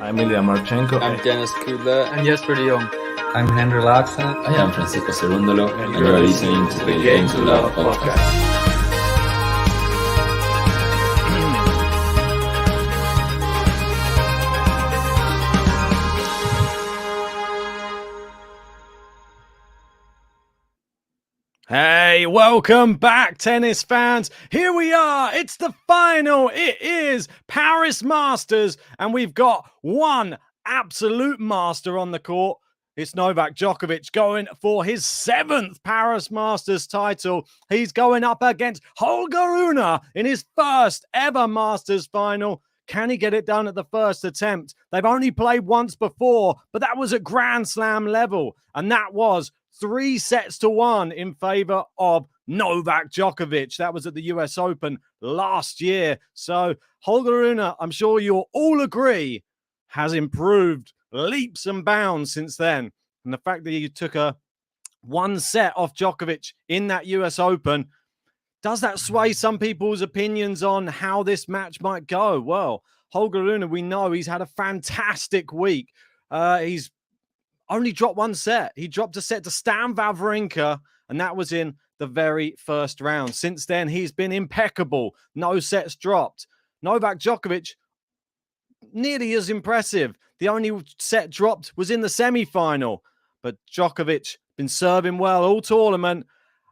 I'm Ilya Marchenko. I'm Dennis Kudla. And Jesper de Jong. I'm Henry Laaksonen. I am Francisco Cerundolo, and you are listening to the Game to Love podcast. Hey, welcome back, tennis fans. Here we are. It's the final. It is Paris Masters, and we've got one absolute master on the court. It's Novak Djokovic going for his 7th Paris Masters title. He's going up against Holger Rune in his first ever Masters final. Can he get it done at the first attempt? They've only played once before, but that was at Grand Slam level, and that was 3-1 in favor of Novak Djokovic. That was at the US Open last year. So Holger Rune, I'm sure you'll all agree, has improved leaps and bounds since then. And the fact that he took a 1 set off Djokovic in that US Open, does that sway some people's opinions on how this match might go? Well, Holger Rune, we know he's had a fantastic week. He's only dropped 1 set. He dropped a set to Stan Wawrinka, and that was in the very first round. Since then, he's been impeccable. No sets dropped. Novak Djokovic, nearly as impressive. The only set dropped was in the semi-final. But Djokovic been serving well all tournament.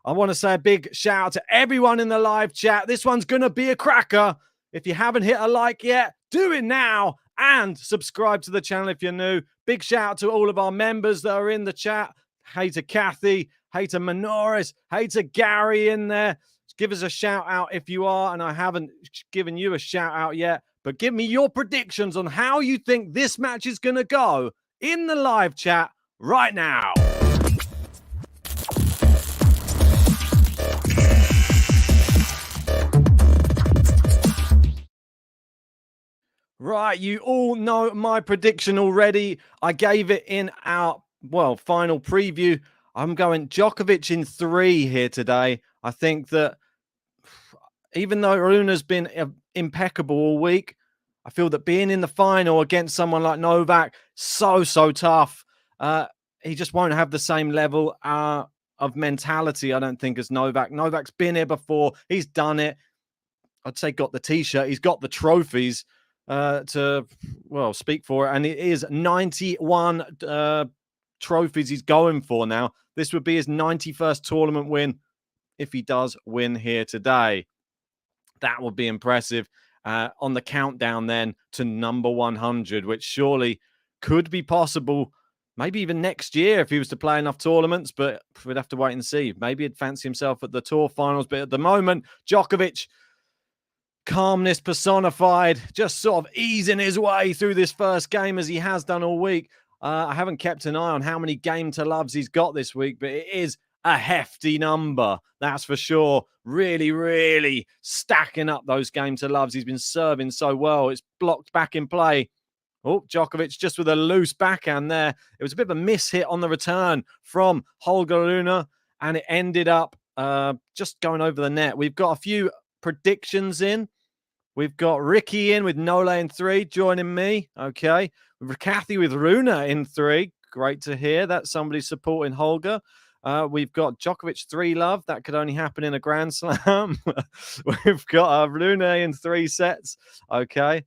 I want to say a big shout out to everyone in the live chat. This one's going to be a cracker. If you haven't hit a like yet, do it now. And subscribe to the channel if you're new. Big shout out to all of our members that are in the chat. Hey to Kathy. Hey to Manoris. Hey to Gary in there. Give us a shout out if you are. And I haven't given you a shout out yet. But give me your predictions on how you think this match is going to go in the live chat right now. Right, you all know my prediction already. I gave it in our, final preview. I'm going Djokovic in 3 here today. I think that even though Rune's been impeccable all week, I feel that being in the final against someone like Novak, so tough. He just won't have the same level of mentality, I don't think, as Novak. Novak's been here before. He's done it. I'd say got the T-shirt. He's got the trophies to speak for it, and it is 91 trophies he's going for now. This would be his 91st tournament win if he does win here today. That would be impressive on the countdown then to number 100, which surely could be possible maybe even next year if he was to play enough tournaments, but we'd have to wait and see. Maybe he'd fancy himself at the tour finals, but at the moment, Djokovic, calmness personified, just sort of easing his way through this first game as he has done all week. I haven't kept an eye on how many game to loves he's got this week, but it is a hefty number, that's for sure. Really stacking up those game to loves. He's been serving so well. It's blocked back in play. Oh, Djokovic just with a loose backhand there. It was a bit of a miss hit on the return from Holger Rune, and it ended up just going over the net. We've got a few predictions in. We've got Ricky in with Nole in 3 joining me. Okay. We've Kathy with Rune in 3. Great to hear that somebody supporting Holger. We've got Djokovic 3 love. That could only happen in a Grand Slam. We've got Rune in 3 sets. Okay.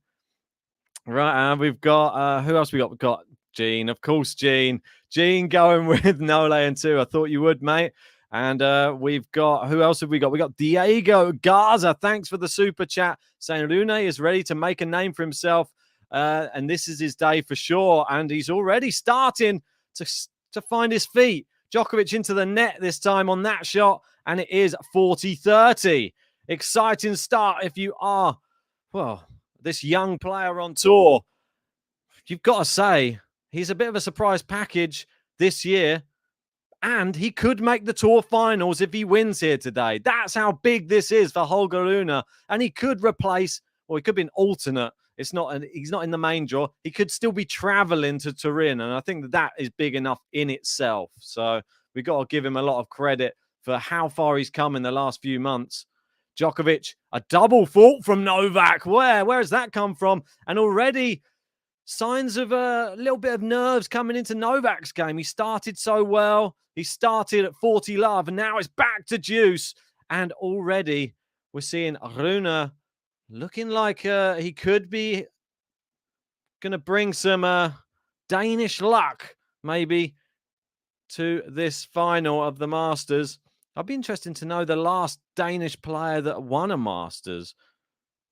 Right. We've got, who else we got? We've got Gene. Of course, Gene. Gene going with Nole in 2. I thought you would, mate. And we've got, who else have we got? We got Diego Garza. Thanks for the super chat saying Rune is ready to make a name for himself. And this is his day for sure. And he's already starting to find his feet. Djokovic into the net this time on that shot. And it is 40-30. Exciting start if you are, this young player on tour. You've got to say, he's a bit of a surprise package this year. And he could make the tour finals if he wins here today. That's how big this is for Holger Rune. And he could replace, he could be an alternate. He's not in the main draw. He could still be traveling to Turin. And I think that is big enough in itself. So we've got to give him a lot of credit for how far he's come in the last few months. Djokovic, a double fault from Novak. Where has that come from? And already signs of a little bit of nerves coming into Novak's game. He started so well. He started at 40 love, and now it's back to deuce. And already we're seeing Rune looking like he could be going to bring some Danish luck, maybe, to this final of the Masters. I'd be interested to know the last Danish player that won a Masters.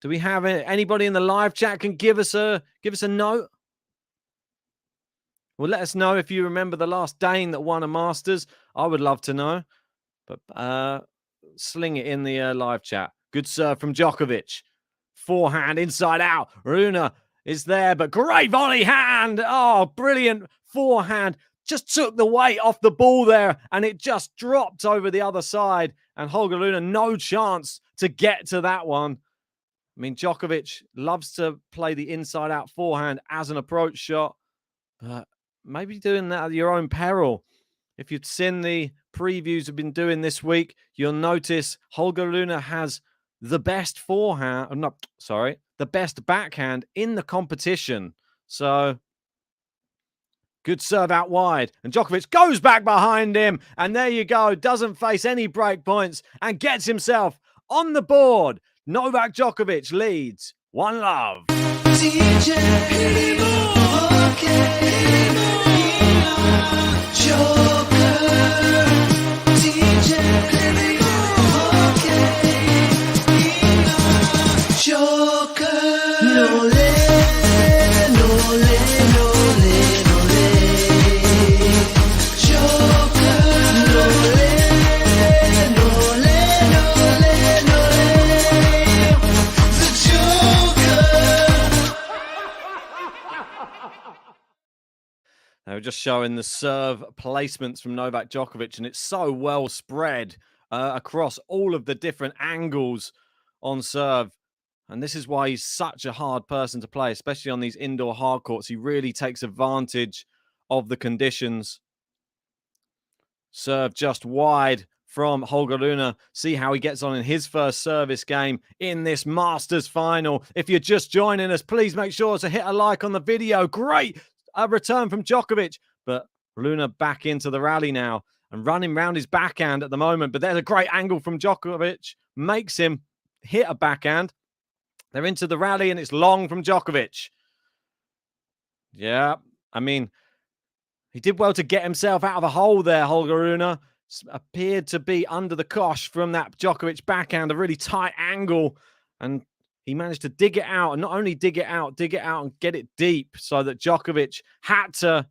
Do we have anybody in the live chat can give us a note? Well, let us know if you remember the last Dane that won a Masters. I would love to know. But sling it in the live chat. Good serve from Djokovic. Forehand inside out. Rune is there, but great volley hand. Oh, brilliant forehand. Just took the weight off the ball there, and it just dropped over the other side. And Holger Rune, no chance to get to that one. I mean, Djokovic loves to play the inside-out forehand as an approach shot, but maybe doing that at your own peril. If you've seen the previews we've been doing this week, you'll notice Holger Rune has the best the best backhand in the competition. So, good serve out wide. And Djokovic goes back behind him. And there you go. Doesn't face any break points and gets himself on the board. Novak Djokovic leads 1-love. They were just showing the serve placements from Novak Djokovic, and it's so well spread across all of the different angles on serve. And this is why he's such a hard person to play, especially on these indoor hard courts. He really takes advantage of the conditions. Serve just wide from Holger Rune. See how he gets on in his first service game in this Masters final. If you're just joining us, please make sure to hit a like on the video. Great return from Djokovic, but Rune back into the rally now and running round his backhand at the moment. But there's a great angle from Djokovic, makes him hit a backhand. They're into the rally, and it's long from Djokovic. Yeah, I mean, he did well to get himself out of a hole there, Holger Rune. Appeared to be under the cosh from that Djokovic backhand, a really tight angle, and he managed to dig it out, and not only dig it out and get it deep so that Djokovic had to,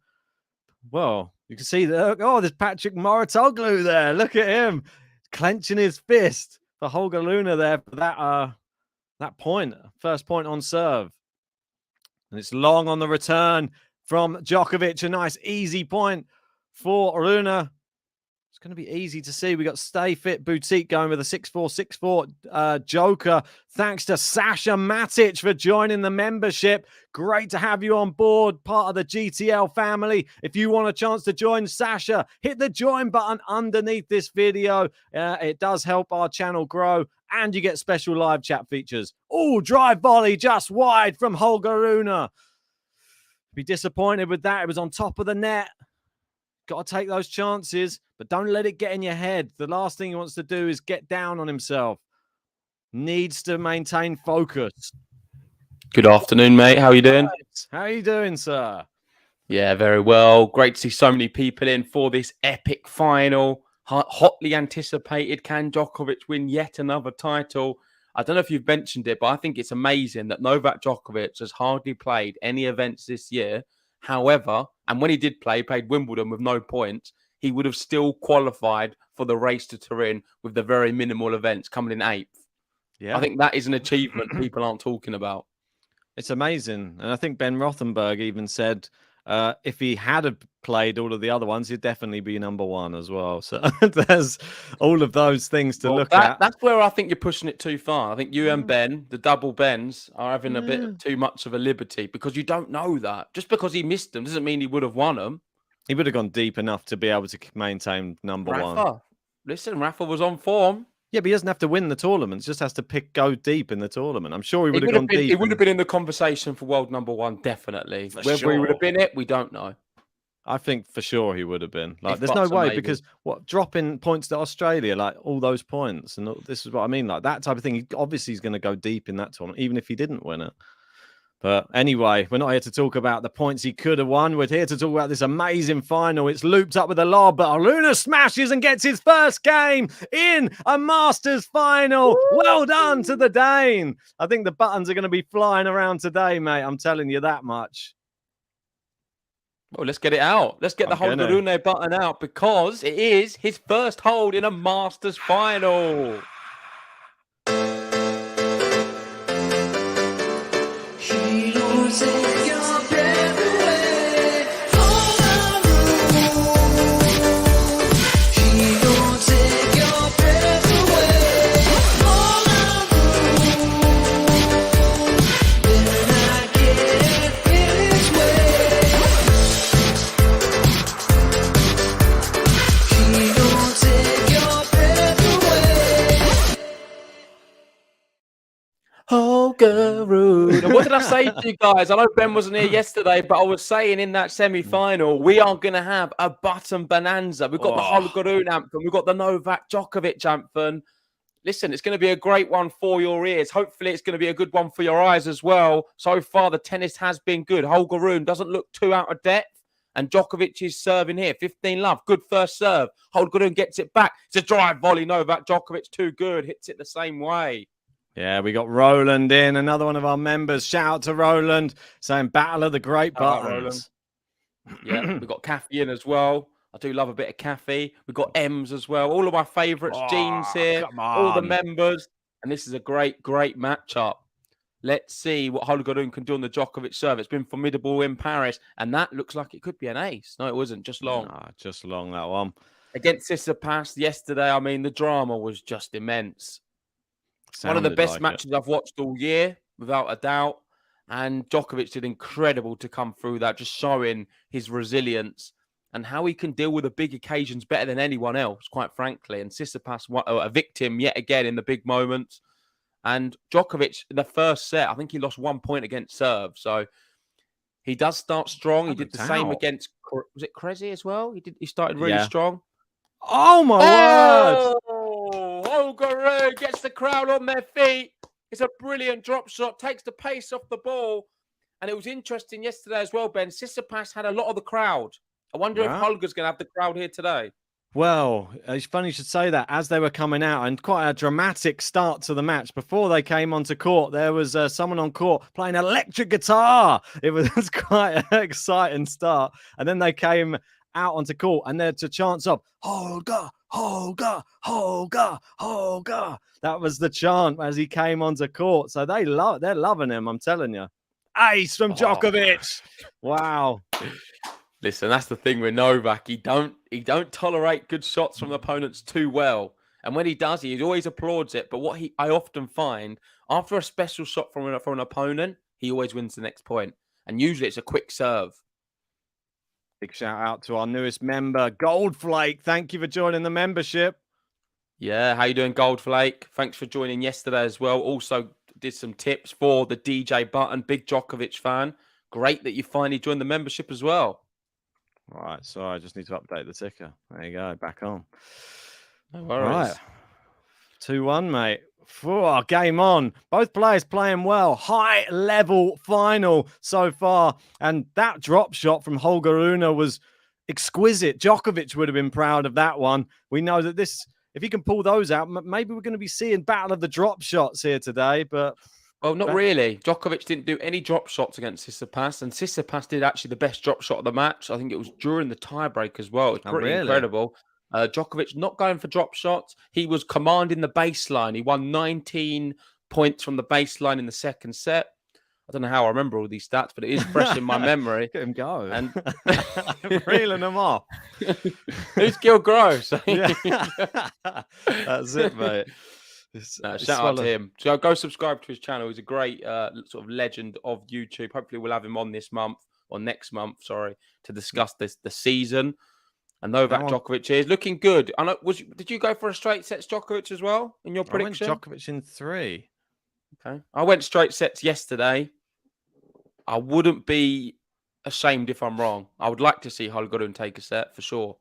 well, you can see that, oh, there's Patrick Mouratoglou there. Look at him clenching his fist for Holger Rune there for that point, first point on serve. And it's long on the return from Djokovic, a nice easy point for Rune. It's going to be easy to see. We got Stay Fit Boutique going with a 6464 Joker. Thanks to Sasha Matic for joining the membership. Great to have you on board, part of the GTL family. If you want a chance to join Sasha, hit the join button underneath this video. It does help our channel grow, and you get special live chat features. Oh, drive volley just wide from Holger Rune. Be disappointed with that. It was on top of the net. Got to take those chances, but don't let it get in your head. The last thing he wants to do is get down on himself. Needs to maintain focus. Good afternoon, mate. How are you doing? How are you doing, sir? Yeah, very well. Great to see so many people in for this epic final. Hotly anticipated. Can Djokovic win yet another title? I don't know if you've mentioned it, but I think it's amazing that Novak Djokovic has hardly played any events this year. However, and when he did play, played Wimbledon with no points, he would have still qualified for the race to Turin with the very minimal events coming in 8th. Yeah. I think that is an achievement people aren't talking about. It's amazing. And I think Ben Rothenberg even said if he had played all of the other ones, he'd definitely be number one as well. So there's all of those things to look at. That's where I think you're pushing it too far. I think you and Ben, the double Bens, are having a bit too much of a liberty because you don't know that. Just because he missed them doesn't mean he would have won them. He would have gone deep enough to be able to maintain number one. Listen, Rafa was on form. Yeah, but he doesn't have to win the tournament. He just has to go deep in the tournament. I'm sure he would have would gone deep. He would have been in the conversation for world number one, definitely. Whether he would have been it, we don't know. I think for sure he would have been. Like, there's no buts are way maybe. because dropping points to Australia, like all those points, and this is what I mean, like that type of thing. Obviously, he's going to go deep in that tournament, even if he didn't win it. But anyway, we're not here to talk about the points he could have won. We're here to talk about this amazing final. It's looped up with a lob, but Rune smashes and gets his first game in a Masters final. Woo! Well done to the Dane. I think the buttons are going to be flying around today, mate. I'm telling you that much. Well, let's get it out. Let's get the Holger Rune button out because it is his first hold in a Masters final. Holger Rune. What did I say to you guys? I know Ben wasn't here yesterday, but I was saying in that semi-final, we are going to have a button bonanza. We've got the Holger Rune anthem. We've got the Novak Djokovic anthem. Listen, it's going to be a great one for your ears. Hopefully, it's going to be a good one for your eyes as well. So far, the tennis has been good. Holger Rune doesn't look too out of depth. And Djokovic is serving here. 15-love. Good first serve. Holger Rune gets it back. It's a drive volley. Novak Djokovic, too good. Hits it the same way. Yeah, we got Roland in, another one of our members. Shout out to Roland, saying battle of the great buttons. Yeah, we got Kathy in as well. I do love a bit of Kathy. We've got Ems as well. All of my favourites, Jeans here, all the members. And this is a great, great matchup. Let's see what Holger Rune can do on the Djokovic serve. It's been formidable in Paris, and that looks like it could be an ace. No, it wasn't. Just long. No, just long, that one. Against Tsitsipas yesterday, I mean, the drama was just immense. One of the best matches I've watched all year, without a doubt. And Djokovic did incredible to come through that, just showing his resilience and how he can deal with the big occasions better than anyone else, quite frankly. And Tsitsipas, a victim yet again in the big moments. And Djokovic, in the first set, I think he lost 1 point against serve. So he does start strong. He did the same against, was it Cressy as well? He started really strong. Oh, my word. Holger Rune gets the crowd on their feet. It's a brilliant drop shot, takes the pace off the ball. And it was interesting yesterday as well, Ben. Tsitsipas had a lot of the crowd. I wonder if Holger's going to have the crowd here today. Well, it's funny you should say that. As they were coming out, and quite a dramatic start to the match. Before they came onto court, there was someone on court playing electric guitar. It was quite an exciting start. And then they came out onto court, and there's a chance of Holger, Holger, Holger, Holger. That was the chant as he came onto court. So they're loving him, I'm telling you. Ace from Djokovic. Wow. Listen, that's the thing with Novak. He don't tolerate good shots from opponents too well. And when he does, he always applauds it. But I often find, after a special shot from an opponent, he always wins the next point. And usually it's a quick serve. Big shout out to our newest member, Goldflake. Thank you for joining the membership. Yeah, how you doing, Goldflake? Thanks for joining yesterday as well. Also did some tips for the DJ button. Big Djokovic fan. Great that you finally joined the membership as well. All right, sorry, I just need to update the ticker. There you go, back on. No worries. Right. 2-1, mate. Game on. Both players playing well. High level final so far. And that drop shot from Holger Rune was exquisite. Djokovic would have been proud of that one. We know that if he can pull those out, maybe we're going to be seeing battle of the drop shots here today. But well, not really. Djokovic didn't do any drop shots against Tsitsipas, and Tsitsipas did actually the best drop shot of the match. I think it was during the tiebreak as well. It's pretty incredible. Djokovic not going for drop shots. He was commanding the baseline. He won 19 points from the baseline in the second set. I don't know how I remember all these stats, but it is fresh in my memory. Get him go. And reeling them off. Whose skill grows? That's it, mate. Shout out to him. So go subscribe to his channel. He's a great sort of legend of YouTube. Hopefully we'll have him on this month or next month, to discuss the season. And Novak Now Djokovic is looking good. I know. Did you go for a straight sets Djokovic as well in your I went prediction? Djokovic in 3. Okay. I went straight sets yesterday. I wouldn't be ashamed if I'm wrong. I would like to see Holger take a set for sure.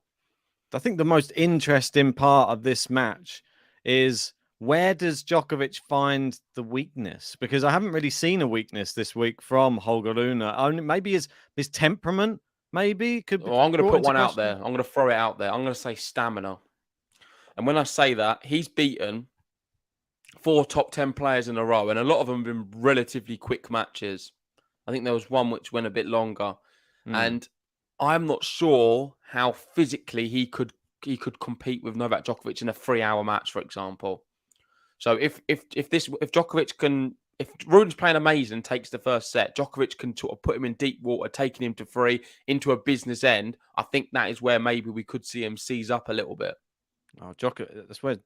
I think the most interesting part of this match is where does Djokovic find the weakness? Because I haven't really seen a weakness this week from Holger Rune. Only maybe his temperament maybe could be Well, I'm going to brought put into one out question. there. I'm going to throw it out there. I'm going to say stamina. And when I say that, he's beaten 4 top 10 players in a row, and a lot of them have been relatively quick matches. I think there was one which went a bit longer. And I'm not sure how physically he could compete with Novak Djokovic in a 3-hour match, for example. So if Djokovic can, if Rune's playing amazing, takes the first set, Djokovic can sort of put him in deep water, taking him to 3 into a business end. I think that is where maybe we could see him seize up a little bit. Oh, that's where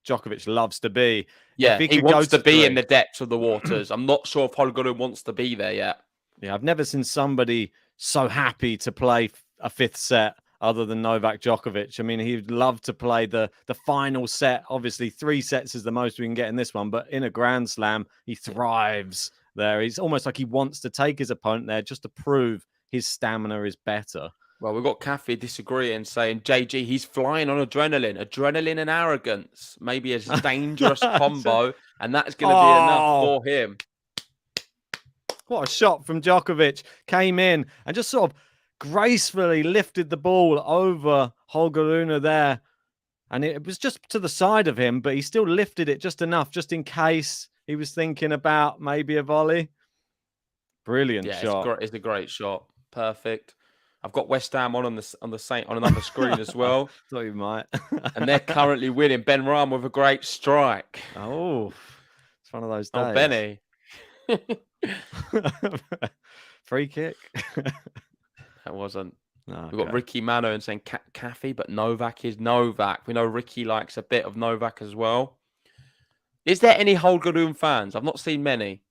Djokovic loves to be. Yeah, if he could wants go to be 3. in the depths of the waters. I'm not sure if Holger wants to be there yet. Yeah, I've never seen somebody so happy to play a 5th set other than Novak Djokovic. I mean, he'd love to play the final set. Obviously, 3 sets is the most we can get in this one, but in a Grand Slam, he thrives there. He's almost like he wants to take his opponent there just to prove his stamina is better. Well, we've got Kathy disagreeing, saying, JG, he's flying on adrenaline. Adrenaline and arrogance. Maybe a dangerous combo, and that's going to be enough for him. What a shot from Djokovic. Came in and just sort of gracefully lifted the ball over Holger Rune there. And it was just to the side of him, but he still lifted it just enough, just in case he was thinking about maybe a volley. Brilliant shot. It's a great shot. Perfect. I've got West Ham on another screen as well. Thought you might. And they're currently winning. Ben Ram with a great strike. Oh, it's one of those days. Oh, Benny. Free kick. That wasn't. Okay. We've got Ricky Mano and saying Kathy, but Novak is Novak. We know Ricky likes a bit of Novak as well. Is there any Holger fans? I've not seen many.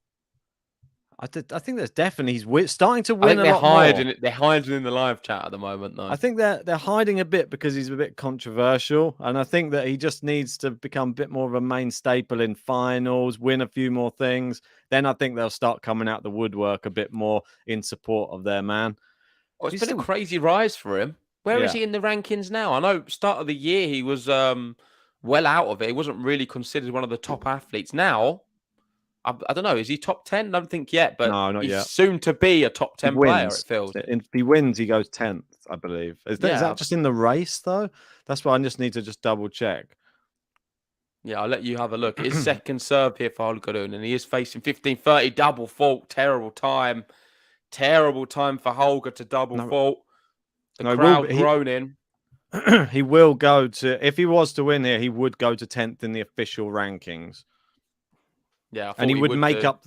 I think there's definitely he's starting to win. I think they're hiding it. They're hiding in the live chat at the moment, though. I think they're hiding a bit because he's a bit controversial, and I think that he just needs to become a bit more of a main staple in finals, win a few more things. Then I think they'll start coming out the woodwork a bit more in support of their man. Oh, it's been a crazy rise for him. Where is Yeah. he in the rankings now? I know start of the year he was well out of it. He wasn't really considered one of the top athletes. Now, I don't know. Is he top 10? I don't think yet, but No, not he's yet. soon to be a top 10 player, it feels. If he wins, he goes 10th, I believe. Is that just in the race, though? That's what I just need to just double check. Yeah, I'll let you have a look. His second serve here for Holger, and he is facing 15-30 double fault. Terrible time. Terrible time for Holger to double fault. The crowd groaning. He will go to, if he was to win here, he would go to 10th in the official rankings. Yeah, and he would make up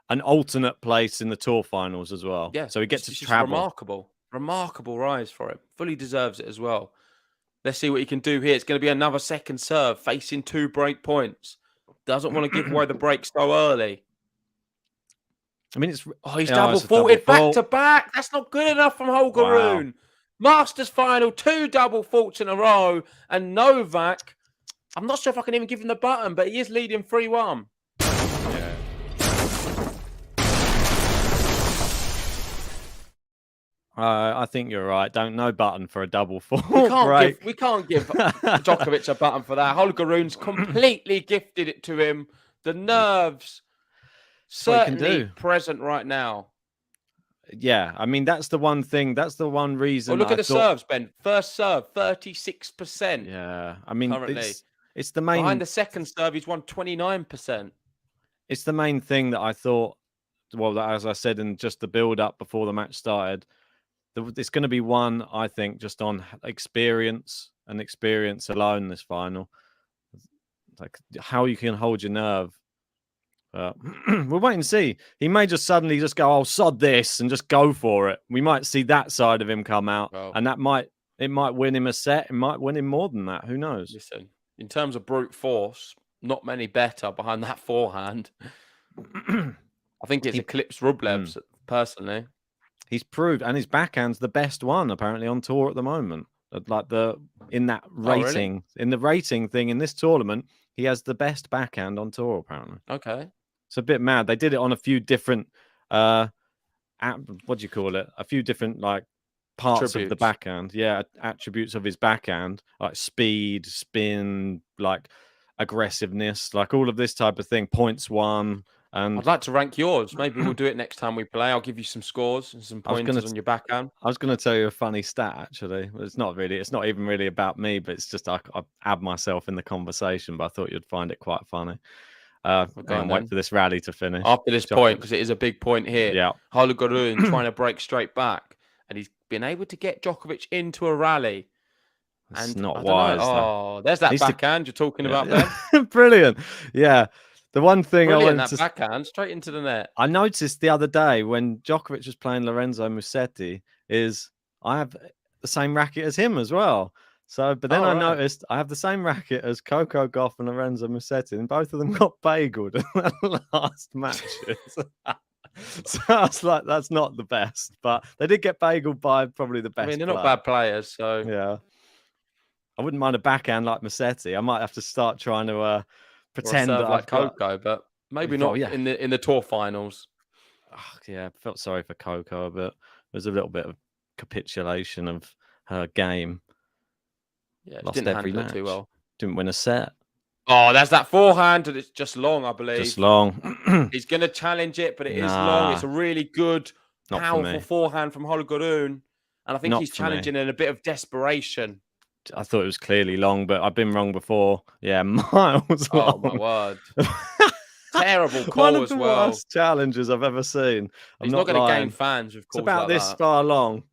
an alternate place in the tour finals as well. Yeah, so he gets to travel. Remarkable rise for him. Fully deserves it as well. Let's see what he can do here. It's going to be another second serve, facing 2 break points. Doesn't want to give away the break so early. I mean, he's double faulted back to back. That's not good enough from Holger Rune. Masters final, 2 double faults in a row, and Novak. I'm not sure if I can even give him the button, but he is leading 3-1. I think you're right. No button for a double fault. We can't give Djokovic a button for that. Holger Rune's completely gifted it to him. The nerves certainly present right now. Yeah, I mean, that's the one thing. That's the one reason. Well, look at the serves, Ben. First serve, 36%. Yeah, I mean, currently. It's the main. Behind the second serve, he's won 29%. It's the main thing that I thought. Well, as I said in just the build-up before the match started, it's going to be one, I think, just on experience and experience alone. This final, like how you can hold your nerve. We'll wait and see. He may just suddenly just go, "Oh, sod this," and just go for it. We might see that side of him come out, and it might win him a set. It might win him more than that. Who knows? Listen, in terms of brute force, not many better behind that forehand. I think it's eclipsed Rublev's personally. He's proved, and his backhand's the best one apparently on tour at the moment. Like in that really? rating, in the rating thing in this tournament, he has the best backhand on tour apparently. Okay. It's a bit mad. They did it on a few different what do you call it? A few different like parts of the Attributes. backhand. Yeah, attributes of his backhand, like speed, spin, like aggressiveness, like all of this type of thing. Points won. And I'd like to rank yours. Maybe we'll do it next time we play. I'll give you some scores and some pointers on your backhand. I was going to tell you a funny stat, actually. It's not even really about me, but it's just I add myself in the conversation, but I thought you'd find it quite funny. Wait for this rally to finish. After this point, because it is a big point here. Yeah. Holger Rune trying to break straight back, and he's been able to get Djokovic into a rally. It's and not wise. Oh, there's that backhand you're talking about there. Brilliant. Yeah. The one thing backhand straight into the net. I noticed the other day when Djokovic was playing Lorenzo Musetti is I have the same racket as him as well. So, but then I noticed I have the same racket as Coco Gauff and Lorenzo Musetti, and both of them got bageled in the last matches. So I was like, that's not the best, but they did get bageled by probably the best. I mean, they're not bad players, so yeah. I wouldn't mind a backhand like Musetti. I might have to start trying to pretend that like Coco, but maybe not in the tour finals. I felt sorry for Coco, but there was a little bit of capitulation of her game. Yeah, lost didn't every handle match. It too well. Didn't win a set. Oh, there's that forehand, and it's just long, I believe. Just long. He's going to challenge it, but it is long. It's a really good, powerful forehand from Holger Rune, and I think he's challenging in a bit of desperation. I thought it was clearly long, but I've been wrong before. Yeah, miles long. Oh, my word. Terrible call One of as the well. worst challenges I've ever seen. He's not going to gain fans with calls It's about like this that. far long.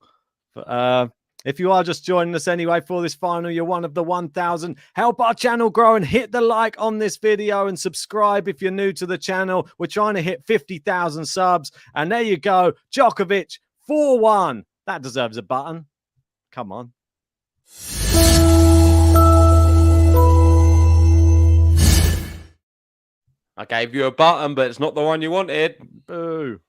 But if you are just joining us anyway for this final, you're one of the 1,000. Help our channel grow and hit the like on this video and subscribe if you're new to the channel. We're trying to hit 50,000 subs. And there you go. Djokovic 4-1. That deserves a button. Come on. I gave you a button, but it's not the one you wanted. Boo.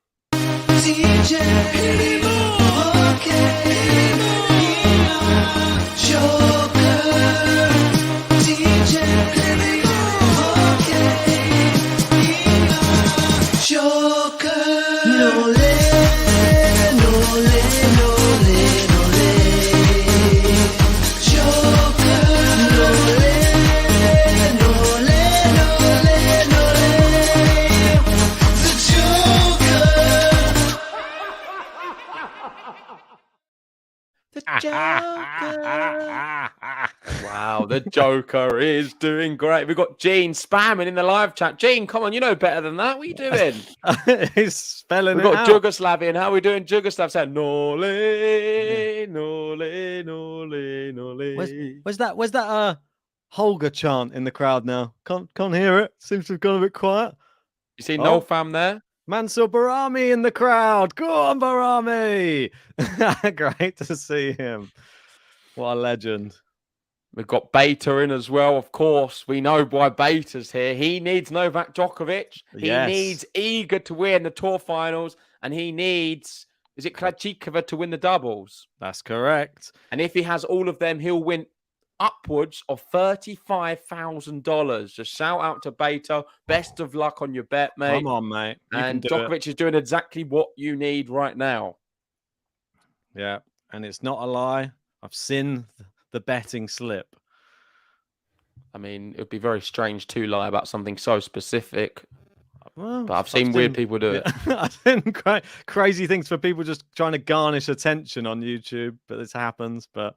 Wow, the Joker is doing great. We've got Gene spamming in the live chat. Gene, come on, you know better than that. What are you doing? He's spelling We've it got out. Jugoslavian. How are we doing? Jugoslav saying Nole, Nole, Nole, Nole. Where's that Holger chant in the crowd now? Can't hear it. Seems to have gone a bit quiet. You see No Fam there? Mansour Barami in the crowd. Go on, Barami. Great to see him. What a legend. We've got Beta in as well, of course. We know why Beta's here. He needs Novak Djokovic. He needs Iga to win the tour finals. And he needs, is it Krejcikova to win the doubles? That's correct. And if he has all of them, he'll win upwards of $35,000. Just shout out to Beta. Best of luck on your bet, mate. Come on, mate. And Djokovic is doing exactly what you need right now. Yeah, and it's not a lie. I've seen the betting slip. I mean, it would be very strange to lie about something so specific. Well, but I've seen weird people do it. I've seen crazy things for people just trying to garnish attention on YouTube, but this happens. But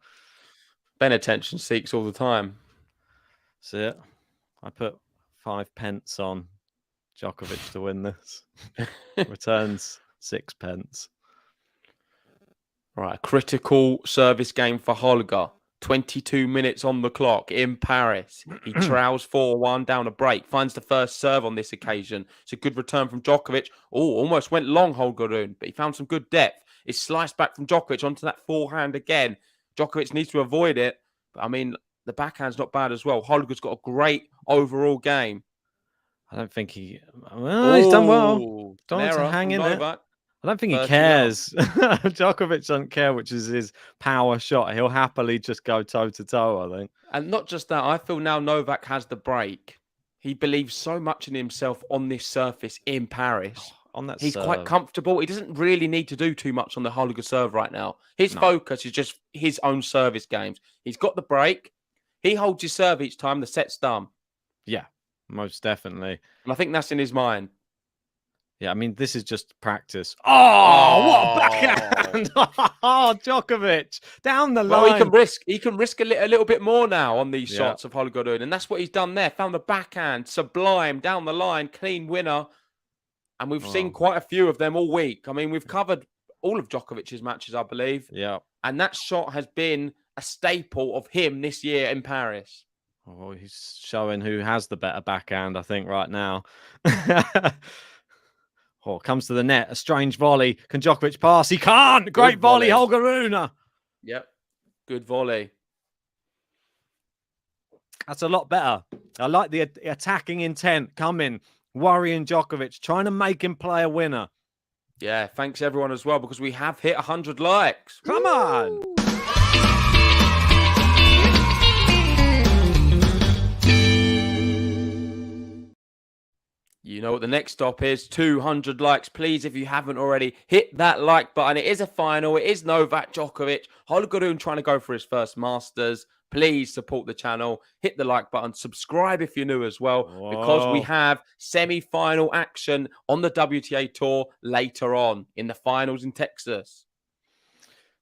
Ben attention seeks all the time. That's it. I put 5 pence on Djokovic to win this. Returns 6 pence. Right, a critical service game for Holger. 22 minutes on the clock in Paris. He trails 4-1 down a break. Finds the first serve on this occasion. It's a good return from Djokovic. Oh, almost went long, Holger Rune, but he found some good depth. It's sliced back from Djokovic onto that forehand again. Djokovic needs to avoid it. But, I mean, the backhand's not bad as well. Holger's got a great overall game. I don't think he... Well, he's done well. Don't want to hang in there. I don't think he 30 cares. Djokovic doesn't care which is his power shot. He'll happily just go toe-to-toe, I think. And not just that, I feel now Novak has the break. He believes so much in himself on this surface in Paris. On that He's serve. quite comfortable. He doesn't really need to do too much on the Holger serve right now. His focus is just his own service games. He's got the break. He holds his serve each time. The set's done. Yeah, most definitely. And I think that's in his mind. Yeah, I mean, this is just practice. Oh, what a backhand! Oh, Djokovic down the line. Well, he can risk a little bit more now on these shots of Holger Rune, and that's what he's done there. Found the backhand, sublime down the line, clean winner, and we've seen quite a few of them all week. I mean, we've covered all of Djokovic's matches, I believe. Yeah, and that shot has been a staple of him this year in Paris. Oh, he's showing who has the better backhand, I think, right now. Oh, comes to the net. A strange volley. Can Djokovic pass? He can't. Great volley, Holger Rune. Yep. Good volley. That's a lot better. I like the attacking intent coming, worrying Djokovic, trying to make him play a winner. Yeah, thanks everyone as well, because we have hit 100 likes. Come on. You know what the next stop is. 200 likes. Please, if you haven't already, hit that like button. It is a final. It is Novak Djokovic. Holger Rune trying to go for his first Masters. Please support the channel. Hit the like button. Subscribe if you're new as well, because we have semi-final action on the WTA Tour later on in the finals in Texas.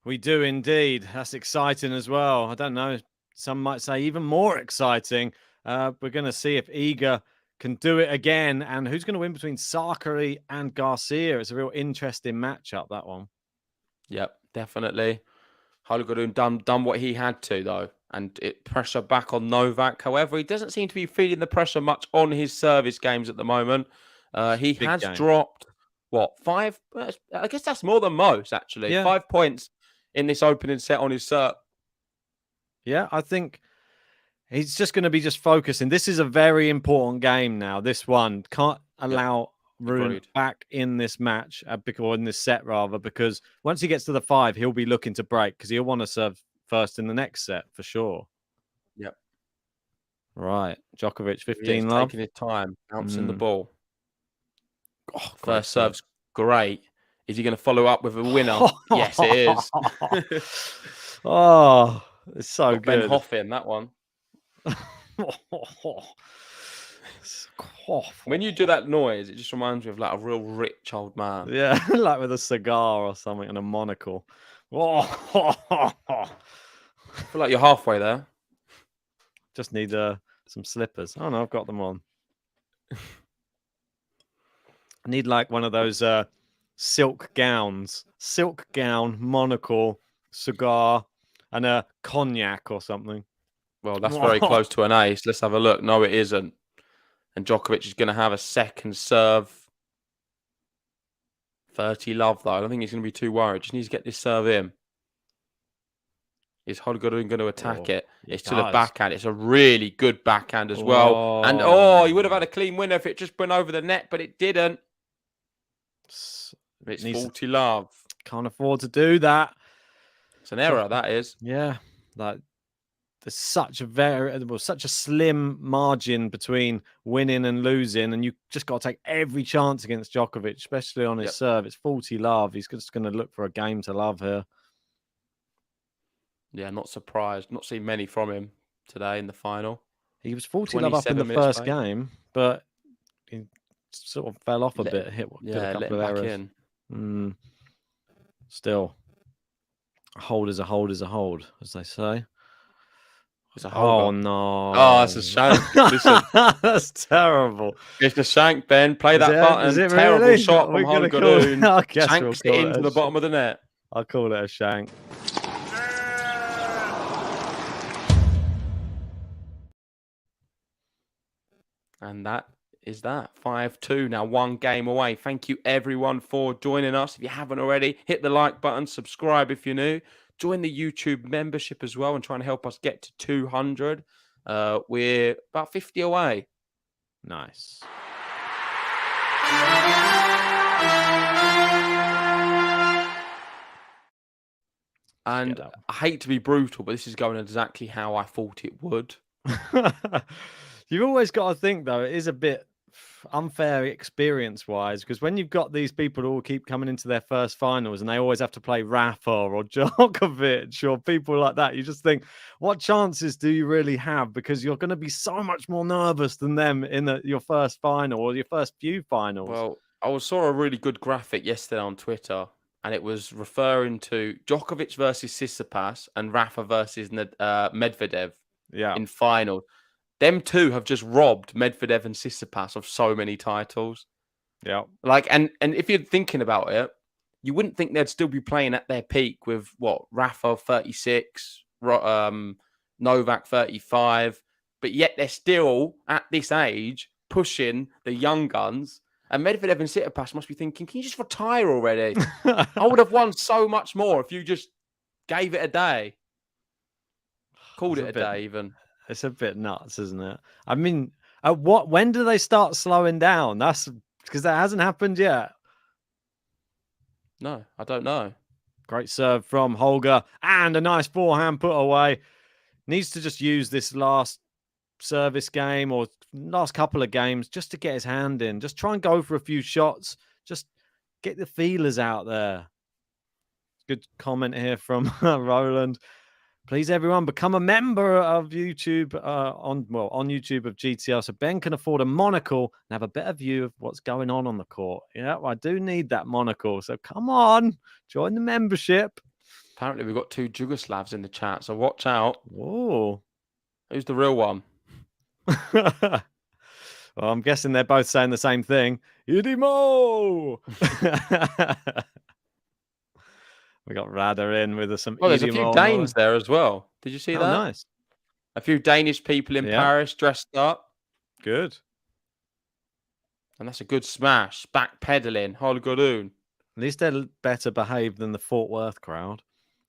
We do indeed. That's exciting as well. I don't know. Some might say even more exciting. We're going to see if Iga can do it again, and who's going to win between Sakkari and Garcia. It's a real interesting matchup, that one. Yep, definitely. Holger Rune done what he had to, though, and it pressure back on Novak. However, he doesn't seem to be feeling the pressure much on his service games at the moment. He has dropped, what, 5? I guess that's more than most, actually. Yeah. 5 points in this opening set on his serve. Yeah, I think he's just going to be just focusing. This is a very important game now. This one can't allow Rune back in this match, or in this set rather, because once he gets to the 5, he'll be looking to break because he'll want to serve first in the next set for sure. Yep. Right. Djokovic, 15 love. Taking his time, bouncing the ball. Oh, first serve's great. Is he going to follow up with a winner? Yes, it is. Oh, it's so good. Ben Hoffin, that one. When you do that noise, it just reminds me of like a real rich old man. Yeah, like with a cigar or something and a monocle. I feel like you're halfway there. Just need some slippers. Oh no, I've got them on. I need like one of those silk gowns. Silk gown, monocle, cigar, and a cognac or something. Well, that's very close to an ace. Let's have a look. No, it isn't. And Djokovic is going to have a second serve. 30 love, though. I don't think he's going to be too worried. Just needs to get this serve in. Is Holger going to attack it? It's to the backhand. It's a really good backhand as well. And, he would have had a clean winner if it just went over the net, but it didn't. It's 40 love. Can't afford to do that. It's an error, that is. Yeah. Like, there's such a slim margin between winning and losing, and you just got to take every chance against Djokovic, especially on his serve. It's 40 love. He's just going to look for a game to love here. Yeah, not surprised. Not seen many from him today in the final. He was 40 love up in the first game, but he sort of fell off a bit. Hit a couple of errors. Still, a hold is a hold is a hold, as they say. Oh no! Oh, that's a shank. Listen, that's terrible. It's a shank, Ben. Play that button. Is it terrible really? shot from Holger Rune. Shanks it into the bottom of the net. I'll call it a shank. And that is that. 5-2 now, 1 game away. Thank you everyone for joining us. If you haven't already, hit the like button, subscribe if you're new. Join the YouTube membership as well and try and help us get to 200. We're about 50 away. Nice. And I hate to be brutal, but this is going exactly how I thought it would. You've always got to think, though, it is a bit unfair experience-wise, because when you've got these people who all keep coming into their first finals and they always have to play Rafa or Djokovic or people like that, you just think, what chances do you really have? Because you're going to be so much more nervous than them in your first final or your first few finals. Well, I saw a really good graphic yesterday on Twitter, and it was referring to Djokovic versus Tsitsipas and Rafa versus Medvedev in final. Them two have just robbed Medvedev and Tsitsipas of so many titles. Yeah. Like, and if you're thinking about it, you wouldn't think they'd still be playing at their peak with Rafa 36, Novak 35, but yet they're still at this age pushing the young guns. And Medvedev and Tsitsipas must be thinking, can you just retire already? I would have won so much more if you just gave it a day. Called it a day, even. It's a bit nuts, isn't it? I mean, when do they start slowing down? That's because that hasn't happened yet. No, I don't know. Great serve from Holger and a nice forehand put away. Needs to just use this last service game or last couple of games just to get his hand in. Just try and go for a few shots. Just get the feelers out there. Good comment here from Roland. Please, everyone, become a member of YouTube on YouTube of GTL, so Ben can afford a monocle and have a better view of what's going on the court. Yeah, I do need that monocle, so come on, join the membership. Apparently, we've got 2 Jugoslavs in the chat, so watch out. Oh, who's the real one? Well, I'm guessing they're both saying the same thing. Idimo. We got Rada in with some. Oh, there's a few Danes there as well. Did you see that? Nice. A few Danish people in Paris dressed up. Good. And that's a good smash. Backpedaling. Holger Rune. At least they're better behaved than the Fort Worth crowd.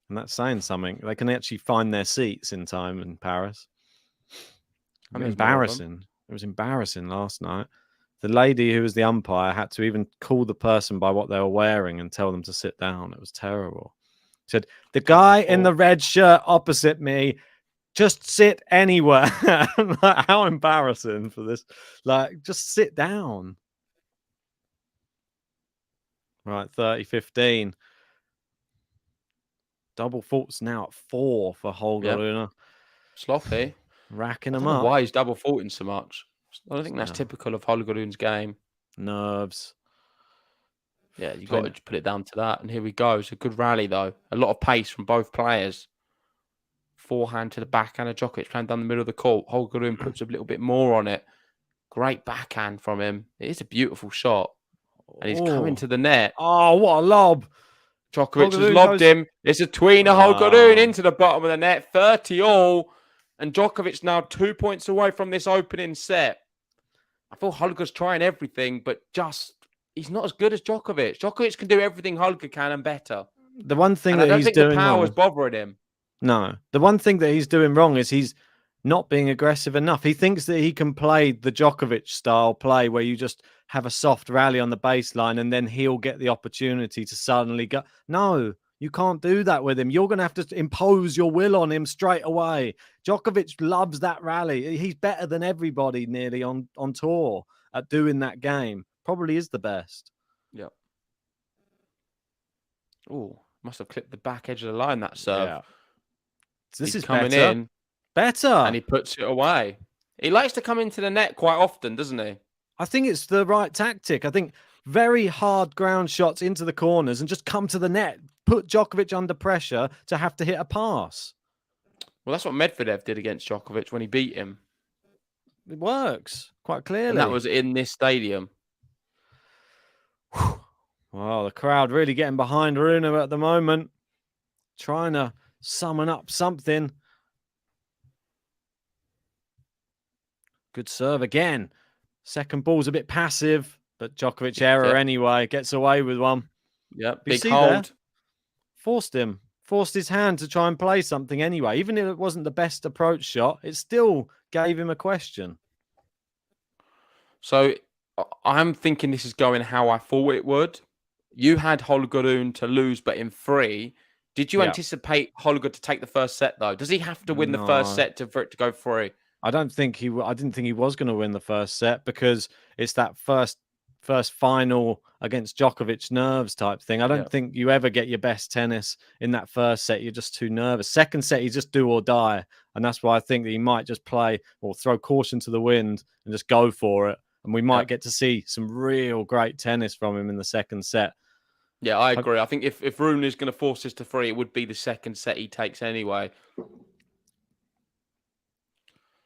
And that's saying something. They can actually find their seats in time in Paris. Embarrassing. It was embarrassing last night. The lady who was the umpire had to even call the person by what they were wearing and tell them to sit down. It was terrible. She said, the guy in the red shirt opposite me, just sit anywhere. Like, how embarrassing for this. Like, just sit down. Right, 30-15. Double faults now at 4 for Holger Rune. Sloppy. Racking them up. Why he's double faulting so much? I don't think that's typical of Holger Rune's game. Nerves. Yeah, you've got to put it down to that. And here we go. It's a good rally, though. A lot of pace from both players. Forehand to the backhand of Djokovic playing down the middle of the court. Holger Rune puts a little bit more on it. Great backhand from him. It is a beautiful shot. And he's coming to the net. Oh, what a lob. Djokovic has lobbed him. It's a tweener. Holger Rune into the bottom of the net. 30 all. And Djokovic now 2 points away from this opening set. I feel Holger's trying everything, but he's not as good as Djokovic. Djokovic can do everything Holger can and better. The one thing and that I don't he's think doing the power is wrong, bothering him. No, the one thing that he's doing wrong is he's not being aggressive enough. He thinks that he can play the Djokovic style play where you just have a soft rally on the baseline and then he'll get the opportunity to suddenly go. No, you can't do that with him. You're going to have to impose your will on him straight away. Djokovic loves that rally. He's better than everybody nearly on tour at doing that game. Probably is the best. Yeah. Oh, must have clipped the back edge of the line, that serve. Yeah. So this is coming better. in. Better. And he puts it away. He likes to come into the net quite often, doesn't he? I think it's the right tactic. I think very hard ground shots into the corners and just come to the net. Put Djokovic under pressure to have to hit a pass. Well, that's what Medvedev did against Djokovic when he beat him. It works quite clearly. And that was in this stadium. Well, the crowd really getting behind Rune at the moment. Trying to summon up something. Good serve again. Second ball's a bit passive, but Djokovic error anyway. Gets away with one. Yeah, big hold. There? Forced him. Forced his hand to try and play something anyway. Even if it wasn't the best approach shot, it still gave him a question. So I'm thinking this is going how I thought it would. You had Holger Rune to lose, but in 3. Did you anticipate Holger to take the first set, though? Does he have to win the first set for it to go free? I didn't think he was going to win the first set because it's that first final against Djokovic nerves type thing. I don't think you ever get your best tennis in that first set. You're just too nervous. Second set, you just do or die. And that's why I think that he might just play or throw caution to the wind and just go for it. And we might get to see some real great tennis from him in the second set. Yeah, I agree. I think if Rune is going to force this to free, it would be the second set he takes anyway.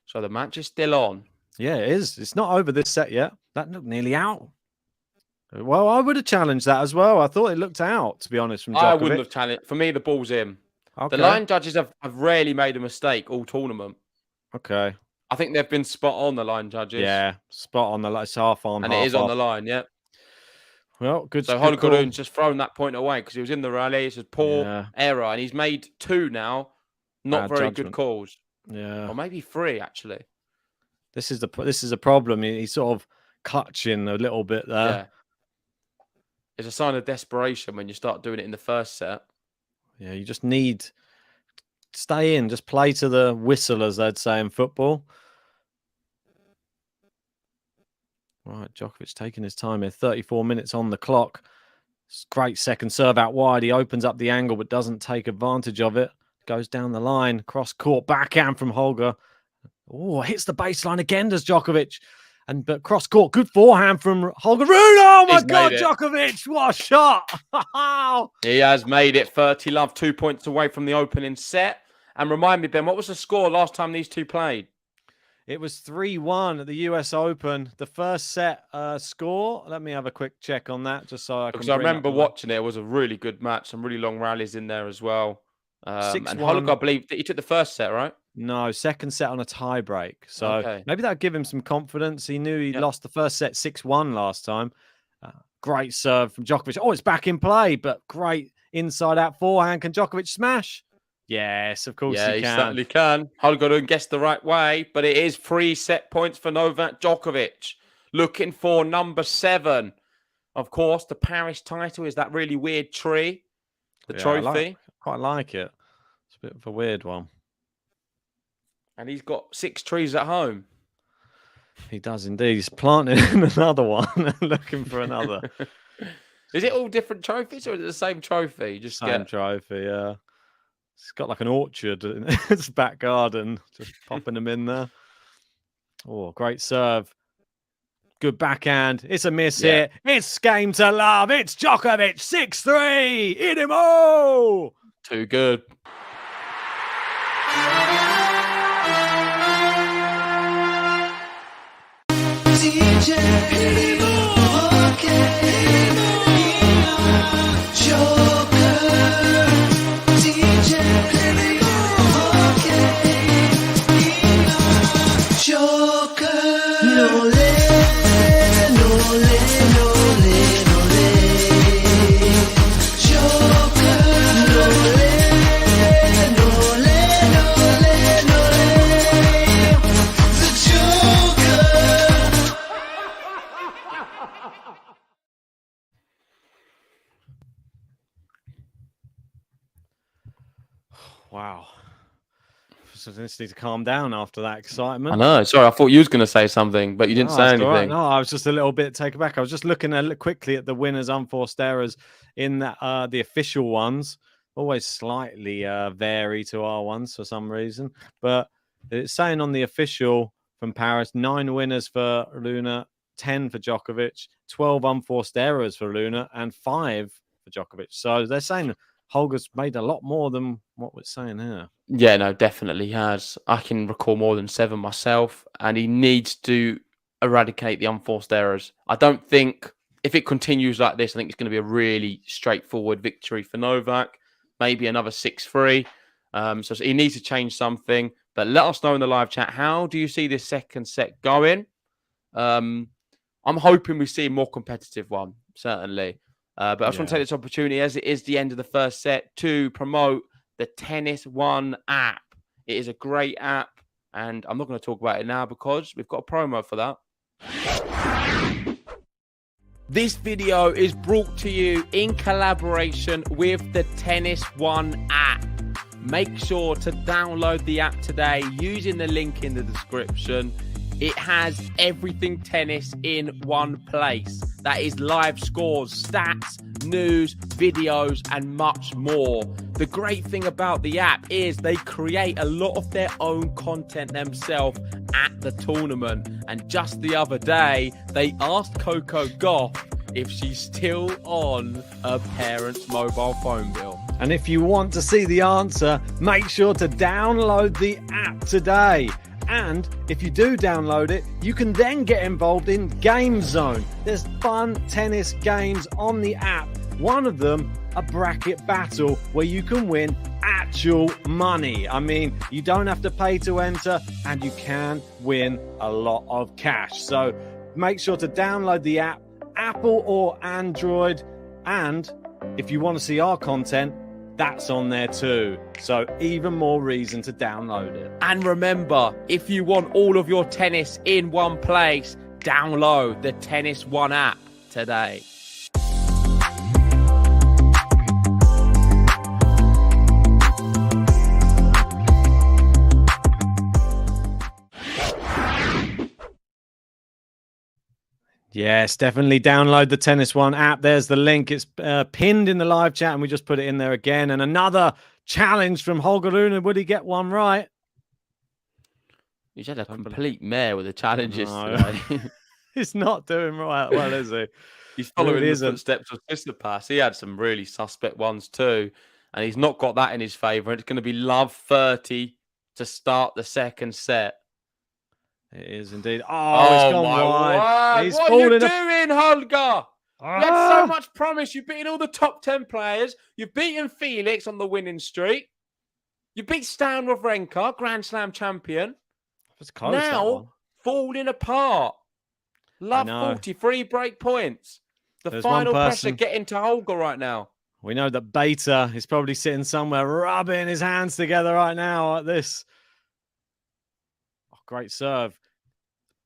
So the match is still on. Yeah, it is. It's not over this set yet. That looked nearly out. Well, I would have challenged that as well. I thought it looked out, to be honest, from Djokovic. I wouldn't have challenged. For me, the ball's in. Okay. The line judges have rarely made a mistake all tournament. Okay. I think they've been spot on, the line judges. Yeah, spot on. It's half on, and half it is off. on the line, yeah. Well, good. So Holger's just thrown that point away because he was in the rally. It's a poor error, and he's made 2 now. Not very good calls. Yeah, or maybe 3 actually. This is a problem. He's sort of clutching a little bit there. Yeah, it's a sign of desperation when you start doing it in the first set. Yeah, you just need to stay in, just play to the whistle, as they'd say in football. Right, Djokovic taking his time here. 34 minutes on the clock. Great second serve out wide. He opens up the angle but doesn't take advantage of it. Goes down the line. Cross court backhand from Holger. Oh, hits the baseline again, does Djokovic. But cross court, good forehand from Holger. Rune, oh my God, Djokovic, what a shot. He has made it. 30-love, 2 points away from the opening set. And remind me, Ben, what was the score last time these two played? It was 3-1 at the US Open. The first set score, let me have a quick check on that just so I can. Because I remember watching it. It was a really good match. Some really long rallies in there as well. And Holger, I believe, he took the first set, right? No, second set on a tie break. So maybe that'll give him some confidence. He knew he lost the first set 6-1 last time. Great serve from Djokovic. Oh, it's back in play, but great inside-out forehand. Can Djokovic smash? Yes, of course he can. Yeah, he certainly can. Holger guessed the right way, but it is 3 set points for Novak Djokovic. Looking for number 7. Of course, the Paris title is that really weird tree. The trophy. Quite like it. It's a bit of a weird one. And he's got 6 trees at home. He does indeed. He's planting another one, looking for another. Is it all different trophies or is it the same trophy? Just same trophy, yeah. It's got like an orchard in its back garden, just popping them in there. Oh, great serve. Good backhand. It's a miss here. It's game to love. It's Djokovic, 6-3. Hit him all. Too good. Wow. So I just need to calm down after that excitement. I know. Sorry, I thought you was going to say something, but you didn't say anything. Right. No, I was just a little bit taken aback. I was just looking quickly at the winners' unforced errors in that, the official ones. Always slightly vary to our ones for some reason. But it's saying on the official from Paris, 9 winners for Rune, 10 for Djokovic, 12 unforced errors for Rune, and 5 for Djokovic. So they're saying Holger's made a lot more than what we're saying here. Yeah, no, definitely has. I can recall more than 7 myself, and he needs to eradicate the unforced errors. I don't think, if it continues like this, I think it's going to be a really straightforward victory for Novak. Maybe another 6-3. So he needs to change something. But let us know in the live chat, how do you see this second set going? I'm hoping we see a more competitive one, certainly. But I just want to take this opportunity, as it is the end of the first set, to promote the Tennis One app. It is a great app, and I'm not going to talk about it now because we've got a promo for that. This video is brought to you in collaboration with the Tennis One app. Make sure to download the app today using the link in the description. It has everything tennis in one place. That is live scores, stats, news, videos, and much more. The great thing about the app is they create a lot of their own content themselves at the tournament. And just the other day, they asked Coco Gauff if she's still on her parents' mobile phone bill. And if you want to see the answer, make sure to download the app today. And if you do download it, you can then get involved in Game Zone. There's fun tennis games on the app. One of them, a bracket battle where you can win actual money. I mean, you don't have to pay to enter and you can win a lot of cash. So make sure to download the app, Apple or Android. And if you want to see our content, that's on there too. So even more reason to download it. And remember, if you want all of your tennis in one place, download the Tennis One app today. Yes, definitely download the Tennis One app. There's the link. It's pinned in the live chat, and we just put it in there again. And another challenge from Holger Rune. Would he get one right? He's had a complete mare with the challenges No. today. He's not doing right well, is he? He's following the footsteps of Tsitsipas. He had some really suspect ones too, and he's not got that in his favour. It's going to be love 30 to start the second set. It is indeed. Oh, it's gone wide. Word. He's What are you falling doing, Holger? You had so much promise. You've beaten all the top 10 players. You've beaten Felix on the winning streak. You beat Stan Wawrinka, Grand Slam champion. It's close, now falling apart. Love 43 break points. There's final pressure getting to Holger right now. We know that Beta is probably sitting somewhere rubbing his hands together right now at this. Oh, great serve.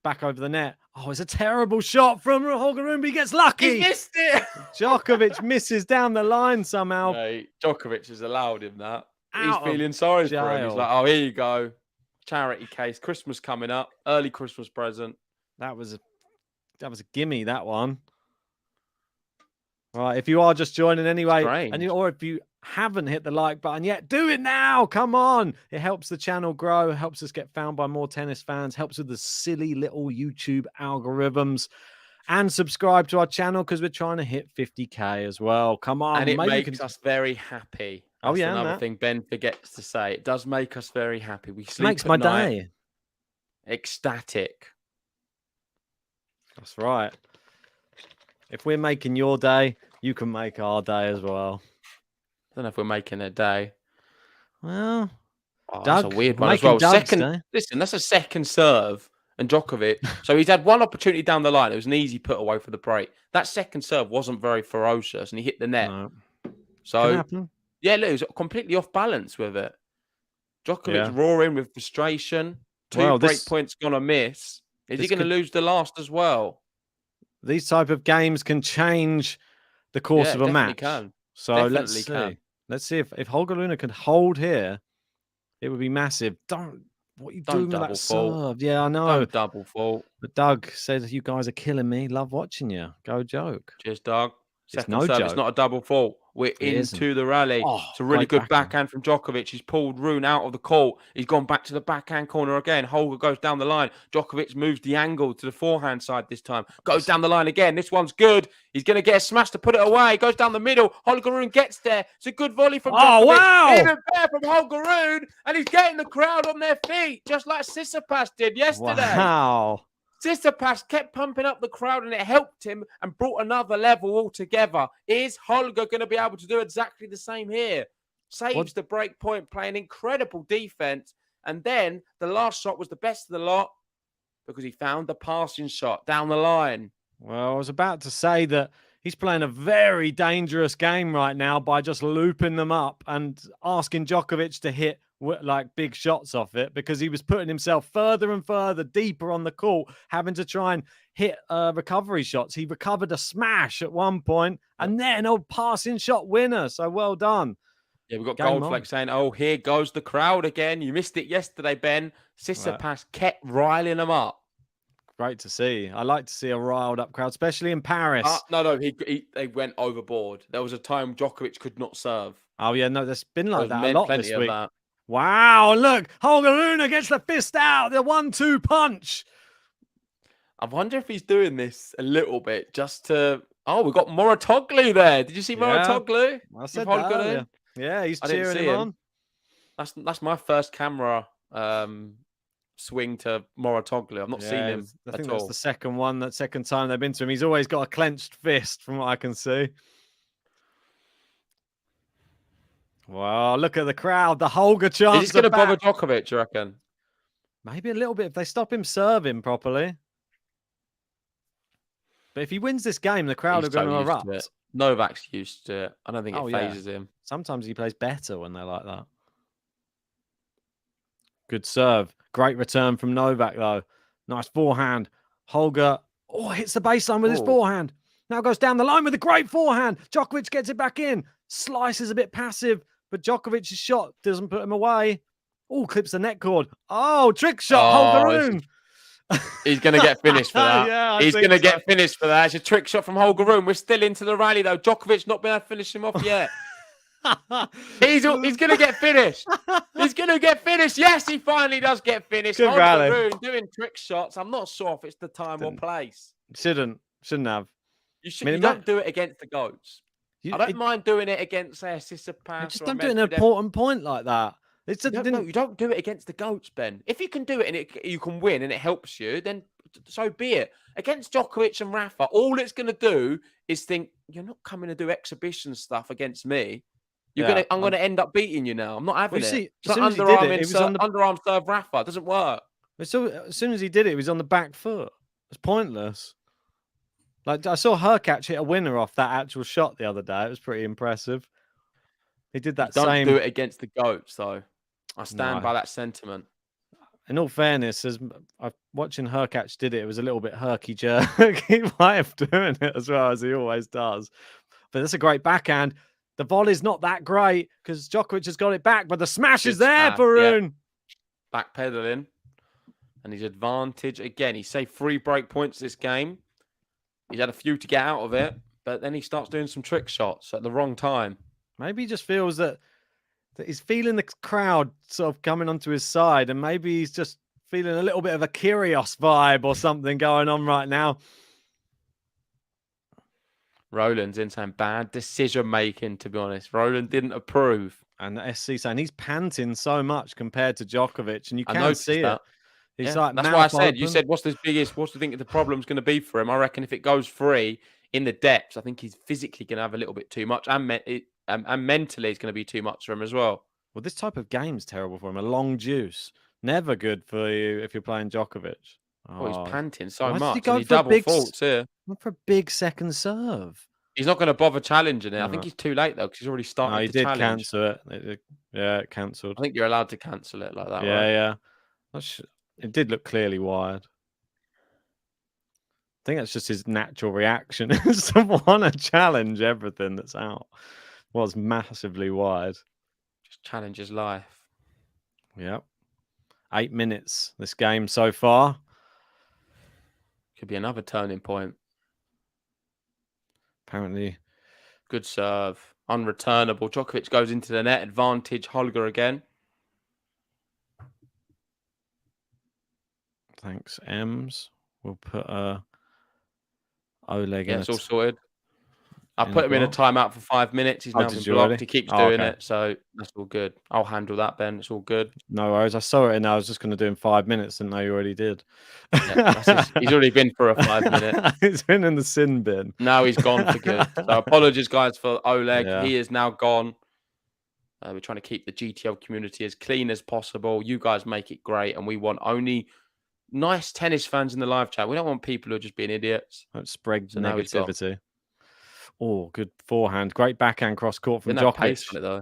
Back over the net. Oh, it's a terrible shot from Holger Rune. He gets lucky. He missed it. Djokovic misses down the line somehow. No, Djokovic has allowed him that. He's feeling sorry for him. He's like, oh, here you go. Charity case. Christmas coming up. Early Christmas present. That was a gimme, that one. All right, if you are just joining anyway, or if you haven't hit the like button yet, do it now. Come on. It helps the channel grow, helps us get found by more tennis fans, helps with the silly little YouTube algorithms. And subscribe to our channel because we're trying to hit 50k as well. Come on. And it makes us very happy. That's another thing Ben forgets to say. It does make us very happy. We sleep makes my day. Ecstatic. That's right. If we're making your day, you can make our day as well. I don't know if we're making a day. Well, that's a weird one as well. Listen, that's a second serve and Djokovic. So he's had one opportunity down the line. It was an easy put away for the break. That second serve wasn't very ferocious and he hit the net. No. So, yeah, look, he was completely off balance with it. Djokovic roaring with frustration. Two break points going to miss. Is he going to lose the last as well? These type of games can change the course of a match. So let's see. Let's see if Holger Rune can hold here. It would be massive. What are you doing with that serve? Yeah, I know. Don't double fault. But Doug says you guys are killing me. Love watching you. Go joke. Cheers, Doug. Second serve. It's not a double fault. We're into the rally. It's a really good backhand from Djokovic. He's pulled Rune out of the court. He's gone back to the backhand corner again. Holger goes down the line. Djokovic moves the angle to the forehand side this time. Goes down the line again. This one's good. He's going to get a smash to put it away. Goes down the middle. Holger Rune gets there. It's a good volley from Djokovic. Oh, wow. Even better from Holger Rune. And he's getting the crowd on their feet, just like Tsitsipas did yesterday. Wow. Tsitsipas kept pumping up the crowd and it helped him and brought another level altogether. Is Holger going to be able to do exactly the same here? Saves the break point, playing incredible defense. And then the last shot was the best of the lot because he found the passing shot down the line. Well, I was about to say that he's playing a very dangerous game right now by just looping them up and asking Djokovic to hit like big shots off it because he was putting himself further and further deeper on the court, having to try and hit recovery shots. He recovered a smash at one point and then a passing shot winner. So well done. Yeah, we've got Game Goldfleck saying, "Oh, here goes the crowd again. You missed it yesterday, Ben." Tsitsipas kept riling them up. Great to see. I like to see a riled up crowd, especially in Paris. No, they went overboard. There was a time Djokovic could not serve. Oh yeah, no, there's been like that a lot plenty this week. Of that. Wow, look, Holger Rune gets the fist out, the 1-2 punch. I wonder if he's doing this a little bit just to. Oh, we've got Moratoglu there. Did you see Moratoglu? I said that earlier. Yeah, he's cheering him on. That's my first camera swing to Moratoglu. I've not seen him. I think that's the second time they've been to him. He's always got a clenched fist, from what I can see. Wow, look at the crowd. The Holger chants. Is he going to bother Djokovic, you reckon? Maybe a little bit if they stop him serving properly. But if he wins this game, the crowd are going to erupt. Novak's used to it. I don't think it phases him. Sometimes he plays better when they're like that. Good serve. Great return from Novak, though. Nice forehand. Holger hits the baseline with his forehand. Now goes down the line with a great forehand. Djokovic gets it back in. Slices a bit passive, but Djokovic's shot doesn't put him away. Oh, clips the net cord. Oh, trick shot. Holger Rune. He's going to get finished for that. He's going to get finished for that. It's a trick shot from Holger Rune. We're still into the rally, though. Djokovic not been able to finish him off yet. He's going to get finished. He's going to get finished. Yes, he finally does get finished. Holger Rune doing trick shots. I'm not sure if it's the time or place. Shouldn't have. You don't do it against the GOATs. I don't mind doing it against, say, a Tsitsipas. Just don't do an important point like that. No, you don't do it against the GOATs, Ben. If you can do it and you can win and it helps you, then so be it. Against Djokovic and Rafa, all it's going to do is think, you're not coming to do exhibition stuff against me. I'm going to end up beating you now. I'm not having it. It's like underarm serve Rafa. It doesn't work. So as soon as he did it, he was on the back foot. It's pointless. Like, I saw Hurkacz hit a winner off that actual shot the other day. It was pretty impressive. He did that Don't do it against the GOATs, though. I stand by that sentiment. In all fairness, as watching Hurkacz did it, it was a little bit herky-jerky way of doing it as well, as he always does. But that's a great backhand. The volley's not that great because Djokovic has got it back, but the smash is there for Rune. Yeah. Backpedaling. And his advantage again. He saved 3 break points this game. He's had a few to get out of it, but then he starts doing some trick shots at the wrong time. Maybe he just feels that he's feeling the crowd sort of coming onto his side, and maybe he's just feeling a little bit of a Kyrgios vibe or something going on right now. Roland's in saying bad decision making, to be honest. Roland didn't approve. And the SC saying he's panting so much compared to Djokovic, and you can see it. He's like, that's why I said, you said, what do you think the problem's going to be for him? I reckon if it goes free in the depths, I think he's physically going to have a little bit too much, and mentally it's going to be too much for him as well. Well, this type of game's terrible for him. A long deuce. Never good for you if you're playing Djokovic. Oh, he's panting so much. He double faults here. Went for a big second serve. He's not going to bother challenging it. I think he's too late, though, because he's already started to challenge. He did cancel it. It cancelled. I think you're allowed to cancel it like that, right? Yeah. It did look clearly wide. I think that's just his natural reaction is to want to challenge everything that's out. Was massively wide. Just challenge his life. Yep. 8 minutes this game so far. Could be another turning point. Apparently. Good serve. Unreturnable. Djokovic goes into the net. Advantage. Holger again. Thanks, Ems. We'll put Oleg in. It's all sorted. I put him in a timeout for 5 minutes. He's now been blocked. He keeps doing it, so that's all good. I'll handle that, Ben. It's all good. No worries. I saw it and I was just going to do in 5 minutes, and you already did. Yeah, he's already been for a 5 minute. He's been in the sin bin. Now he's gone for good. So apologies, guys, for Oleg. Yeah. He is now gone. We're trying to keep the GTL community as clean as possible. You guys make it great, and we want only nice tennis fans in the live chat. We don't want people who are just being idiots. Don't spread negativity. Oh, good forehand. Great backhand cross court from Djokovic. It, though.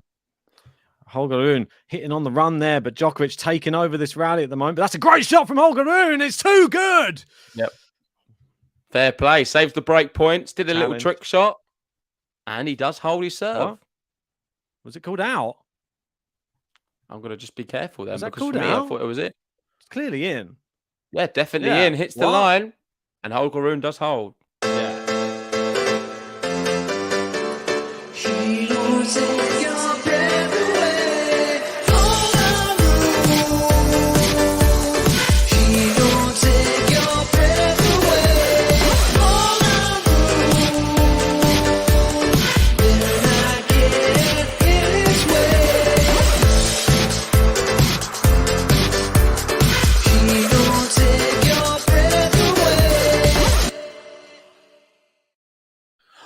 Holger Rune hitting on the run there, but Djokovic taking over this rally at the moment. But that's a great shot from Holger Rune. It's too good. Yep. Fair play. Saves the break points. Did a little Challenge. trick shot. And he does hold his serve. What? Was it called out? I'm going to just be careful then. Was that because called for me, out? I thought it was it. It's clearly in. Yeah, definitely Yeah. in. Hits the What? line. And Holger Rune does hold. Yeah.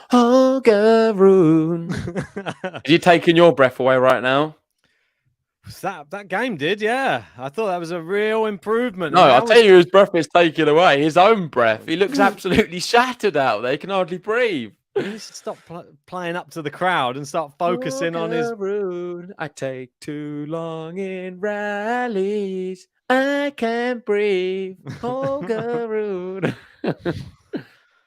Holger Rune. Are you taking your breath away right now? That game did, yeah. I thought that was a real improvement. No, And I'll that tell was- you his breath is taken away. His own breath. He looks absolutely shattered out there. He can hardly breathe. He needs to stop playing up to the crowd and start focusing on his. Holger Rune, I take too long in rallies. I can't breathe. Holger Rune.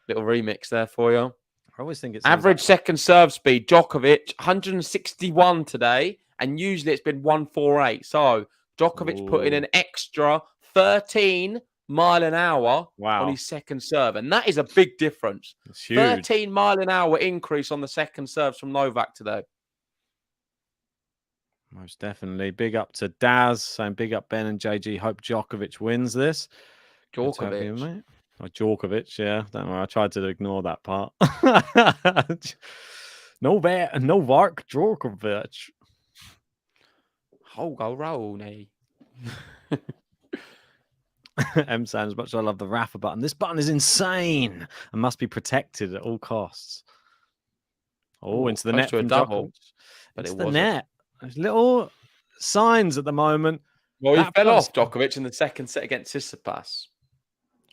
Little remix there for you. I always think it's sounds Average like- second serve speed, Djokovic, 161 today, and usually it's been 148. So Djokovic put in Ooh. an extra 13 mile an hour Wow. on his second serve, and that is a big difference. It's huge. 13 mile an hour increase on the second serves from Novak today. Most definitely. Big up to Daz saying big up Ben and JG. Hope Djokovic wins this. Good to have you, Djokovic. mate. Oh, Djokovic, yeah. Don't worry, I tried to ignore that part. Novak Djokovic. Holger Rune. M saying, as much as I love the Rafa button, this button is insane and must be protected at all costs. Oh, Ooh, into the close net to a from double, Djokovic. but It's it the wasn't. net. There's little signs at the moment. Well, he That fell off, first- Djokovic, in the second set against Tsitsipas.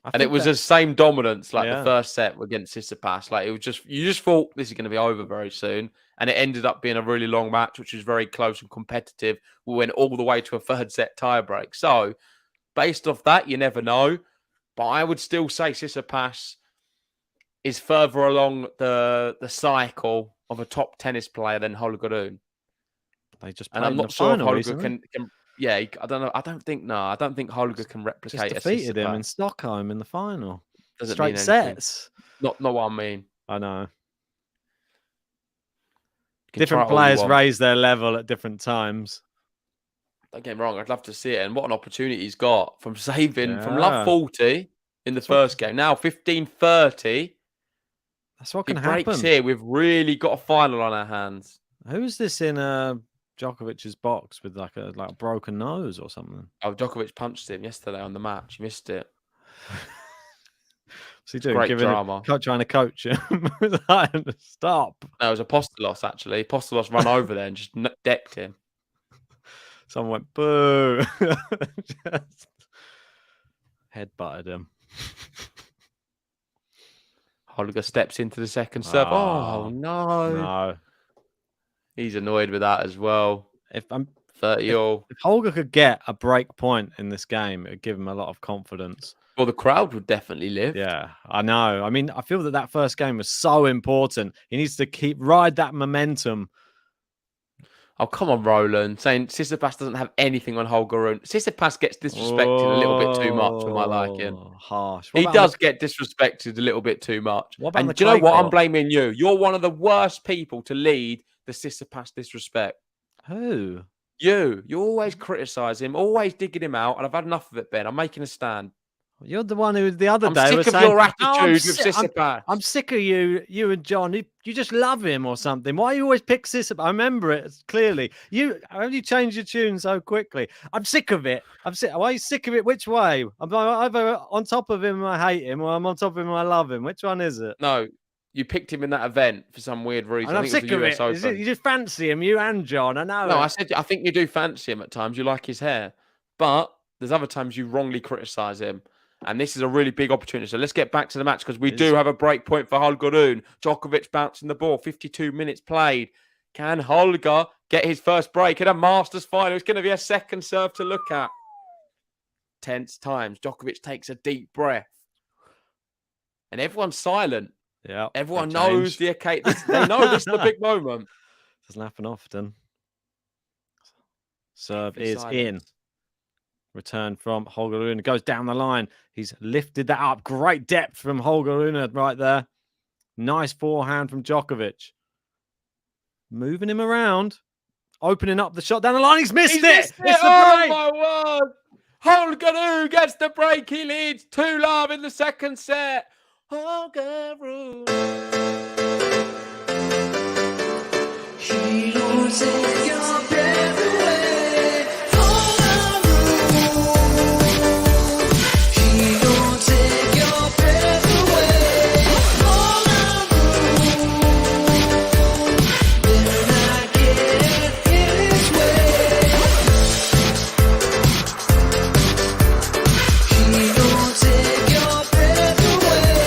I And it think was that- the same dominance like Yeah. the first set against Tsitsipas. Like it was just you just thought this is going to be over very soon, and it ended up being a really long match, which was very close and competitive. We went all the way to a third set tiebreak. So, based off that, you never know. But I would still say Tsitsipas is further along the cycle of a top tennis player than Holger Rune. They just And played I'm in not the sure if final Holger recently. can. Yeah, I don't know. I don't think Holger can Just replicate defeated a him in Tsitsipas. Stockholm in the final. Doesn't Straight mean anything. sets. Not what I mean. I know. You can Different try all you players want. raise their level at different times. Don't get me wrong, I'd love to see it. And what an opportunity he's got from saving from Yeah. love 40 in the That's what- first game. Now 15-30. That's what He can breaks happen. here. We've really got a final on our hands. Who's this in Djokovic's box with like a broken nose or something? Oh, Djokovic punched him yesterday on the match. You missed it. What's he doing? Great Giving drama. trying to coach him. Stop. No, it was Apostolos, actually. Apostolos run over there and just decked him. Someone went boo. Just headbutted him. Holger steps into the second serve. Oh, Oh, no. No. He's annoyed with that as well. If 30 all. if Holger could get a break point in this game, it would give him a lot of confidence. Well, the crowd would definitely live. Yeah, I know. I mean, I feel that first game was so important. He needs to ride that momentum. Oh, come on, Roland. Saying Tsitsipas doesn't have anything on Holger Rune. Tsitsipas gets disrespected a little bit too much for my liking. Oh, harsh. What He about does get disrespected a little bit too much. What about And the do you know clay what? I'm court? blaming you. You're one of the worst people to lead the Tsitsipas disrespect. Who? You always criticise him, always digging him out, and I've had enough of it, Ben. I'm making a stand. You're the one who the other I'm day sick was of saying, your "Oh, attitude with Tsitsipas. I'm sick of you and John. You just love him or something. Why you always pick Tsitsipas? I remember it clearly. How do you change your tune so quickly? I'm sick of it. I'm sick. Why are you sick of it? Which way? I'm either on top of him and I hate him, or I'm on top of him and I love him. Which one is it? No, you picked him in that event for some weird reason. And I I'm think sick it of was it. the US Open. You just fancy him, you and John. I know. No, it. I said I think you do fancy him at times. You like his hair, but there's other times you wrongly criticise him, and this is a really big opportunity. So let's get back to the match because we do have a break point for Holger Rune. Djokovic bouncing the ball. 52 minutes played. Can Holger get his first break in a Masters final. It's going to be a second serve to look at. Tense times. Djokovic takes a deep breath. And everyone's silent. Yeah. Everyone knows the occasion. They know this is the big moment. Doesn't happen often. Serve Heavy is silence. in. Return from Holger Rune. Goes down the line. He's lifted that up. Great depth from Holger Rune right there. Nice forehand from Djokovic. Moving him around. Opening up the shot down the line. He's missed it. It's the break. Oh, my word. Holger Rune gets the break. He leads 2-love in the second set. Holger Rune. He don't take your breath away. Holger Rune. He don't take your breath away. Holger Rune. Better not get in his way. He don't take your breath away.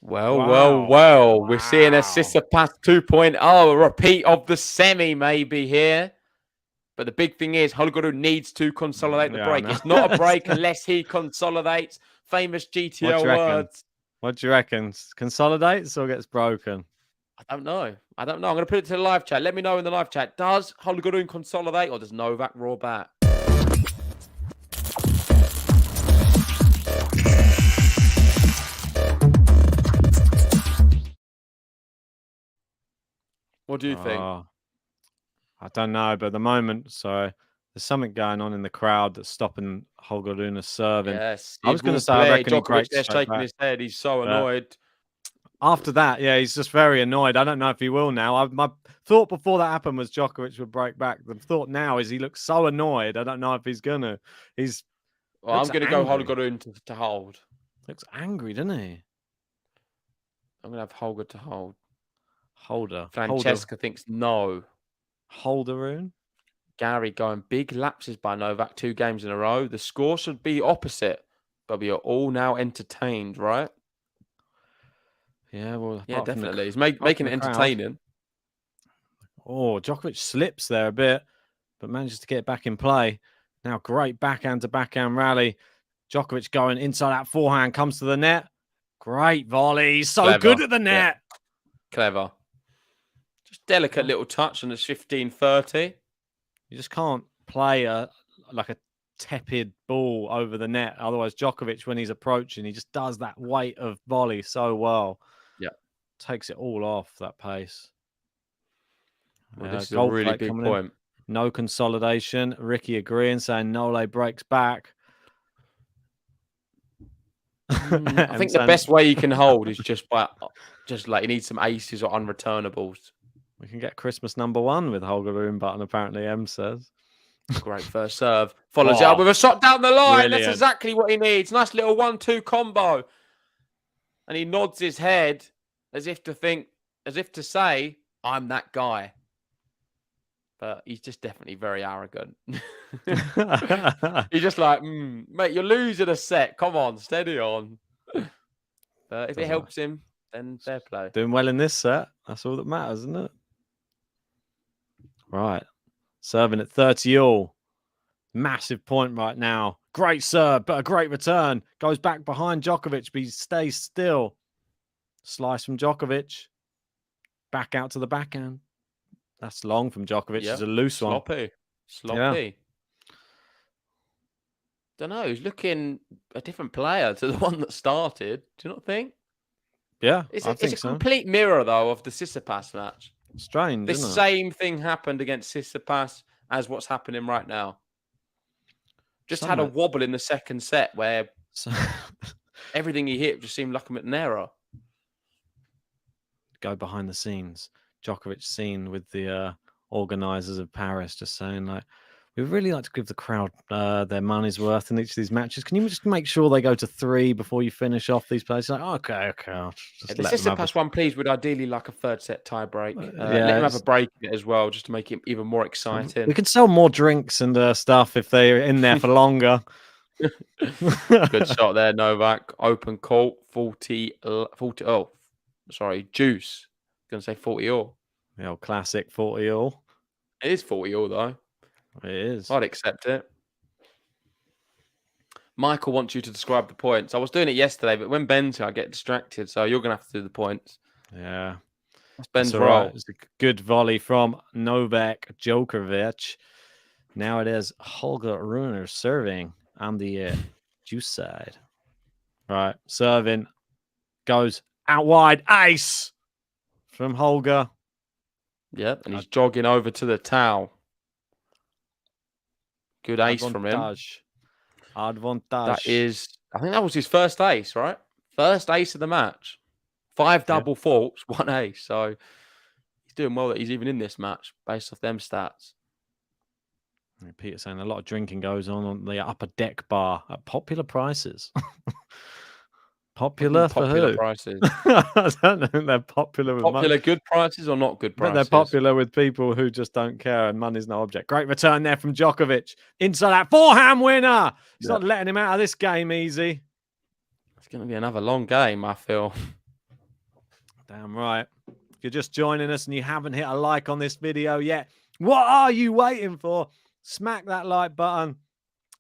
Well, Wow. We're seeing a Tsitsipas 2.0, a repeat of the semi maybe here. But the big thing is Holger Rune needs to consolidate the Yeah, I break. know. It's not a break unless he consolidates. Famous What do GTL you reckon? words. What do you reckon? Consolidates or gets broken? I don't know. I'm going to put it to the live chat. Let me know in the live chat. Does Holger Rune consolidate or does Novak roar back? What do you think? I don't know, but at the moment, so there's something going on in the crowd that's stopping Holger Rune serving. Yes. I was going to say, I reckon he Djokovic breaks there straight shaking back. his head. He's so But- annoyed. After that, yeah, he's just very annoyed. I don't know if he will now. My thought before that happened was Djokovic would break back. The thought now is he looks so annoyed. I don't know if he's gonna. He's Well, I'm looks going to go angry. Holger Rune to hold. looks angry, doesn't he? I'm going to have Holger to hold. Holder. Francesca thinks no. Holder Rune. Gary going big lapses by Novak 2 games in a row. The score should be opposite, but we are all now entertained, right? Yeah, well, Yeah, apart from the- definitely. He's apart making from it the crowd. entertaining. Oh, Djokovic slips there a bit, but manages to get back in play. Now, great backhand to backhand rally. Djokovic going inside that forehand, comes to the net. Great volley. He's so Clever. good at the net. Clever. Just delicate little touch and it's 15-30. You just can't play a tepid ball over the net. Otherwise, Djokovic, when he's approaching, he just does that weight of volley so well. Yeah. Takes it all off that pace. Well, this is a gold really plate big coming in. point. No consolidation. Ricky agreeing, saying Nole breaks back. I think the best way you can hold is just like you need some aces or unreturnables. We can get Christmas #1 with Holger Rune button, apparently, M says. Great first serve. Follows it up with a shot down the line. Brilliant. That's exactly what he needs. Nice little 1-2 combo. And he nods his head as if to say, I'm that guy. But he's just definitely very arrogant. He's just like, mate, you're losing a set. Come on, steady on. But if it helps him, then fair play. Doing well in this set. That's all that matters, isn't it? Right. Serving at 30 all. Massive point right now. Great serve, but a great return. Goes back behind Djokovic, but he stays still. Slice from Djokovic. Back out to the backhand. That's long from Djokovic. Yeah. It's a loose one. Sloppy. Don't know. He's looking a different player to the one that started. Do you not think? Yeah, It's I a think so. complete mirror, though, of the Tsitsipas match. Strange, This isn't it? same thing happened against Tsitsipas as what's happening right now. Just had a Somewhat. wobble in the second set where So, everything he hit just seemed like an error. go behind the scenes. Djokovic seen with the organisers of Paris just saying, like, we really like to give the crowd their money's worth in each of these matches. Can you just make sure they go to 3 before you finish off these plays? Like, okay. I'll just The let them have Tsitsipas one, please, would ideally like a third set tie break. Yeah, Let him have a it's- break in it as well, just to make it even more exciting. We can sell more drinks and stuff if they're in there for longer. Good shot there, Novak. Open court, 40. Oh, sorry, Juice. Going to say 40 all. The old classic 40 all. It is 40 all, though. It is. I'd accept it. Michael wants you to describe the points. I was doing it yesterday, but when Ben's here, I get distracted. So you're going to have to do the points. Yeah. That's Ben's all role. right. It's a good volley from Novak Djokovic. Now it is Holger Rune serving on the Juice side. Right. Serving. Goes out wide. Ace from Holger. Yep. And he's jogging over to the towel. Good ace from him. Advantage. That is, I think that was his first ace, right? First ace of the match. 5 double faults, 1 ace. So he's doing well that he's even in this match based off them stats. Peter saying a lot of drinking goes on the upper deck bar at popular prices. Popular for Popular who? prices. I don't know. They're popular with Popular good prices or not good prices? But they're popular with people who just don't care and money's no object. Great return there from Djokovic. Inside that forehand winner. He's not letting him out of this game easy. It's going to be another long game, I feel. Damn right. If you're just joining us and you haven't hit a like on this video yet, what are you waiting for? Smack that like button.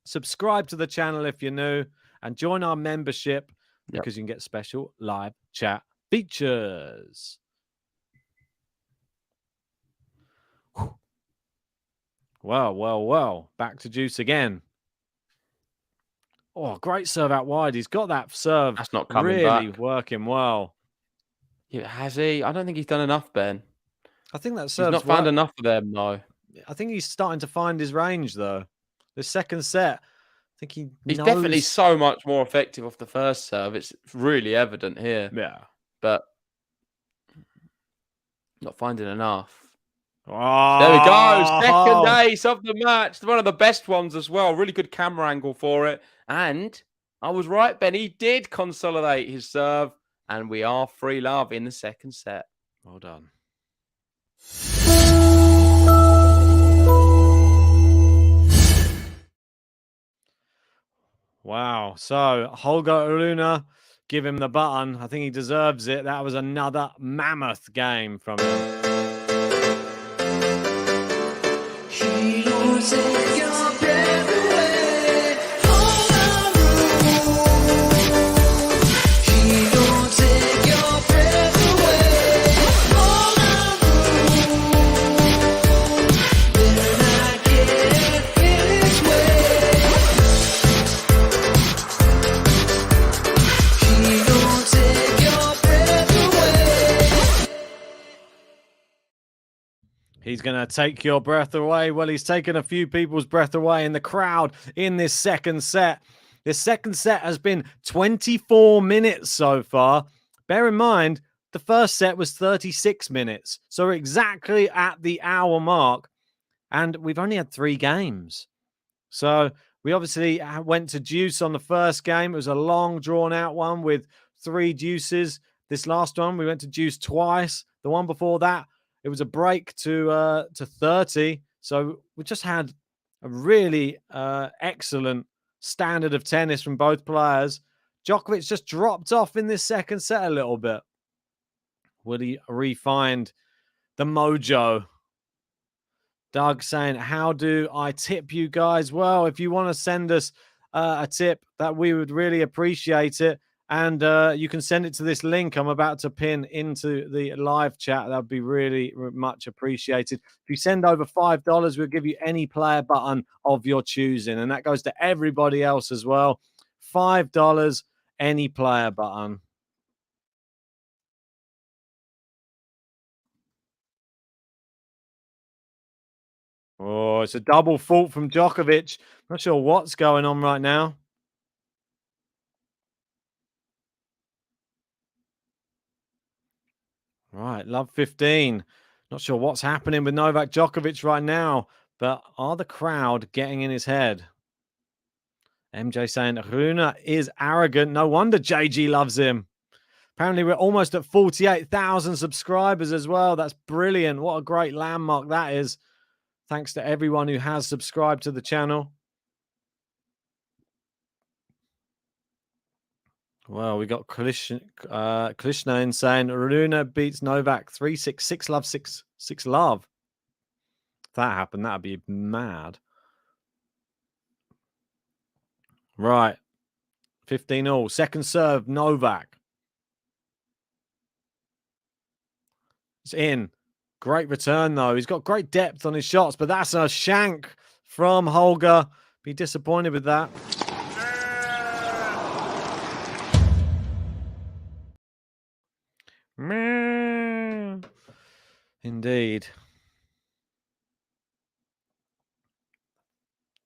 Subscribe to the channel if you're new and join our membership because you can get special live chat features. Well. Back to Juice again. Oh, great serve out wide. He's got that serve. That's not coming really back. Working well. Yeah, has he? I don't think he's done enough, Ben. I think that serve's He's not found enough of them, though. I think he's starting to find his range, though. The second set, I think he's definitely so much more effective off the first serve. It's really evident here. Yeah. But not finding enough. Oh, there we go. Second ace of the match. One of the best ones as well. Really good camera angle for it. And I was right, Ben. He did consolidate his serve. And we are 3-love in the second set. Well done. Wow. So Holger Rune, give him the button. I think he deserves it. That was another mammoth game from him. He don't take your breath away. He don't take your breath away. Better not get in his way. He don't take your breath away. He's going to take your breath away. Well, he's taken a few people's breath away in the crowd in this second set. This second set has been 24 minutes so far. Bear in mind, the first set was 36 minutes. So we're exactly at the hour mark. And we've only had 3 games. So we obviously went to Juice on the first game. It was a long, drawn-out one with 3 deuces. This last one, we went to Juice twice. The one before that, it was a break to 30. So we just had a really excellent standard of tennis from both players. Djokovic just dropped off in this second set a little bit. Will he re-find the mojo? Doug saying, how do I tip you guys? Well, if you want to send us a tip, that we would really appreciate it. And you can send it to this link I'm about to pin into the live chat. That would be really much appreciated. If you send over $5, we'll give you any player button of your choosing. And that goes to everybody else as well. $5, any player button. Oh, it's a double fault from Djokovic. Not sure what's going on right now. Right, love 15. Not sure what's happening with Novak Djokovic right now, but are the crowd getting in his head? MJ saying Rune is arrogant. No wonder JG loves him. Apparently, we're almost at 48,000 subscribers as well. That's brilliant. What a great landmark that is. Thanks to everyone who has subscribed to the channel. Well, we got Krishna in saying Rune beats Novak 3-6, 6-love, 6-love. If that happened, that'd be mad. Right. 15-all. Second serve, Novak. It's in. Great return, though. He's got great depth on his shots, but that's a shank from Holger. Be disappointed with that. Indeed.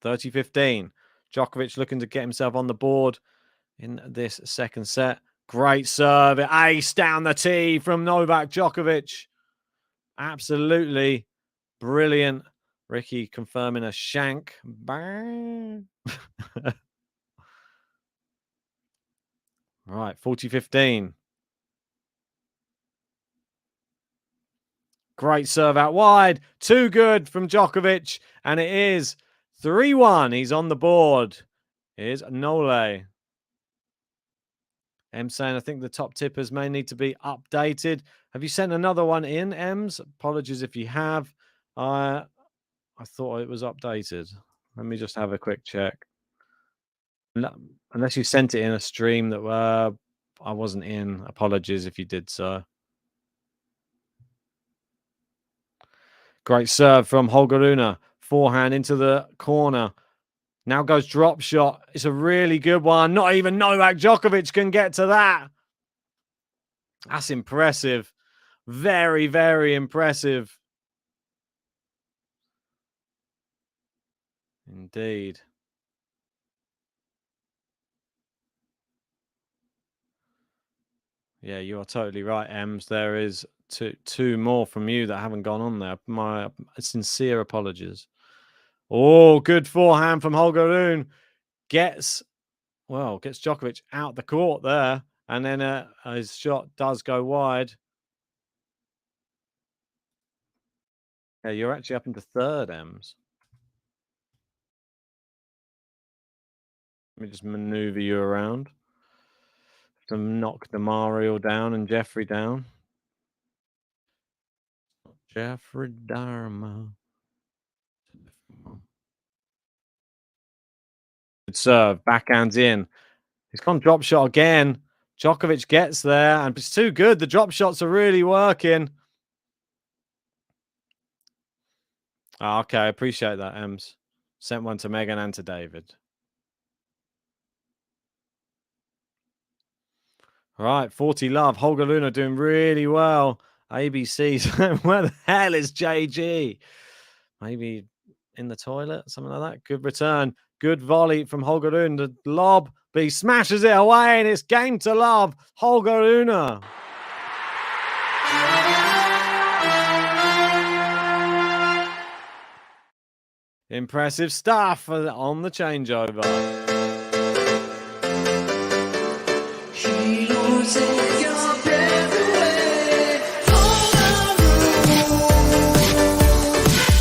30-15. Djokovic looking to get himself on the board in this second set. Great serve. Ace down the tee from Novak Djokovic. Absolutely brilliant. Ricky confirming a shank. Bang. Right, 40-15. Great serve out wide. Too good from Djokovic. And it is 3-1. He's on the board. Here's Nole. M saying, I think the top tippers may need to be updated. Have you sent another one in, Ems? Apologies if you have. I thought it was updated. Let me just have a quick check. Unless you sent it in a stream that I wasn't in. Apologies if you did so. Great serve from Holger Rune. Forehand into the corner. Now goes drop shot. It's a really good one. Not even Novak Djokovic can get to that. That's impressive. Very, very impressive. Indeed. Yeah, you are totally right, Ems. There is two more from you that haven't gone on there. My sincere apologies. Oh, good forehand from Holger Rune. Gets Djokovic out the court there. And then his shot does go wide. Yeah, you're actually up into third, Ems. Let me just maneuver you around to knock Demario down and Jeffrey down. Jeffrey Dharma. Good serve. Backhands in. He's gone drop shot again. Djokovic gets there, and it's too good. The drop shots are really working. Oh, okay, I appreciate that, Ems. Sent one to Megan and to David. All right, 40 love. Holger Rune doing really well. ABC, where the hell is JG? Maybe in the toilet, something like that. Good return. Good volley from Holger Rune. The lob, but he smashes it away, and it's game to love. Holger Rune. Impressive stuff on the changeover. She don't take your breath away. Hold on.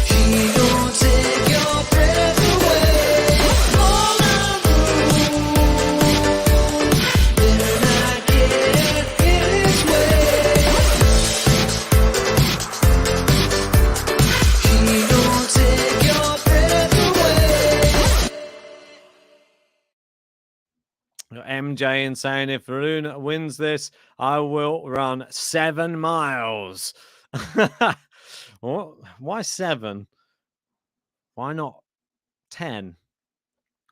She don't take your breath away. Hold on. Better not get in its way. She don't take your breath away. MJ in saying, if Rune wins this, I will run 7 miles. Why 7? Why not 10?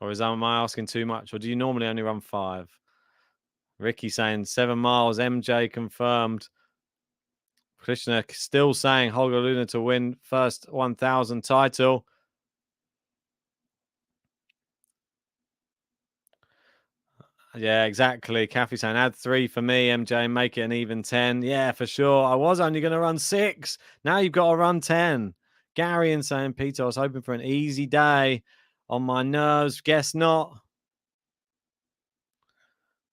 Or am I asking too much? Or do you normally only run 5? Ricky saying 7 miles. MJ confirmed. Krishna still saying Holger Rune to win first 1,000 title. Yeah, exactly. Kathy saying, add 3 for me, MJ, make it an even 10. Yeah, for sure. I was only going to run 6. Now you've got to run 10. Gary in saying, Peter, I was hoping for an easy day. On my nerves, guess not.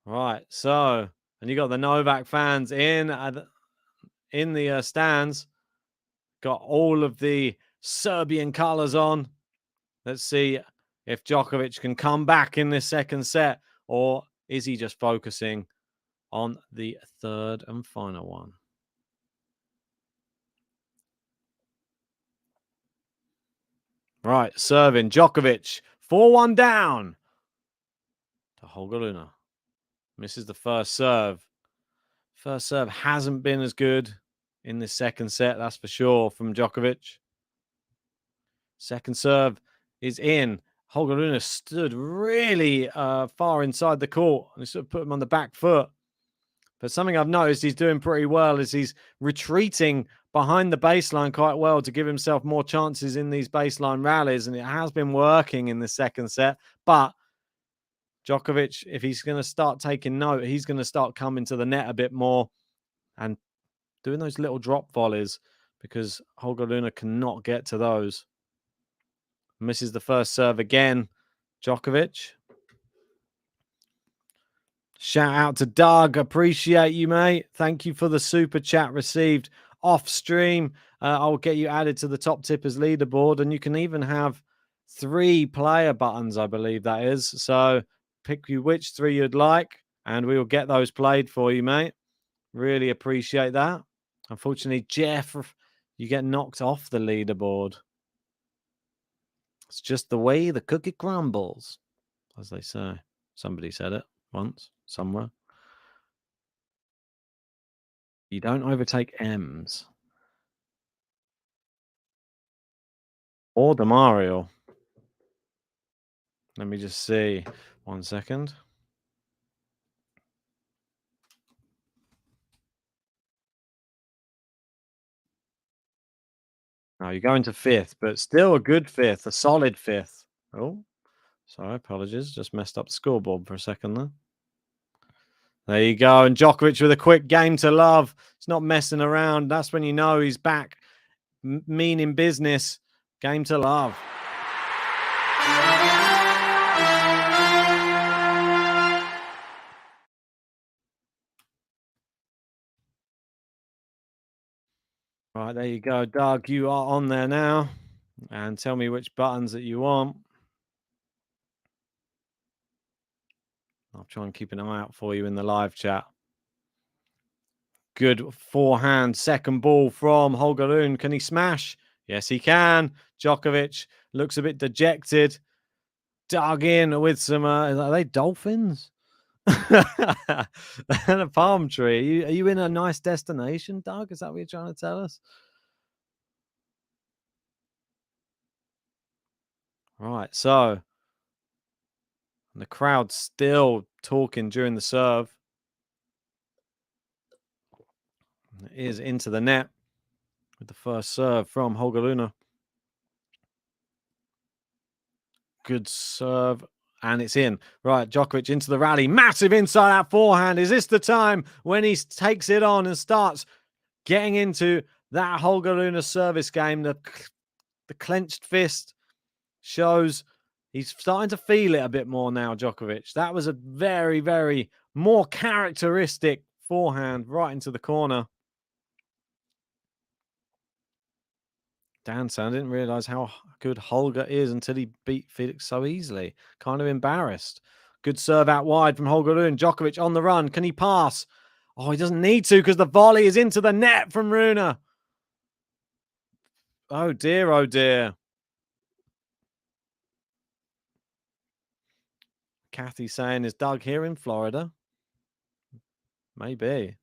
Right, so, and you got the Novak fans in the stands. Got all of the Serbian colours on. Let's see if Djokovic can come back in this second set, or is he just focusing on the third and final one? Right, serving Djokovic. 4-1 down to Holger Rune. Misses the first serve. First serve hasn't been as good in this second set, that's for sure, from Djokovic. Second serve is in. Holger Rune stood really far inside the court and sort of put him on the back foot. But something I've noticed he's doing pretty well is he's retreating behind the baseline quite well to give himself more chances in these baseline rallies. And it has been working in the second set. But Djokovic, if he's going to start taking note, he's going to start coming to the net a bit more and doing those little drop volleys because Holger Rune cannot get to those. Misses the first serve again. Djokovic. Shout out to Doug. Appreciate you, mate. Thank you for the super chat received off stream. I'll get you added to the top tippers leaderboard, and you can even have 3 player buttons, I believe that is. So pick you which 3 you'd like, and we will get those played for you, mate. Really appreciate that. Unfortunately, Jeff, you get knocked off the leaderboard. It's just the way the cookie crumbles, as they say. Somebody said it once, somewhere. You don't overtake M's. Or Demario. Let me just see. 1 second. Now you're going to 5th, but still a good 5th, a solid 5th. Oh, sorry, apologies. Just messed up the scoreboard for a second there. There you go. And Djokovic with a quick game to love. It's not messing around. That's when you know he's back. Meaning business. Game to love. Right, there you go. Doug, you are on there now. And tell me which buttons that you want. I'll try and keep an eye out for you in the live chat. Good forehand. Second ball from Holger Rune. Can he smash? Yes, he can. Djokovic looks a bit dejected. Dug in with some, are they dolphins? And a palm tree. Are you in a nice destination, Doug? Is that what you're trying to tell us? Right, so the crowd's still talking during the serve. It is into the net with the first serve from Holger Rune. Good serve. And it's in. Right, Djokovic into the rally. Massive inside out forehand. Is this the time when he takes it on and starts getting into that Holger Rune service game? The clenched fist shows he's starting to feel it a bit more now, Djokovic. That was a very, very more characteristic forehand right into the corner. Dancer, I didn't realize how good Holger is until he beat Felix so easily. Kind of embarrassed. Good serve out wide from Holger Rune. Djokovic on the run. Can he pass? Oh, he doesn't need to because the volley is into the net from Rune. Oh, dear. Oh, dear. Kathy saying, is Doug here in Florida? Maybe.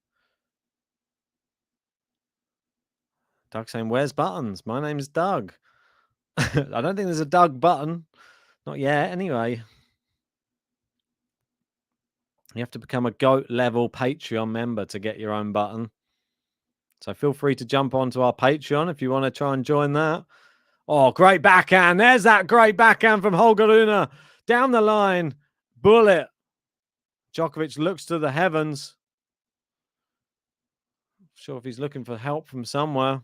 Doug saying, where's buttons? My name's Doug. I don't think there's a Doug button. Not yet, anyway. You have to become a GOAT level Patreon member to get your own button. So feel free to jump onto our Patreon if you want to try and join that. Oh, great backhand. There's that great backhand from Holger Rune. Down the line. Bullet. Djokovic looks to the heavens. Not sure if he's looking for help from somewhere.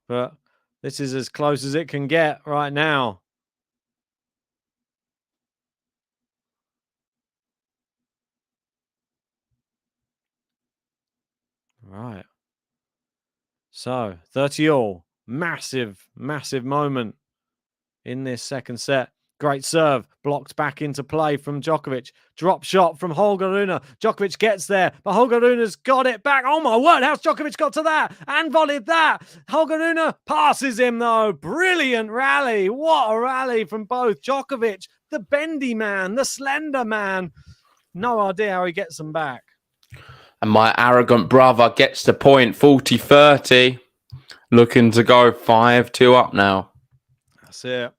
But this is as close as it can get right now. Right. So 30 all. Massive, massive moment in this second set. Great serve, blocked back into play from Djokovic. Drop shot from Holger Rune. Djokovic gets there, but Holger Rune's got it back. Oh my word, how's Djokovic got to that and volleyed that? Holger Rune passes him though. Brilliant rally. What a rally from both. Djokovic, the bendy man, the slender man. No idea how he gets them back. And my arrogant brother gets the point, 40-30. Looking to go 5-2 up now. That's it.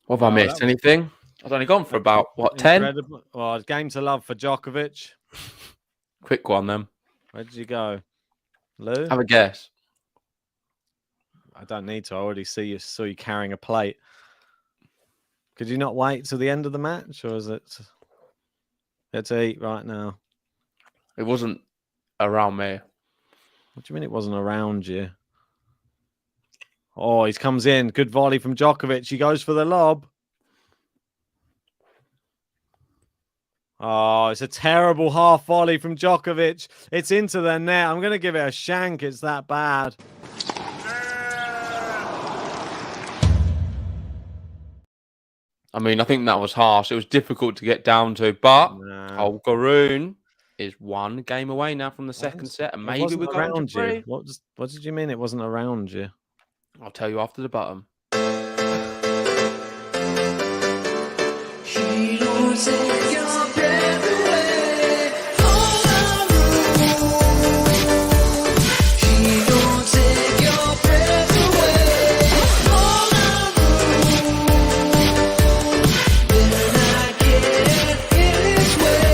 What have I missed? Anything? I've only gone for about, 10? Well, game to love for Djokovic. Quick one, then. Where did you go? Lou? Have a guess. I don't need to. I already saw you carrying a plate. Could you not wait till the end of the match? Or is it... Let's eat right now. It wasn't around me. What do you mean it wasn't around you? Oh, he comes in. Good volley from Djokovic. He goes for the lob. Oh, it's a terrible half volley from Djokovic. It's into the net. I'm going to give it a shank. It's that bad. I mean, I think that was harsh. It was difficult to get down to, but Holger Rune is one game away now from the second set, and maybe we're going to three. What did you mean it wasn't around you? I'll tell you after the bottom. She don't take your breath away. All around. She don't take your breath away. All around. Then I get in its way.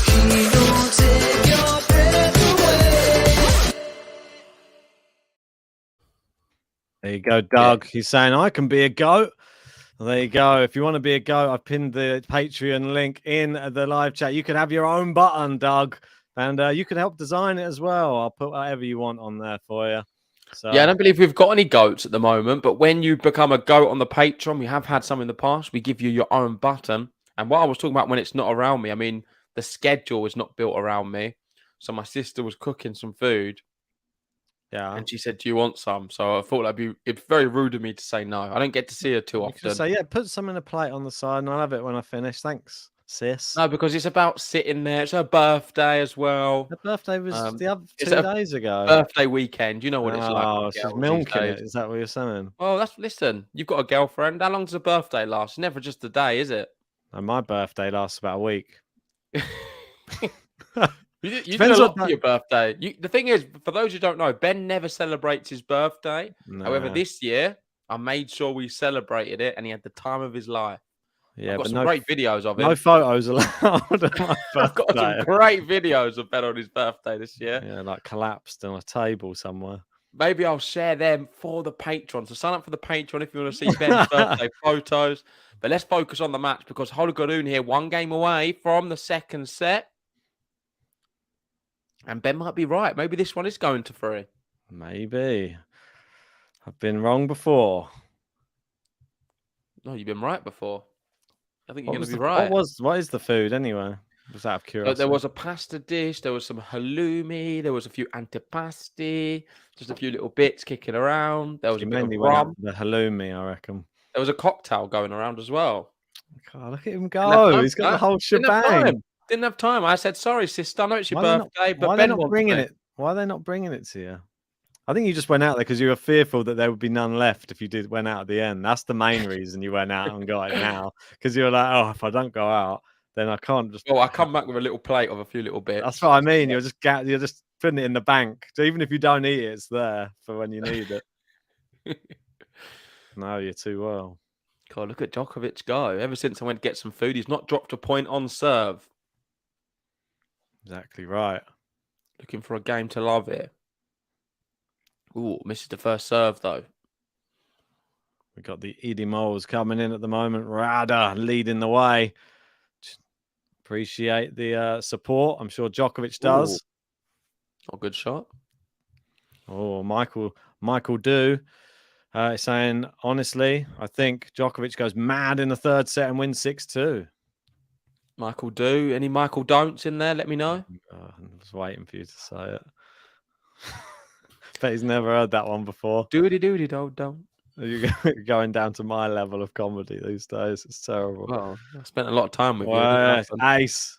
She don't take your breath away. There you go, Doug. He's saying, I can be a goat. Well, there you go. If you want to be a goat, I've pinned the Patreon link in the live chat. You could have your own button, Doug, and you could help design it as well. I'll put whatever you want on there for you. So, Yeah, I don't believe we've got any goats at the moment, but when you become a goat on the Patreon, we have had some in the past. We give you your own button. And what I was talking about when it's not around me, I mean, the schedule is not built around me. So my sister was cooking some food. yeah. And she said, "Do you want some?" So I thought it's very rude of me to say no. I don't get to see her too You often. could say, yeah, put some in a plate on the side and I'll have it when I finish. Thanks, sis. No, because it's about sitting there. It's her birthday as well. Her birthday was the other it's 2 a days ago. Birthday weekend. You know what it's like. Oh, with she's girls these milking days. it. Is that what you're saying? Well, listen. You've got a girlfriend. How long does a birthday last? It's never just a day, is it? And my birthday lasts about a week. You did Depends a lot what for your birthday. The thing is, for those who don't know, Ben never celebrates his birthday. However, Nah. this year, I made sure we celebrated it, and he had the time of his life. Yeah, I've got but some great videos of him. no photos allowed at my I've got some birthday. great videos of Ben on his birthday this year. Yeah, like collapsed on a table somewhere. Maybe I'll share them for the Patreon. So sign up for the Patreon if you want to see Ben's birthday photos. But let's focus on the match because Holger Rune here, one game away from the second set. And Ben might be right. Maybe this one is going to 3. Maybe. I've been wrong before. No, you've been right before. I think you're What going to was be the- right. what is the food anyway? Just out of curiosity. There was a pasta dish. There was some halloumi. There was a few antipasti. Just a few little bits kicking around. There was He a bit of mainly went out rum. for the halloumi, I reckon. There was a cocktail going around as well. God, look at him have go. time He's for got the that. whole Didn't have shebang. time. Didn't have time. I said, sorry, sister. I know it's your Why are they birthday, but Why are Ben they not wants bringing me. it? Why are they not bringing it to you? I think you just went out there because you were fearful that there would be none left if you went out at the end. That's the main reason you went out and got it now. Because you were like, oh, if I don't go out, then I can't just. Well, I come back with a little plate of a few little bits. That's what I mean. You're just putting it in the bank. So even if you don't eat it, it's there for when you need it. No, you're too well. God, look at Djokovic go. Ever since I went to get some food, he's not dropped a point on serve. Exactly right. Looking for a game to love here. Ooh, misses the first serve, though. We got the Edie Moles coming in at the moment. Rada leading the way. Appreciate the support. I'm sure Djokovic does. Ooh. A good shot. Oh, Michael Do is saying, honestly, I think Djokovic goes mad in the third set and wins 6-2. Michael do. Any Michael don'ts in there? Let me know. I was waiting for you to say it. Bet he's never heard that one before. Doody doody do don't. You're going down to my level of comedy these days. It's terrible. Well, I spent a lot of time with you. Well, ace.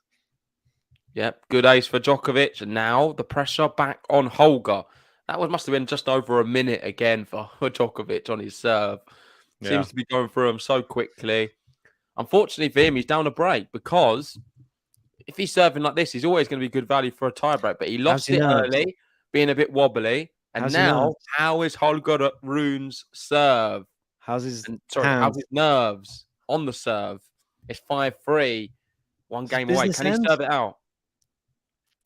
Yep, good ace for Djokovic. And now the pressure back on Holger. Must have been just over a minute again for Djokovic on his serve. Seems to be going through him so quickly. Unfortunately for him, he's down a break because if he's serving like this, he's always going to be good value for a tie break. But he lost it early, being a bit wobbly. And now, how is Holger Rune's serve? How's his nerves on the serve? It's 5-3. One game away. Can he serve it out?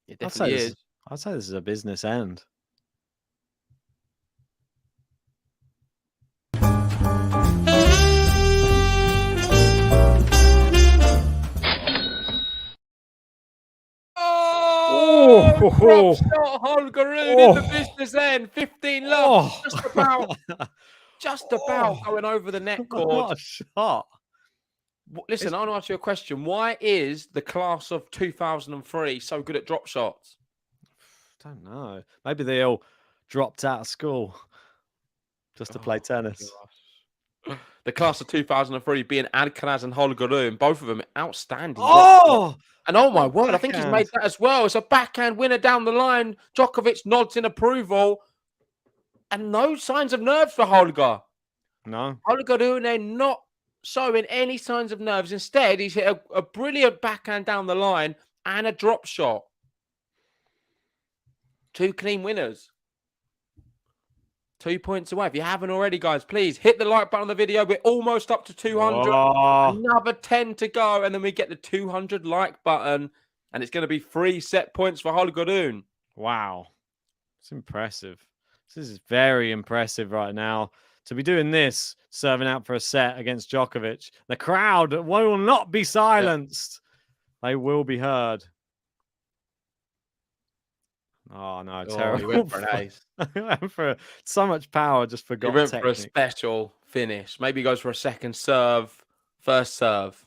It definitely is. I'd say this is a business end. Drop shot, Holger Rune in the business end. 15 love. Just about going over the net cord. What a shot. Listen, I want to ask you a question. Why is the class of 2003 so good at drop shots? I don't know. Maybe they all dropped out of school just to play tennis. Gosh. The class of 2003 being Alcaraz and Holger Rune, both of them outstanding. And oh my word, I think he's made that as well. It's a backhand winner down the line. Djokovic nods in approval. And no signs of nerves for Holger. No. Holger Rune not showing any signs of nerves. Instead, he's hit a brilliant backhand down the line and a drop shot. 2 clean winners. 2 points away. If you haven't already, guys, please hit the like button on the video. We're almost up to 200. Another 10 to go, and then we get the 200 like button, and it's going to be 3 set points for Holger Rune. Wow. It's impressive. This is very impressive right now. To be doing this, serving out for a set against Djokovic. The crowd will not be silenced. They will be heard. Oh, no, terrible. He went for an ace. Went for so much power, just forgot He went technique. for a special finish. Maybe he goes for a second serve, first serve.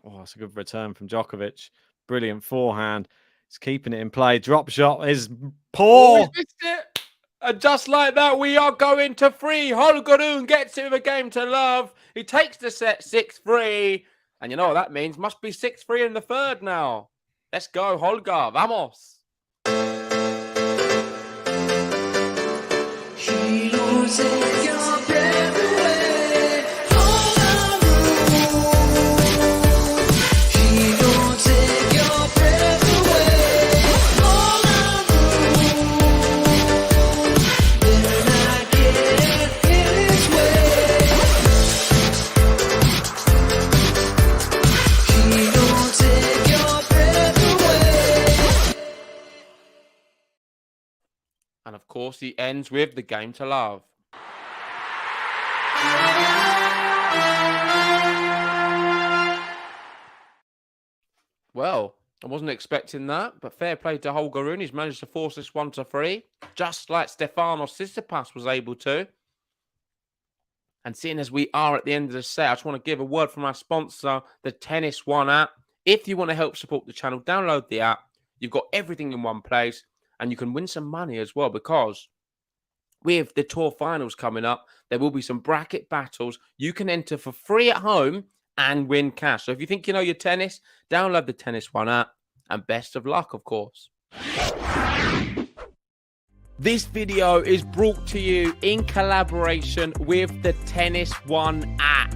Oh, it's a good return from Djokovic. Brilliant forehand. He's keeping it in play. Drop shot is poor. Oh, he missed it. And just like that, we are going to 3. Holger Rune gets it with a game to love. He takes the set 6-3. And you know what that means? Must be 6-3 in the third now. Let's go, Holger. Vamos. He loses your breath away. Hold on. He loses your breath away. Hold on. Then I get in his way. He loses your breath away. And of course, he ends with the game to love. Well, I wasn't expecting that, but fair play to Holger Rune. He's managed to force this one to 3, just like Stefanos Tsitsipas was able to. And seeing as we are at the end of the set, I just want to give a word from our sponsor, the Tennis One app. If you want to help support the channel, download the app. You've got everything in one place. And you can win some money as well, because with the tour finals coming up, there will be some bracket battles. You can enter for free at home and win cash. So if you think you know your tennis, download the Tennis One app, and best of luck, of course. This video is brought to you in collaboration with the Tennis One app.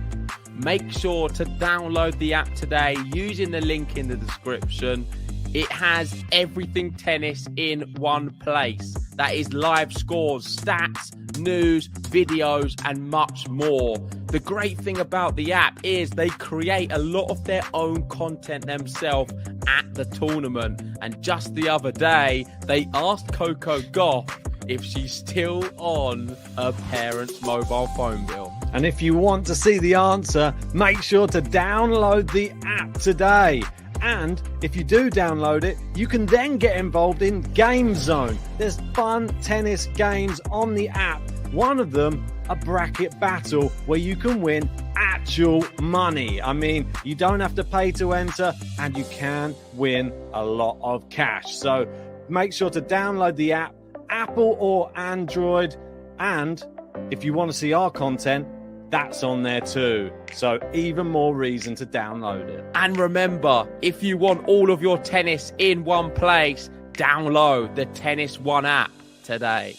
Make sure to download the app today using the link in the description. It has everything tennis in one place. That is live scores, stats, news, videos, and much more. The great thing about the app is they create a lot of their own content themselves at the tournament. And just the other day, they asked Coco Gauff if she's still on her parents' mobile phone bill. And if you want to see the answer, make sure to download the app today. And if you do download it, you can then get involved in Game Zone. There's fun tennis games on the app. One of them, a bracket battle where you can win actual money. I mean, you don't have to pay to enter, and you can win a lot of cash. So make sure to download the app Apple or Android. And if you want to see our content, that's on there too. So even more reason to download it. And remember, if you want all of your tennis in one place, download the Tennis One app today.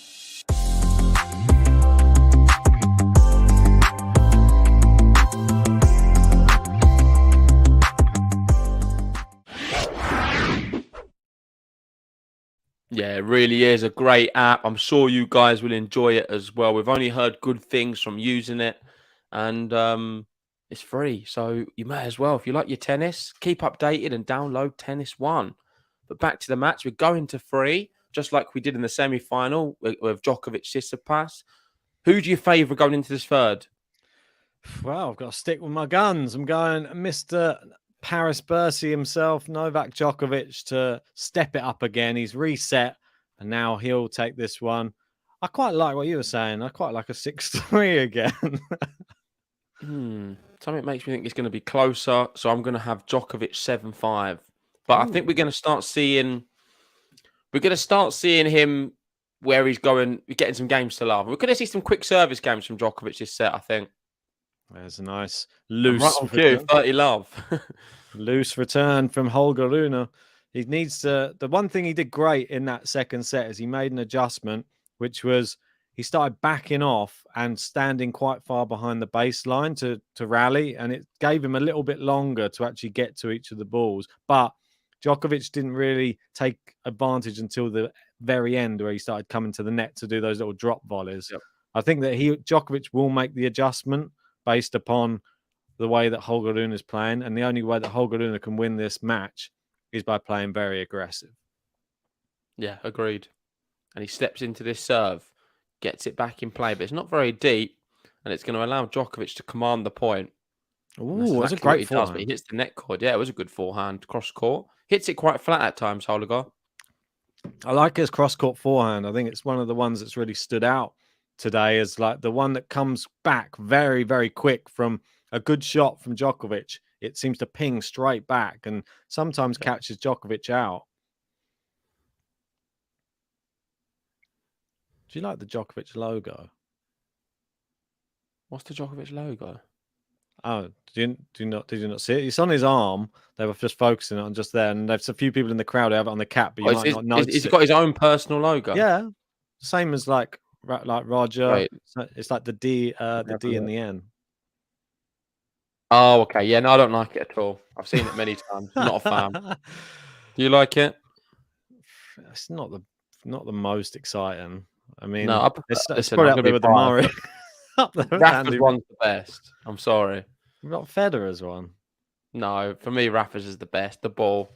Yeah, it really is a great app. I'm sure you guys will enjoy it as well. We've only heard good things from using it, and it's free. So you may as well, if you like your tennis, keep updated and download Tennis One. But back to the match, we're going to free, just like we did in the semi-final with Djokovic Tsitsipas. Who do you favour going into this third? Well, I've got to stick with my guns. I'm going Mr. Paris Bercy himself, Novak Djokovic, to step it up again. He's reset, and now he'll take this one. I quite like what you were saying. I quite like a 6-3 again. Something makes me think it's going to be closer, so I'm going to have Djokovic 7-5. But I think we're going to start seeing him where he's going, getting some games to love. We're going to see some quick service games from Djokovic this set, I think. There's a nice loose right on cue, 30 love. Loose return from Holger Rune. He needs to. The one thing he did great in that second set is he made an adjustment, which was he started backing off and standing quite far behind the baseline to rally, and it gave him a little bit longer to actually get to each of the balls. But Djokovic didn't really take advantage until the very end, where he started coming to the net to do those little drop volleys. Yep. I think that Djokovic will make the adjustment based upon the way that Holger Rune is playing, and the only way that Holger Rune can win this match is by playing very aggressive. Yeah, agreed. And he steps into this serve, gets it back in play, but it's not very deep, and it's going to allow Djokovic to command the point. Oh, that's a great forehand. He hits the net cord. Yeah, it was a good forehand, cross court. Hits it quite flat at times, Holger. I like his cross-court forehand. I think it's one of the ones that's really stood out today as like the one that comes back very, very quick from a good shot from Djokovic. It seems to ping straight back and sometimes catches Djokovic out. Do you like the Djokovic logo? What's the Djokovic logo? Oh, did you not see it? It's on his arm. They were just focusing on just there, and there's a few people in the crowd who have it on the cap, but you might not notice. He's got his own personal logo. Yeah, same as like Roger. Right. It's like the D in the end. Oh, okay. Yeah, no, I don't like it at all. I've seen it many times. Not a fan. Do you like it? It's not the most exciting. I mean, no, it's probably up there with the Murray. Rafa's one's the best. I'm sorry. Not Federer's one. No, for me, Rafa's is the best. The ball.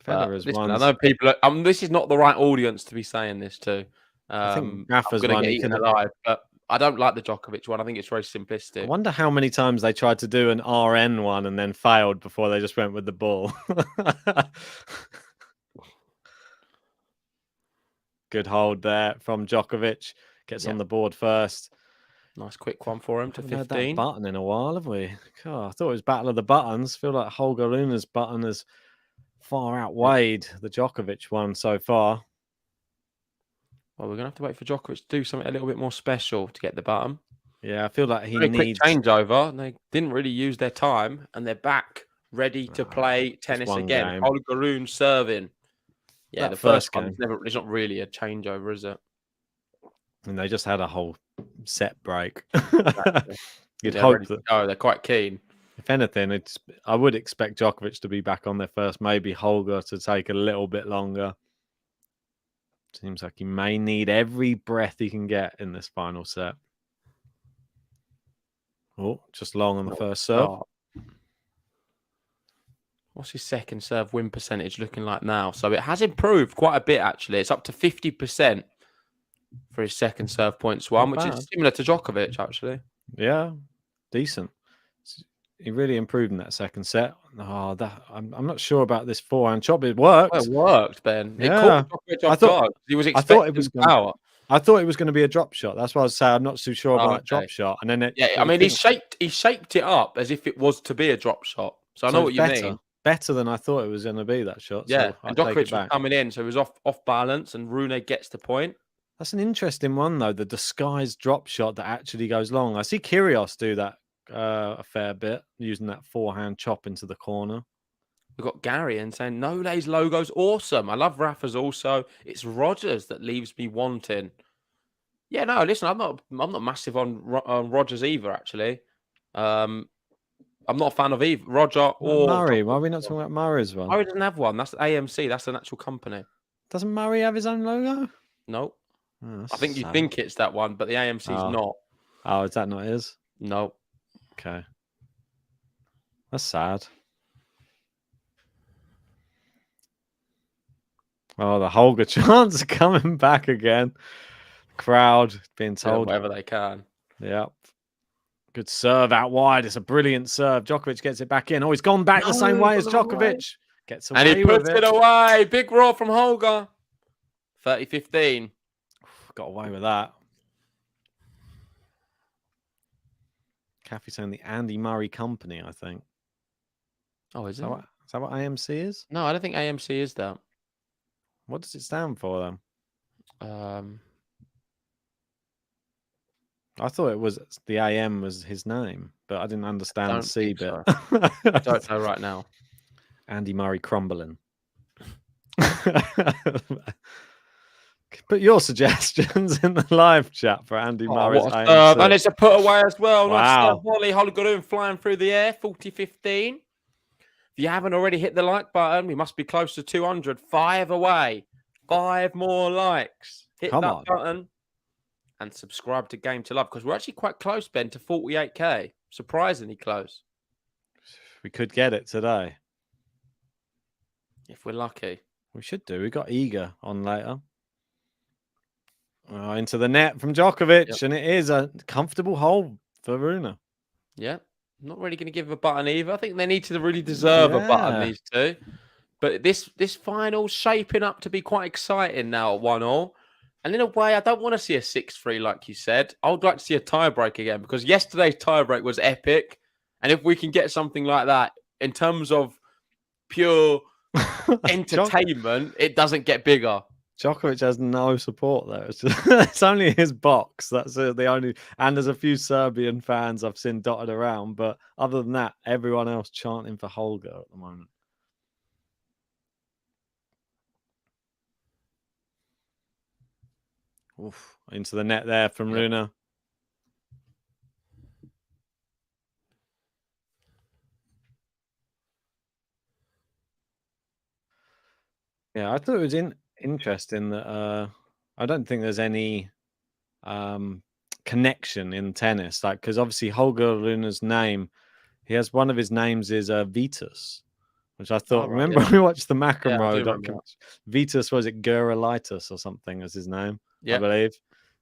Federer's one. I know people. This is not the right audience to be saying this to. I think Rafa's I'm one. Get eaten alive, but I don't like the Djokovic one. I think it's very simplistic. I wonder how many times they tried to do an RN one and then failed before they just went with the ball. Good hold there from Djokovic. Gets on the board first. Nice quick one for him to 15. Had that button in a while, have we? God, I thought it was Battle of the Buttons. I feel like Holger Rune's button has far outweighed the Djokovic one so far. Well, we're going to have to wait for Djokovic to do something a little bit more special to get the button. Yeah, I feel like he needs... quick changeover. They didn't really use their time, and they're back ready to play tennis again. Game. Holger Rune serving. Yeah, that the first game. It's not really a changeover, is it? And they just had a whole set break. Exactly. You'd hope that... Oh, they're quite keen. If anything, I would expect Djokovic to be back on there first. Maybe Holger to take a little bit longer. Seems like he may need every breath he can get in this final set. Oh, just long on the first serve. Oh. What's his second serve win percentage looking like now? So it has improved quite a bit, actually. It's up to 50% for his second serve points one, which is similar to Djokovic, actually. Yeah, decent. He really improved in that second set. Oh, I'm not sure about this forehand chop. It worked. Well, it worked, Ben. Yeah. I thought he was expecting power. I thought it was going to be a drop shot. That's why I was saying I'm not too sure about that drop shot. And then he shaped it up as if it was to be a drop shot. So I know what you mean. better than I thought it was going to be, that shot. Yeah, So and I'll take Djokovic it was back. coming in, so he was off balance, and Rune gets the point. That's an interesting one, though. The disguised drop shot that actually goes long. I see Kyrgios do that a fair bit, using that forehand chop into the corner. We've got Gary and saying Nole's logo's awesome. I love Rafa's also. It's Rogers that leaves me wanting. Yeah, no, listen, I'm not massive on Rogers either. Actually, I'm not a fan of either Roger or Murray. Why are we Djokovic. not talking about Murray's one? Murray doesn't have one. That's AMC. That's an actual company. Doesn't Murray have his own logo? No, Oh, I think you sad. think it's that one, but the AMC's not. Oh, is that not his? No. Okay. That's sad. Oh, the Holger chants are coming back again. Crowd being told. Whatever they can. Yep. Good serve out wide. It's a brilliant serve. Djokovic gets it back in. Oh, he's gone back the same way as Djokovic. Gets away And he puts with it away. Big roar from Holger. 30-15. Got away with that. Kathy saying the Andy Murray Company, I think. Oh, is Is it? that what AMC is? No, I don't think AMC is that. What does it stand for, then? I thought it was the AM was his name, but I didn't understand the Don't C think bit. so. I don't know right now. Andy Murray crumbling. Put your suggestions in the live chat for Andy Murray's What a AMC. serve. And it's a put away as well. Wow. Nice serve volley. Holger flying through the air. 40-15. If you haven't already hit the like button, we must be close to 200. 5 away. 5 more likes. Hit Come that on. button and subscribe to Game to Love, because we're actually quite close, Ben, to 48k. Surprisingly close. We could get it today. If we're lucky. We should do. We got Eager on later. Into the net from Djokovic, and it is a comfortable hole for Rune. Yeah. Not really going to give a button either. I think they need to really deserve a button, these two. But this final's shaping up to be quite exciting now at 1-1. And in a way, I don't want to see a 6-3 like you said. I would like to see a tiebreak again, because yesterday's tiebreak was epic. And if we can get something like that in terms of pure entertainment, it doesn't get bigger. Djokovic has no support there. It's only his box. That's the only. And there's a few Serbian fans I've seen dotted around, but other than that, everyone else chanting for Holger at the moment. Oof, into the net there from Rune. Yeah, I thought it was interesting that I don't think there's any connection in tennis, like, because obviously Holger Rune's name, he has one of his names is Vitus, which I thought. Remember when we watched the McEnroe documentary? Vitus, was it Gerolitis or something as his name? I believe.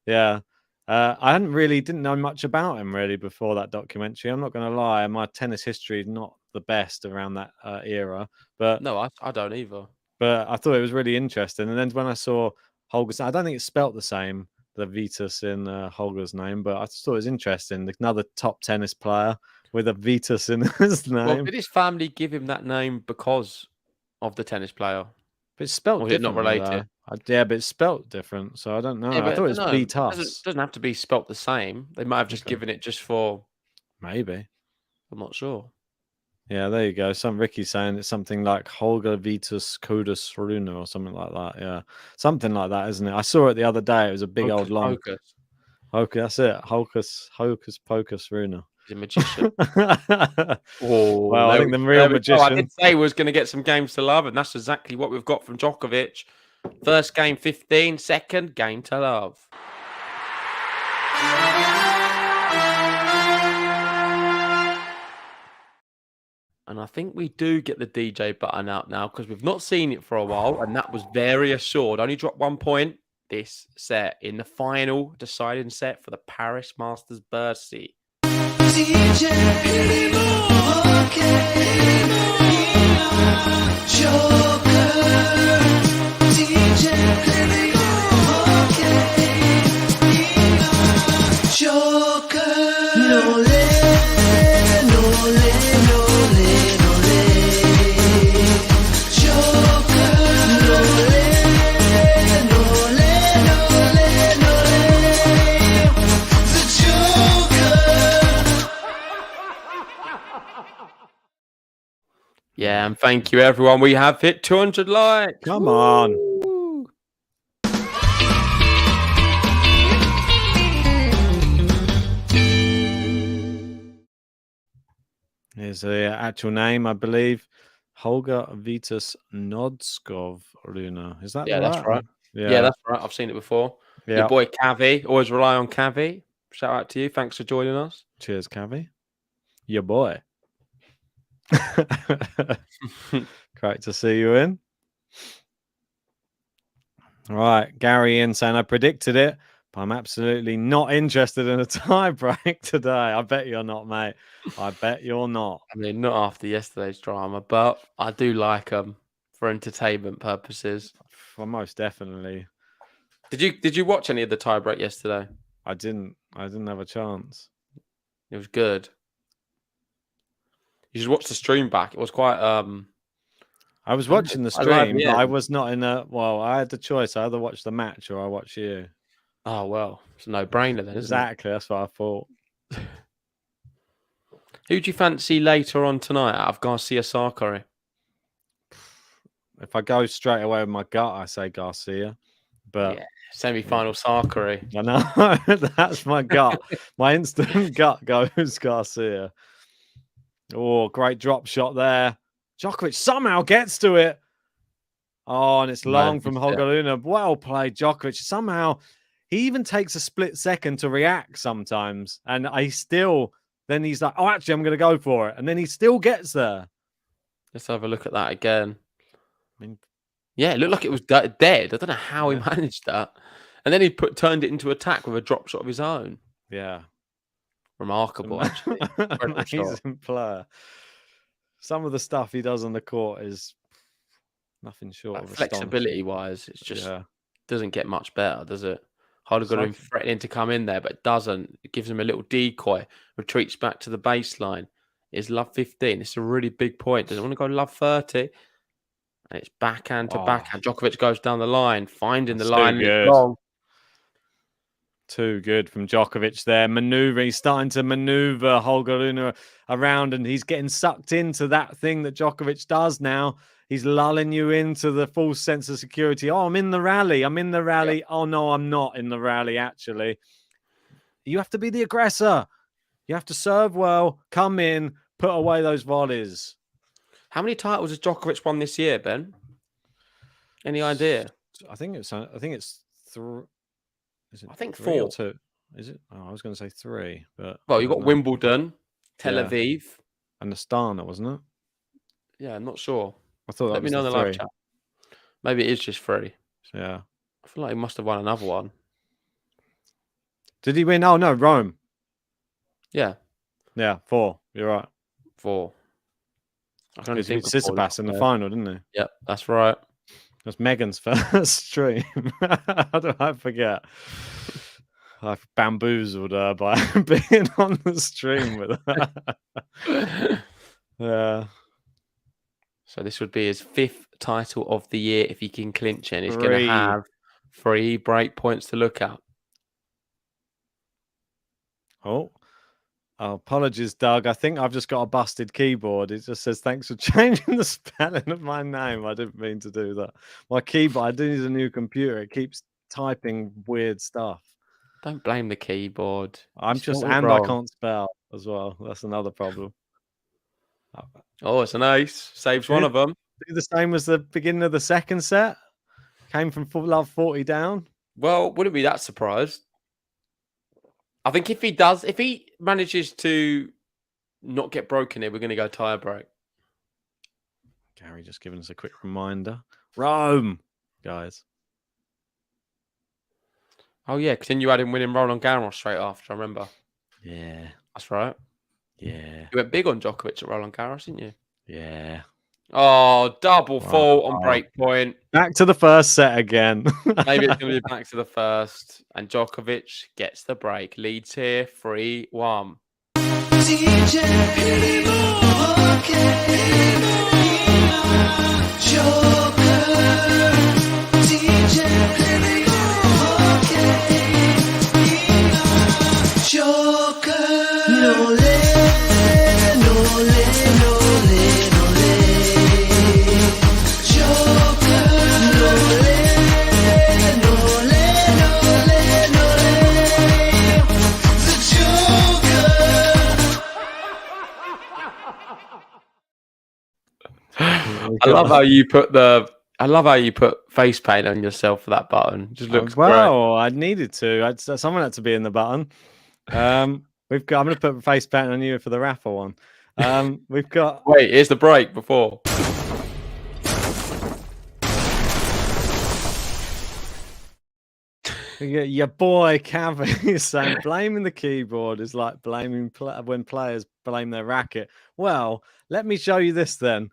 Yeah. I didn't know much about him really before that documentary. I'm not going to lie, my tennis history is not the best around that era, but no, I don't either. But I thought it was really interesting. And then when I saw Holger's, I don't think it's spelt the same, the Vitus in Holger's name, but I just thought it was interesting. Another top tennis player with a Vitus in his name. Well, did his family give him that name because of the tennis player? But it's spelt different. Not related? Yeah, but it's spelt different. So I don't know. I thought it was Vitus. It doesn't have to be spelt the same. They might have just given it just for... Maybe. I'm not sure. Yeah, there you go. Ricky's saying it's something like Holger Vitus Kudus Rune or something like that. Yeah, something like that, isn't it? I saw it the other day. It was a big old long. Hocus, that's it. Hocus Pocus Rune. He's a magician. Well, I think the real magician. I did say we was going to get some games to love, and that's exactly what we've got from Djokovic. First game 15, second game to love. And I think we do get the DJ button out now, because we've not seen it for a while, and that was very assured. Only dropped 1 point this set in the final deciding set for the Paris Masters Bercy. DJ, Yeah, and thank you, everyone. We have hit 200 likes. Come on. Woo! Here's the actual name, I believe. Holger Vitus Nodskov Rune. Is that Yeah, right? that's right. Yeah. Yeah, that's right. I've seen it before. Yeah. Your boy Cavi. Always rely on Cavi. Shout out to you. Thanks for joining us. Cheers, Cavi. Your boy. Great to see you in. All right, Gary in saying I predicted it, but I'm absolutely not interested in a tie break today. I bet you're not, mate. I bet you're not. I mean, not after yesterday's drama, but I do like them for entertainment purposes. Well, most definitely. Did you watch any of the tiebreak yesterday? I didn't have a chance. It was good. You should watch the stream back. It was quite I was watching the I like stream, the but I end. was not in a. Well, I had the choice. I either watch the match or I watch you. Oh well, it's a no-brainer then, isn't Exactly. That's what I thought. it? Who do you fancy later on tonight out of Garcia Sarkari? If I go straight away with my gut, I say Garcia. But Yeah, semi-final Sarkari. I know that's my gut. My instant gut goes Garcia. Oh, great drop shot there. Djokovic somehow gets to it. Oh, and it's long from Holger Rune. Well played, Djokovic. Somehow, he even takes a split second to react sometimes. And then he's like, oh, actually, I'm going to go for it. And then he still gets there. Let's have a look at that again. I mean, Yeah, it looked like it was dead. I don't know how he managed that. And then he turned it into attack with a drop shot of his own. yeah. Remarkable, actually. Incredible shot. Amazing player. Some of the stuff he does on the court is nothing short Like, of flexibility-wise, it's just doesn't get much better, does it? Holger like- threatening to come in there, but it doesn't. It gives him a little decoy, retreats back to the baseline. It's love 15. It's a really big point. Doesn't want to go love 30. And it's backhand to backhand. Djokovic goes down the line, finding the That's line. too And it's good. long. Too good from Djokovic there. He's starting to maneuver Holger Rune around, and he's getting sucked into that thing that Djokovic does now. He's lulling you into the false sense of security. Oh, I'm in the rally. Yeah. Oh, no, I'm not in the rally, actually. You have to be the aggressor. You have to serve well, come in, put away those volleys. How many titles has Djokovic won this year, Ben? Any idea? I think it's three. I think three or 4. two? Is it? Oh, I was going to say 3, but Well, you got Wimbledon, Tel Yeah. Aviv. and Astana, wasn't it? Yeah, I'm not sure. I thought that Let me was know in the the live 3. chat. Maybe it is just 3. Yeah. I feel like he must have won another one. Did he win? Oh no, Rome. Yeah, Yeah, 4. You're right. 4. I can only Because he beat think of 4 Tsitsipas in the there. final, didn't he? Yep, that's right. That's Megan's first stream. How do I forget? I've bamboozled her by being on the stream with her. Yeah. So this would be his 5th title of the year if he can clinch it. He's going 3. to have 3 break points to look at. Oh, apologies, Doug. I think I've just got a busted keyboard. It just says, thanks for changing the spelling of my name. I didn't mean to do that. My keyboard, I do need a new computer. It keeps typing weird stuff. Don't blame the keyboard. I can't spell as well. That's another problem. Oh, it's an ace. Saves one of them. Do the same as the beginning of the second set. Came from full love 40 down. Well, wouldn't be that surprised. I think if he manages to not get broken here, we're going to go tie break. Gary just giving us a quick reminder. Rome, guys. Oh, yeah, because then you had him winning Roland Garros straight after, I remember. Yeah. That's right. Yeah. You went big on Djokovic at Roland Garros, didn't you? Yeah. Oh, double fault on break point. Back to the first set again. Maybe it's going to be back to the first. And Djokovic gets the break. Leads here 3-1. DJ Joker, DJ Joker, no le, no le, no le, no le. I love how you put face paint on yourself for that button. Just looks great. Well, I needed to. Someone had to be in the button. I'm going to put face paint on you for the Rafa one. We've got. Wait, here's the break before. Your boy Cavi is saying blaming the keyboard is like blaming when players blame their racket. Well, let me show you this then.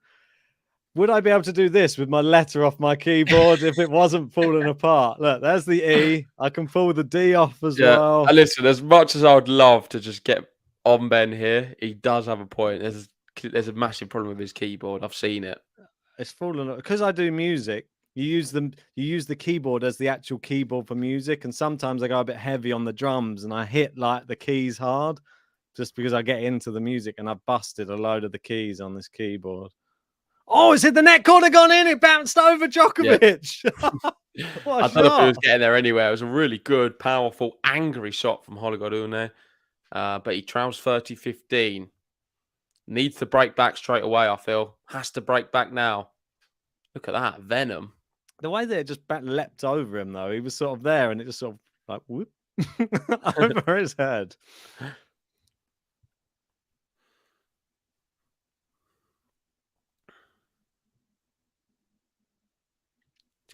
Would I be able to do this with my letter off my keyboard if it wasn't falling apart? Look, there's the E. I can pull the D off as well. And listen, as much as I would love to just get on Ben here, he does have a point. There's a massive problem with his keyboard. I've seen it. It's fallen because I do music. You use the keyboard as the actual keyboard for music, and sometimes I go a bit heavy on the drums and I hit like the keys hard just because I get into the music, and I've busted a load of the keys on this keyboard. Oh, it's hit the net corner, gone in. It bounced over Djokovic. Yeah. I don't know if he was getting there anyway. It was a really good, powerful, angry shot from Holger Rune. But he trails 30-15. Needs to break back straight away, I feel. Has to break back now. Look at that. Venom. The way that it just leapt over him, though, he was sort of there and it just sort of like whoop over his head.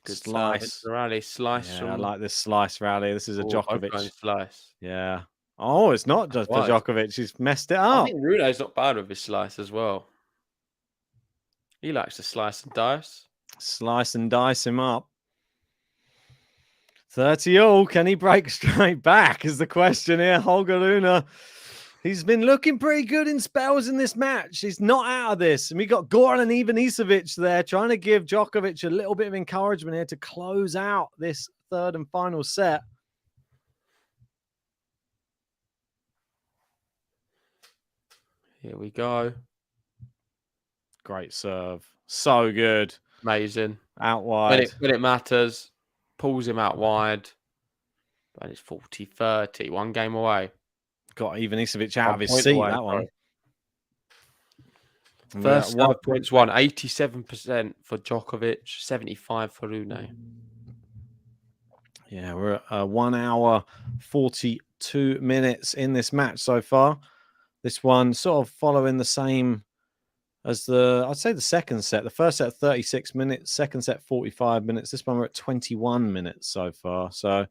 Good slice rally. Slice. Yeah, I like this slice rally. This is a Djokovic slice. Yeah. Oh, it's not just for Djokovic. He's messed it up. I think Rune's not bad with his slice as well. He likes to slice and dice. Slice and dice him up. 30-all. Can he break straight back is the question here. Holger Rune. He's been looking pretty good in spells in this match. He's not out of this. And we got Goran and Ivanisevic there trying to give Djokovic a little bit of encouragement here to close out this third and final set. Here we go. Great serve. So good. Amazing. Out wide. When it matters, pulls him out wide. But it's 40-30. One game away. Got Ivanisevic out of his seat, that one. First 5 points won. 87% for Djokovic, 75 for Rune. Yeah, we're at 1 hour, 42 minutes in this match so far. This one sort of following the same as I'd say the second set. The first set 36 minutes, second set 45 minutes. This one we're at 21 minutes so far. So,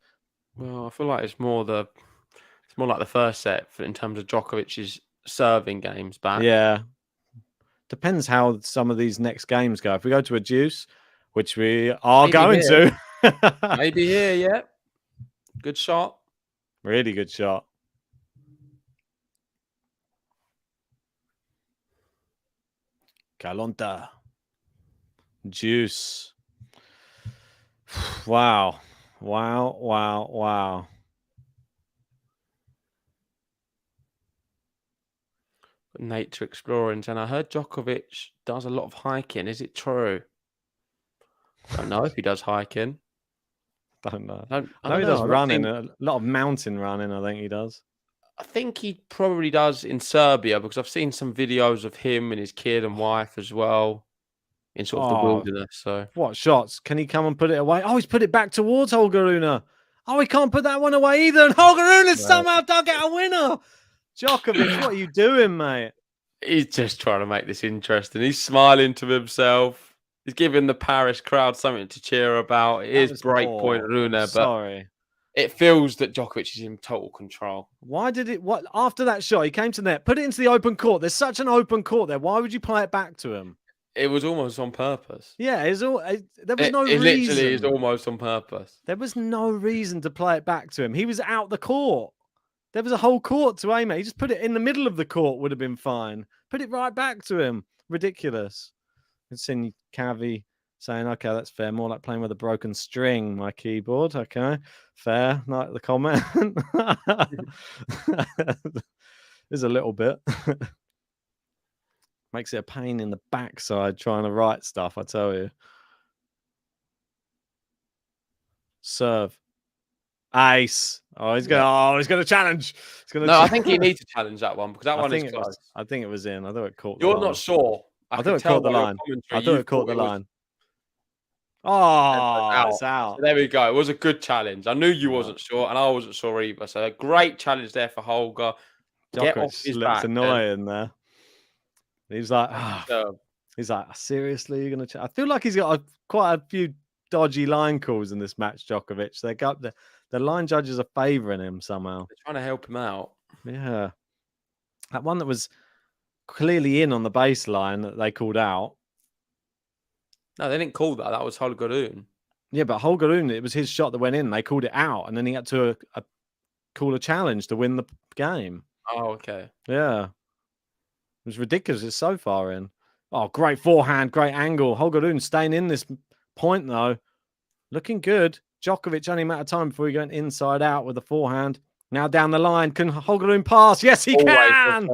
well, I feel like it's more like the first set in terms of Djokovic's serving games back. Yeah. Depends how some of these next games go. If we go to a deuce, which we are going to. Maybe here, yeah. Good shot. Really good shot. Calonta. Juice. Wow. Wow, wow, wow. Nature exploring, and I heard Djokovic does a lot of hiking. Is it true? I don't know if he does hiking. Don't know. I know he does running. A lot of mountain running, I think he does. I think he probably does in Serbia because I've seen some videos of him and his kid and wife as well in sort of the wilderness. So what shots? Can he come and put it away? Oh, he's put it back towards Holger Rune. Oh, he can't put that one away either. And Holger Rune somehow dug out a winner. Djokovic, what are you doing, mate? He's just trying to make this interesting. He's smiling to himself. He's giving the Paris crowd something to cheer about. It is break point Rune, but sorry. It feels that Djokovic is in total control. Why did it? What after that shot? He came to the net, put it into the open court. There's such an open court there. Why would you play it back to him? It was almost on purpose. Yeah, there was no reason. It literally is almost on purpose. There was no reason to play it back to him. He was out the court. There was a whole court to aim at. He just put it in the middle of the court, would have been fine. Put it right back to him. Ridiculous. I've seen Cavi saying, okay, that's fair. More like playing with a broken string, my keyboard. Okay, fair. Like the comment. There's a little bit. Makes it a pain in the backside trying to write stuff, I tell you. Serve. Ace. Oh, he's gonna challenge. I think he needs to challenge that one because that one is close. I think it was in. I thought it caught. You're not sure. I could thought it tell caught the by your line. commentary I thought you it caught the it was line. Oh, it's So out. there we go. It was a good challenge. I knew you Yeah. wasn't sure, and I wasn't sure either. So a great challenge there for Holger. Get off Djokovic his looks back. And annoying there. He's like, serve. he's like, seriously, you're gonna? I feel like he's got quite a few dodgy line calls in this match, Djokovic. They got the line judges are favouring him somehow. They're trying to help him out. Yeah, that one that was clearly in on the baseline that they called out. No, they didn't call that. That was Holger Rune. Yeah, but Holger Rune, it was his shot that went in. They called it out, and then he had to call a challenge to win the game. Oh, okay. Yeah, it was ridiculous. It's so far in. Oh, great forehand, great angle. Holger Rune staying in this point though, looking good. Djokovic only a matter of time before he went inside out with the forehand. Now down the line, can Holger Rune pass? Yes, he can.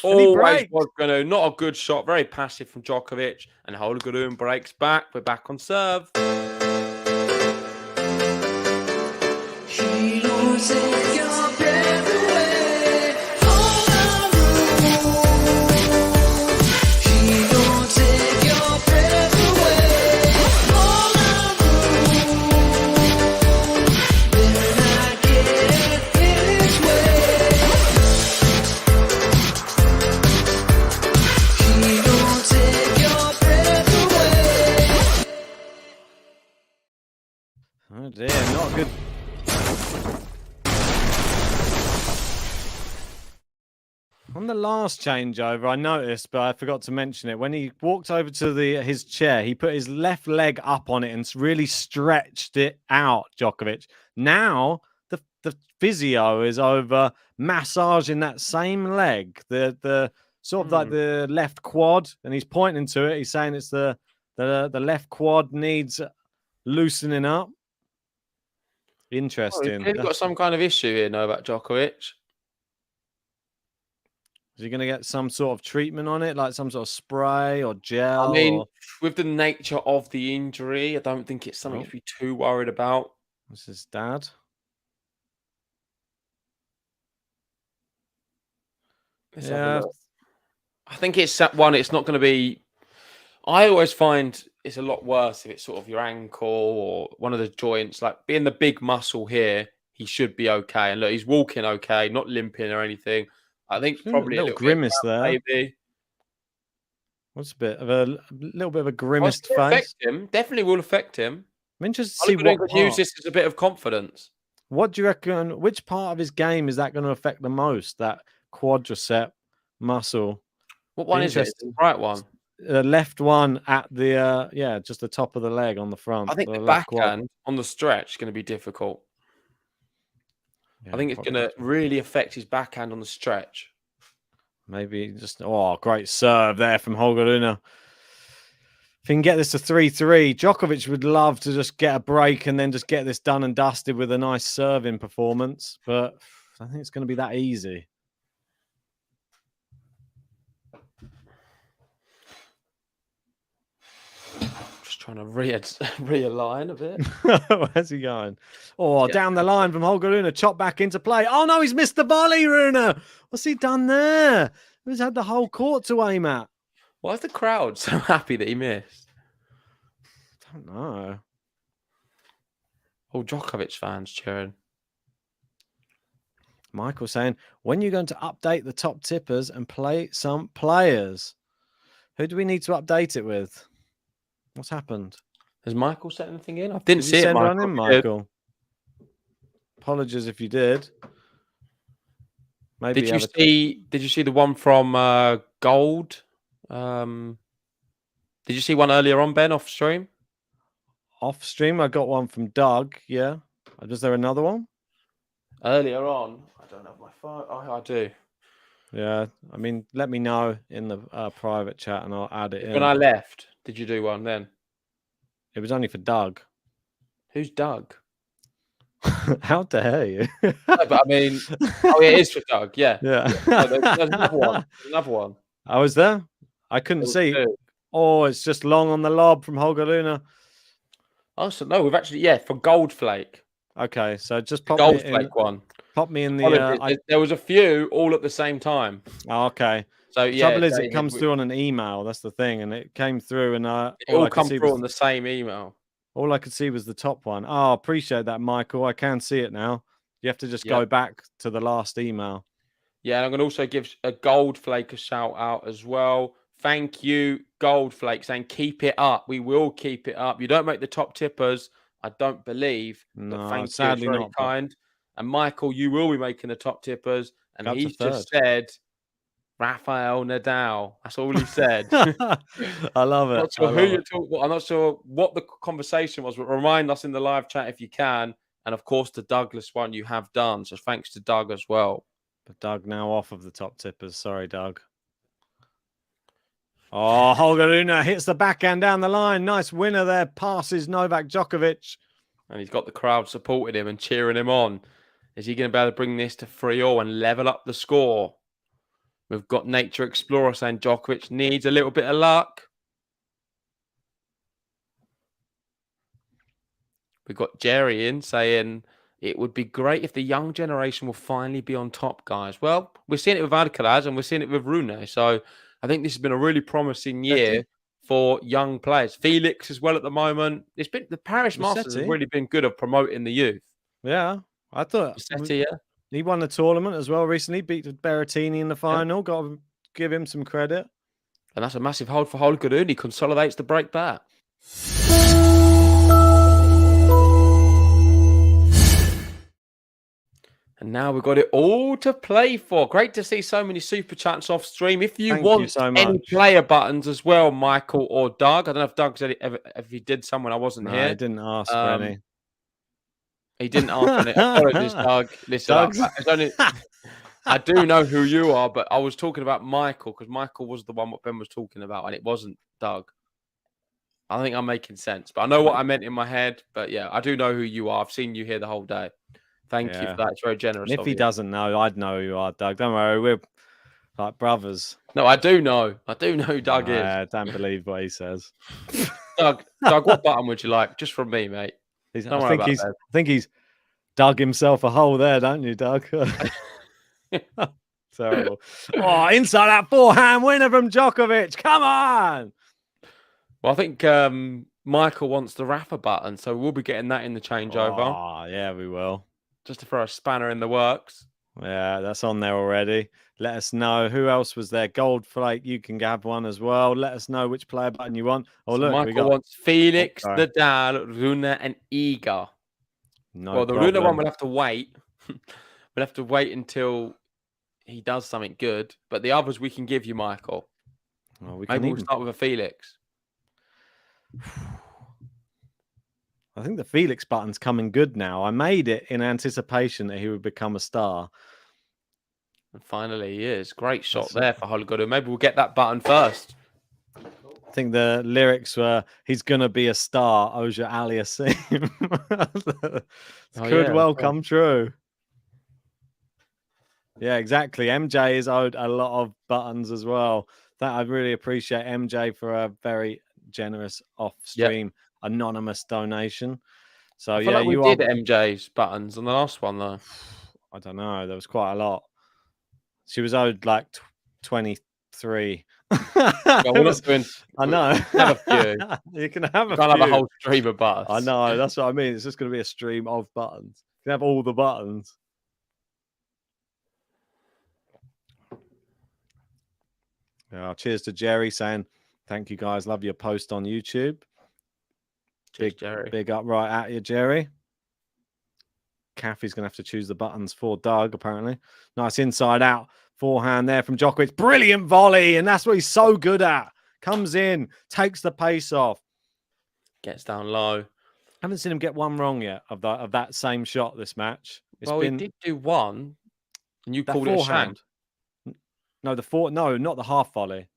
Always was going to. Not a good shot. Very passive from Djokovic. And Holger Rune breaks back. We're back on serve. She don't take your breath away. All around. She don't take your breath away. All around. Then I get in its way. She don't take your breath away. Oh dear, not good. On the last changeover, I noticed, but I forgot to mention it. When he walked over to his chair, he put his left leg up on it and really stretched it out, Djokovic. Now the physio is over massaging that same leg, the sort of like the left quad, and he's pointing to it. He's saying it's the left quad needs loosening up. Interesting. He's got some kind of issue here, Novak Djokovic. Is he going to get some sort of treatment on it, like some sort of spray or gel? I mean, with the nature of the injury, I don't think it's something to be too worried about. This is Dad. Let's have a look. I think it's that one. It's not going to be. I always find it's a lot worse if it's sort of your ankle or one of the joints. Like being the big muscle here, he should be okay. And look, he's walking okay, not limping or anything. I think probably a little grimace bit of there. maybe. What's a little bit of a grimaced Well, face? affect him. Definitely will affect him. I'm interested to see Holger Rune what could use this as a bit of confidence. What do you reckon? Which part of his game is that going to affect the most? That quadricep muscle. What one is it? The right one. The left one at the just the top of the leg on the front. I think the left quad. backhand on the stretch is going to be difficult. Yeah, I think it's going to really affect his backhand on the stretch. Maybe just great serve there from Holger Rune. If he can get this to 3-3, Djokovic would love to just get a break and then just get this done and dusted with a nice serving performance. But I think it's going to be that easy. Just trying to realign a bit. Where's he going? Down the line from Holger Rune, chop back into play. Oh no, he's missed the volley, Rune. What's he done there? He's had the whole court to aim at. Why is the crowd so happy that he missed? I don't know. All Djokovic fans cheering. Michael saying, when you're going to update the top tippers and play some players, who do we need to update it with? What's happened? Has Michael sent anything in? I didn't Did see you it, send Michael. one in, Michael? Apologies if you did. Maybe Did you see the one from Gold? Did you see one earlier on, Ben, off stream? Off stream, I got one from Doug. Yeah. Was there another one? Earlier on, I don't have my phone. Oh, I do. Yeah. I mean, let me know in the private chat and I'll add it in. When I left, did you do one then? It was only for Doug. Who's Doug? How dare you? No, but I mean, it is for Doug. Yeah. Yeah. No, there's another one. Another one. I was there. I couldn't see. Two. Oh, it's just long on the lob from Holger Rune. Oh, so no, we've actually, for Gold Flake. Okay, so just pop Gold me in, Flake one. Pop me in the. There was a few all at the same time. Oh, okay, So The yeah, trouble is, it David, comes through on an email. That's the thing, and it came through, and it all come through on the same email. all I could see was the top one. Oh, appreciate that, Michael. I can see it now. You have to just Yeah. go back to the last email. Yeah, and I'm going to also give a Goldflake a shout out as well. Thank you, Goldflake, saying keep it up. We will keep it up. You don't make the top tippers, I don't believe, but No, thank you. It's sadly very not, but kind. And Michael, you will be making the top tippers, and up to he's just third. said Rafael Nadal. That's all he said. I love it. Not I sure who love you're it. talking. I'm not sure what the conversation was, but remind us in the live chat if you can. And of course, the Douglas one you have done. So thanks to Doug as well. But Doug now off of the top tippers. Sorry, Doug. Oh, Holger Rune hits the backhand down the line. Nice winner there. Passes Novak Djokovic. And he's got the crowd supporting him and cheering him on. Is he going to be able to bring this to 3-all and level up the score? We've got Nature Explorer saying Djokovic needs a little bit of luck. We've got Jerry in saying it would be great if the young generation will finally be on top, guys. Well, we're seeing it with Alcaraz and we're seeing it with Rune. So I think this has been a really promising year for young players. Felix as well at the moment. It's been the Paris Masters has really been good at promoting the youth. Yeah, I thought he won the tournament as well recently. Beat Berrettini in the final. Got to give him some credit. And that's a massive hold for Holger. He consolidates the break back. And now we've got it all to play for. Great to see so many super chats off stream. If you want any player buttons as well, Michael or Doug. I don't know if Doug's if he did some when I wasn't here. He didn't ask for any. He didn't ask for it. Apologies, Doug. Listen, I do know who you are, but I was talking about Michael because Michael was the one what Ben was talking about, and it wasn't Doug. I think I'm making sense, but I know what I meant in my head. But yeah, I do know who you are. I've seen you here the whole day. Thank you for that. It's very generous. And if he doesn't know, I'd know who you are, Doug. Don't worry, we're like brothers. No, I do know. I do know who Doug is. I don't believe what he says. Doug, what button would you like? Just from me, mate. I think he's dug himself a hole there, don't you, Doug? Terrible. Oh, inside that forehand winner from Djokovic. Come on. Well, I think Michael wants the Rafa button, so we'll be getting that in the changeover. Oh, yeah, we will. Just to throw a spanner in the works. Yeah, that's on there already. Let us know who else was there. Goldflake, you can have one as well. Let us know which player button you want. Oh, look, Michael wants Felix, Nadal, Rune, and Iga. Well, the Rune one will have to wait. We'll have to wait until he does something good. But the others we can give you, Michael. Well, Maybe we'll start with a Felix. I think the Felix button's coming good now. I made it in anticipation that he would become a star. And finally he is. Great shot there for Holger. Maybe we'll get that button first. I think the lyrics were, he's going to be a star, Oja Aliasim. Could well come true. Yeah, exactly. MJ is owed a lot of buttons as well. That I really appreciate MJ for a very generous off-stream anonymous donation. So I feel like we did MJ's buttons on the last one though. I don't know. There was quite a lot. She was owed like 23. Well, we're not doing. I know. Have a few. You can have a few. Can't have a whole stream of buttons. I know. That's what I mean. It's just going to be a stream of buttons. You can have all the buttons. Yeah, cheers to Jerry saying, thank you guys. Love your post on YouTube. Cheers, Jerry. Big up right at you, Jerry. Caffey's going to have to choose the buttons for Doug, apparently. Nice inside out forehand there from Djokovic. Brilliant volley, and that's what he's so good at. Comes in, takes the pace off. Gets down low. Haven't seen him get one wrong yet of that same shot this match. He did do one, and you called it a sham. No, not the half volley.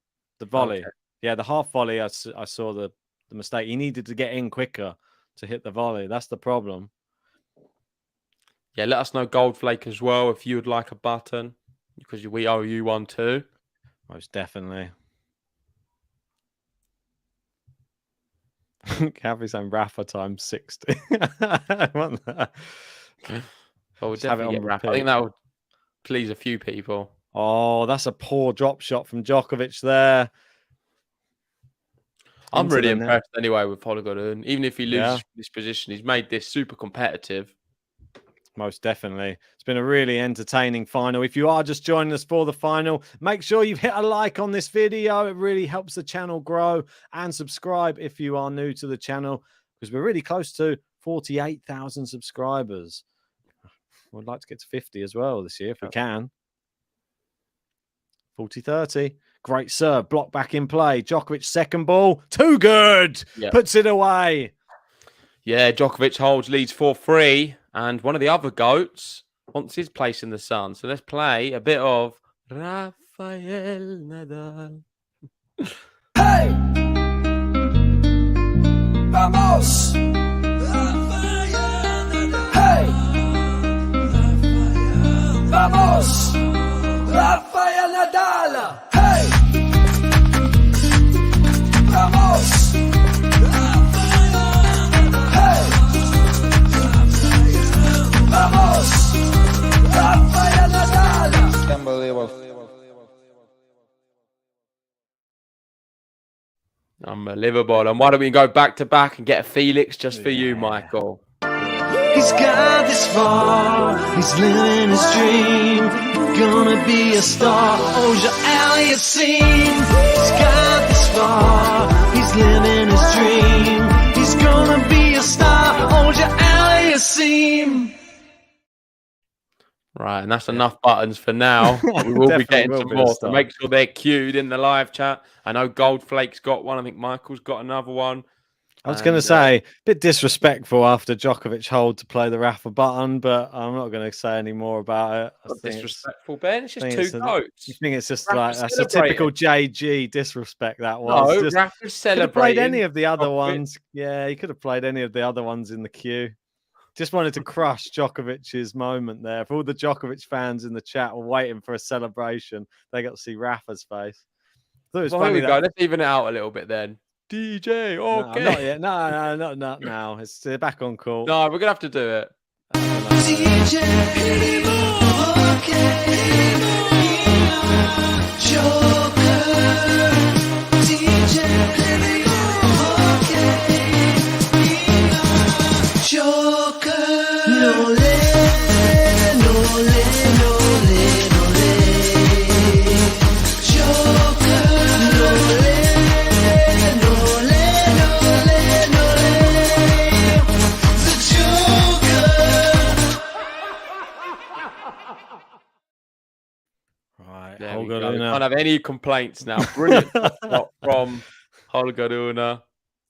The volley. Okay. Yeah, the half volley, I saw the mistake. He needed to get in quicker to hit the volley. That's the problem. Yeah, let us know, Goldflake, as well, if you would like a button, because we owe you one too. Most definitely. Caffey's saying Rafa times 60. I want that. Well, we'll definitely get Rafa. I think that would please a few people. Oh, that's a poor drop shot from Djokovic there. I'm Into really the net. impressed anyway with Holger. Even if he loses Yeah. this position, he's made this super competitive. Most definitely. It's been a really entertaining final. If you are just joining us for the final, make sure you've hit a like on this video. It really helps the channel grow, and subscribe if you are new to the channel, because we're really close to 48,000 subscribers. We'd like to get to 50 as well this year if we can. 40-30. Great serve. Block back in play. Djokovic second ball. Too good. Yeah. Puts it away. Yeah, Djokovic holds, leads 4-3, and one of the other GOATs wants his place in the sun. So let's play a bit of Rafael Nadal. Hey! Vamos! Hey! Vamos! Rafael Nadal! Hey! Vamos! Hey! Vamos! Rafael Nadal! Unbelievable. And why don't we go back to back and get a Felix just for you, Michael? He's got this far, he's living his dream. Gonna be a star, Holger Aliassime. He's got this far, he's living his dream. He's gonna be a star, Holger Aliassime. Right, and that's enough buttons for now. We will be getting Definitely some will be a more, so start. make sure they're queued in the live chat. I know Goldflake's got one. I think Michael's got another one. I was going to say, a bit disrespectful after Djokovic hold to play the Rafa button, but I'm not going to say any more about it. Not disrespectful, Ben. It's just two I goats. think it's just Rafa's like, that's a typical JG disrespect that was. No, Just, Rafa's could have celebrating. played any of the other Djokovic. ones. Yeah, he could have played any of the other ones in the queue. Just wanted to crush Djokovic's moment there. For all the Djokovic fans in the chat were waiting for a celebration, they got to see Rafa's face. I thought it was Well, here funny we go. Let's even it out a little bit then. DJ, okay. No, not yet. No, not now. It's back on court. No, we're going to have to do it. DJ, okay. Joker. DJ, okay. Joker. No le, no le, no le, no le. Joker. No le, no le, no le, no le. The Joker. Right, There we Holger go. We Rune. can't have any complaints now. Brilliant shot from Holger Rune.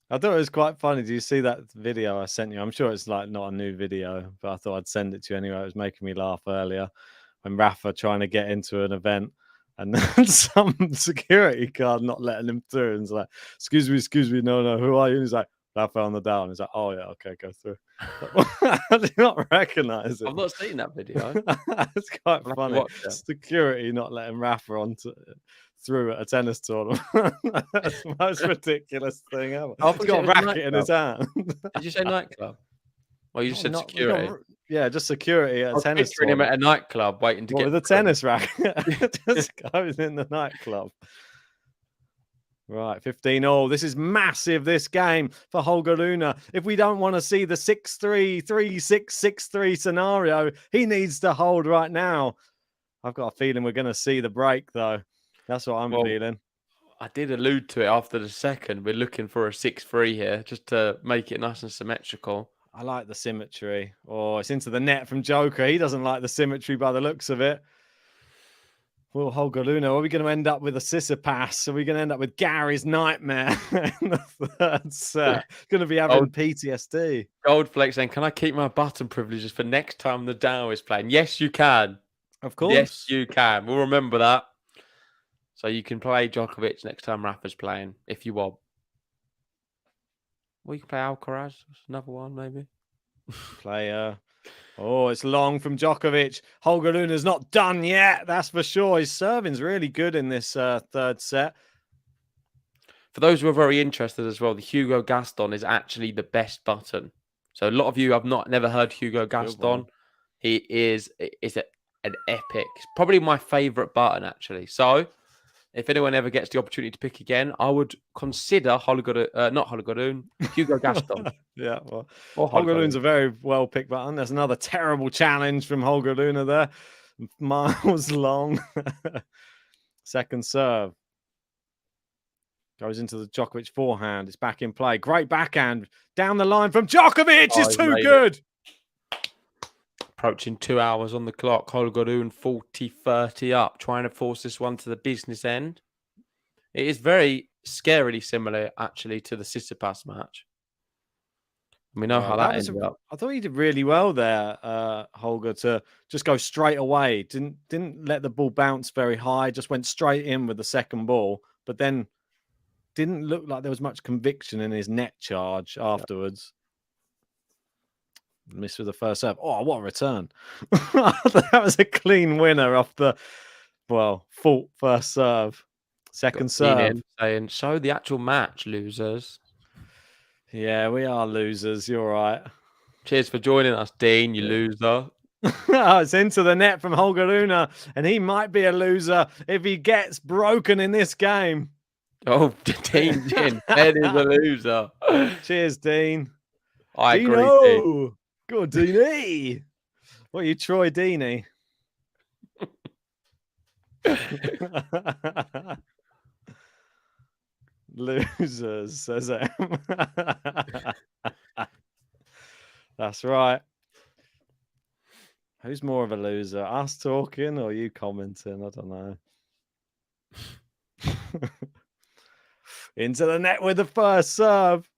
I thought it was quite funny. Do you see that video I sent you? I'm sure it's like not a new video, but I thought I'd send it to you anyway. It was making me laugh earlier when Rafa trying to get into an event and then some security guard not letting him through. And it's like, excuse me, no, who are you? And he's like, Rafa on the down. He's like, oh yeah, okay, go through. I did not recognize it. I've not seen that video. It's quite I'll have to funny. watch that. Security not letting Rafa on through at a tennis tournament. That's the most ridiculous thing ever. I He's thought got it a was a racket in his hand. Did you say nightclub? Well, you just said Not- security. yeah, just security at I a was tennis picturing him tournament. at a nightclub waiting to What, get with a tennis racket. Just goes in the nightclub. Right, 15-all. This is massive, this game for Holger Rune. If we don't want to see the 6-3, 3-6, 6-3 scenario, he needs to hold right now. I've got a feeling we're going to see the break, though. That's what I'm feeling. I did allude to it after the second. We're looking for a 6-3 here just to make it nice and symmetrical. I like the symmetry. Oh, it's into the net from Joker. He doesn't like the symmetry by the looks of it. Well, Holger Rune, are we going to end up with a Sissipas? Are we going to end up with Gary's nightmare in the third set? Going to be having PTSD. Goldflake saying, can I keep my button privileges for next time the Dow is playing? Yes, you can. Of course. Yes, you can. We'll remember that. So you can play Djokovic next time Rafa's playing, if you want. Well, you can play Alcaraz. Another one, maybe. Player. Oh, it's long from Djokovic. Holger Rune's not done yet. That's for sure. His serving's really good in this third set. For those who are very interested as well, the Hugo Gaston is actually the best button. So a lot of you have never heard Hugo Gaston. He is an epic. It's probably my favourite button, actually. So, if anyone ever gets the opportunity to pick again, I would consider Rune, Hugo Gaston. Yeah, well, Or Holger Rune. Rune's a very well picked button. There's another terrible challenge from Holger Rune there. Miles long. Second serve. Goes into the Djokovic forehand. It's back in play. Great backhand. Down the line from Djokovic. It's too good. Approaching 2 hours on the clock. Holger Rune 40-30 up. Trying to force this one to the business end. It is very scarily similar, actually, to the Tsitsipas match. We know how that ended up. I thought he did really well there, Holger, to just go straight away. Didn't let the ball bounce very high. Just went straight in with the second ball. But then didn't look like there was much conviction in his net charge afterwards. Missed with the first serve. Oh, what a return. That was a clean winner off the, fault first serve. Second serve. Saying, so the actual match, losers. Yeah, we are losers. You're right. Cheers for joining us, Dean, you loser. It's into the net from Holger Rune, and he might be a loser if he gets broken in this game. Oh, Dean, Ed is a loser. Cheers, Dean. I agree, Dean. Good, Deanie. What are you, Troy Deeney? Losers, says it. That's right. Who's more of a loser? Us talking or you commenting? I don't know. Into the net with the first serve.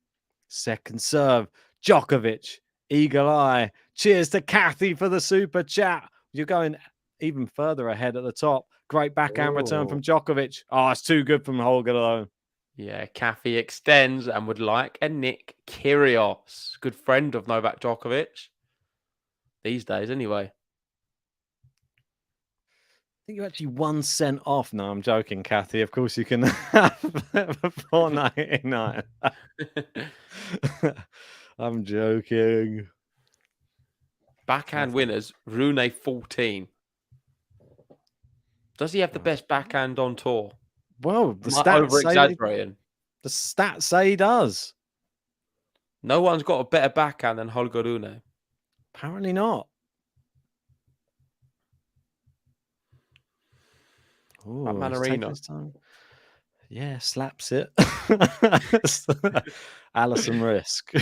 Second serve. Djokovic. Eagle eye. Cheers to Kathy for the super chat. You're going even further ahead at the top. Great backhand return from Djokovic. Oh, it's too good from Holger though. Yeah, Kathy extends and would like a Nick Kyrgios. Good friend of Novak Djokovic. These days, anyway. I think you're actually 1 cent off. No, I'm joking, Kathy. Of course you can have $4.99. I'm joking. Backhand winners, Rune 14. Does he have the best backhand on tour? Well, the stats say he does. No one's got a better backhand than Holger Rune. Apparently not. Manarino. Yeah, slaps it. Alison Risk.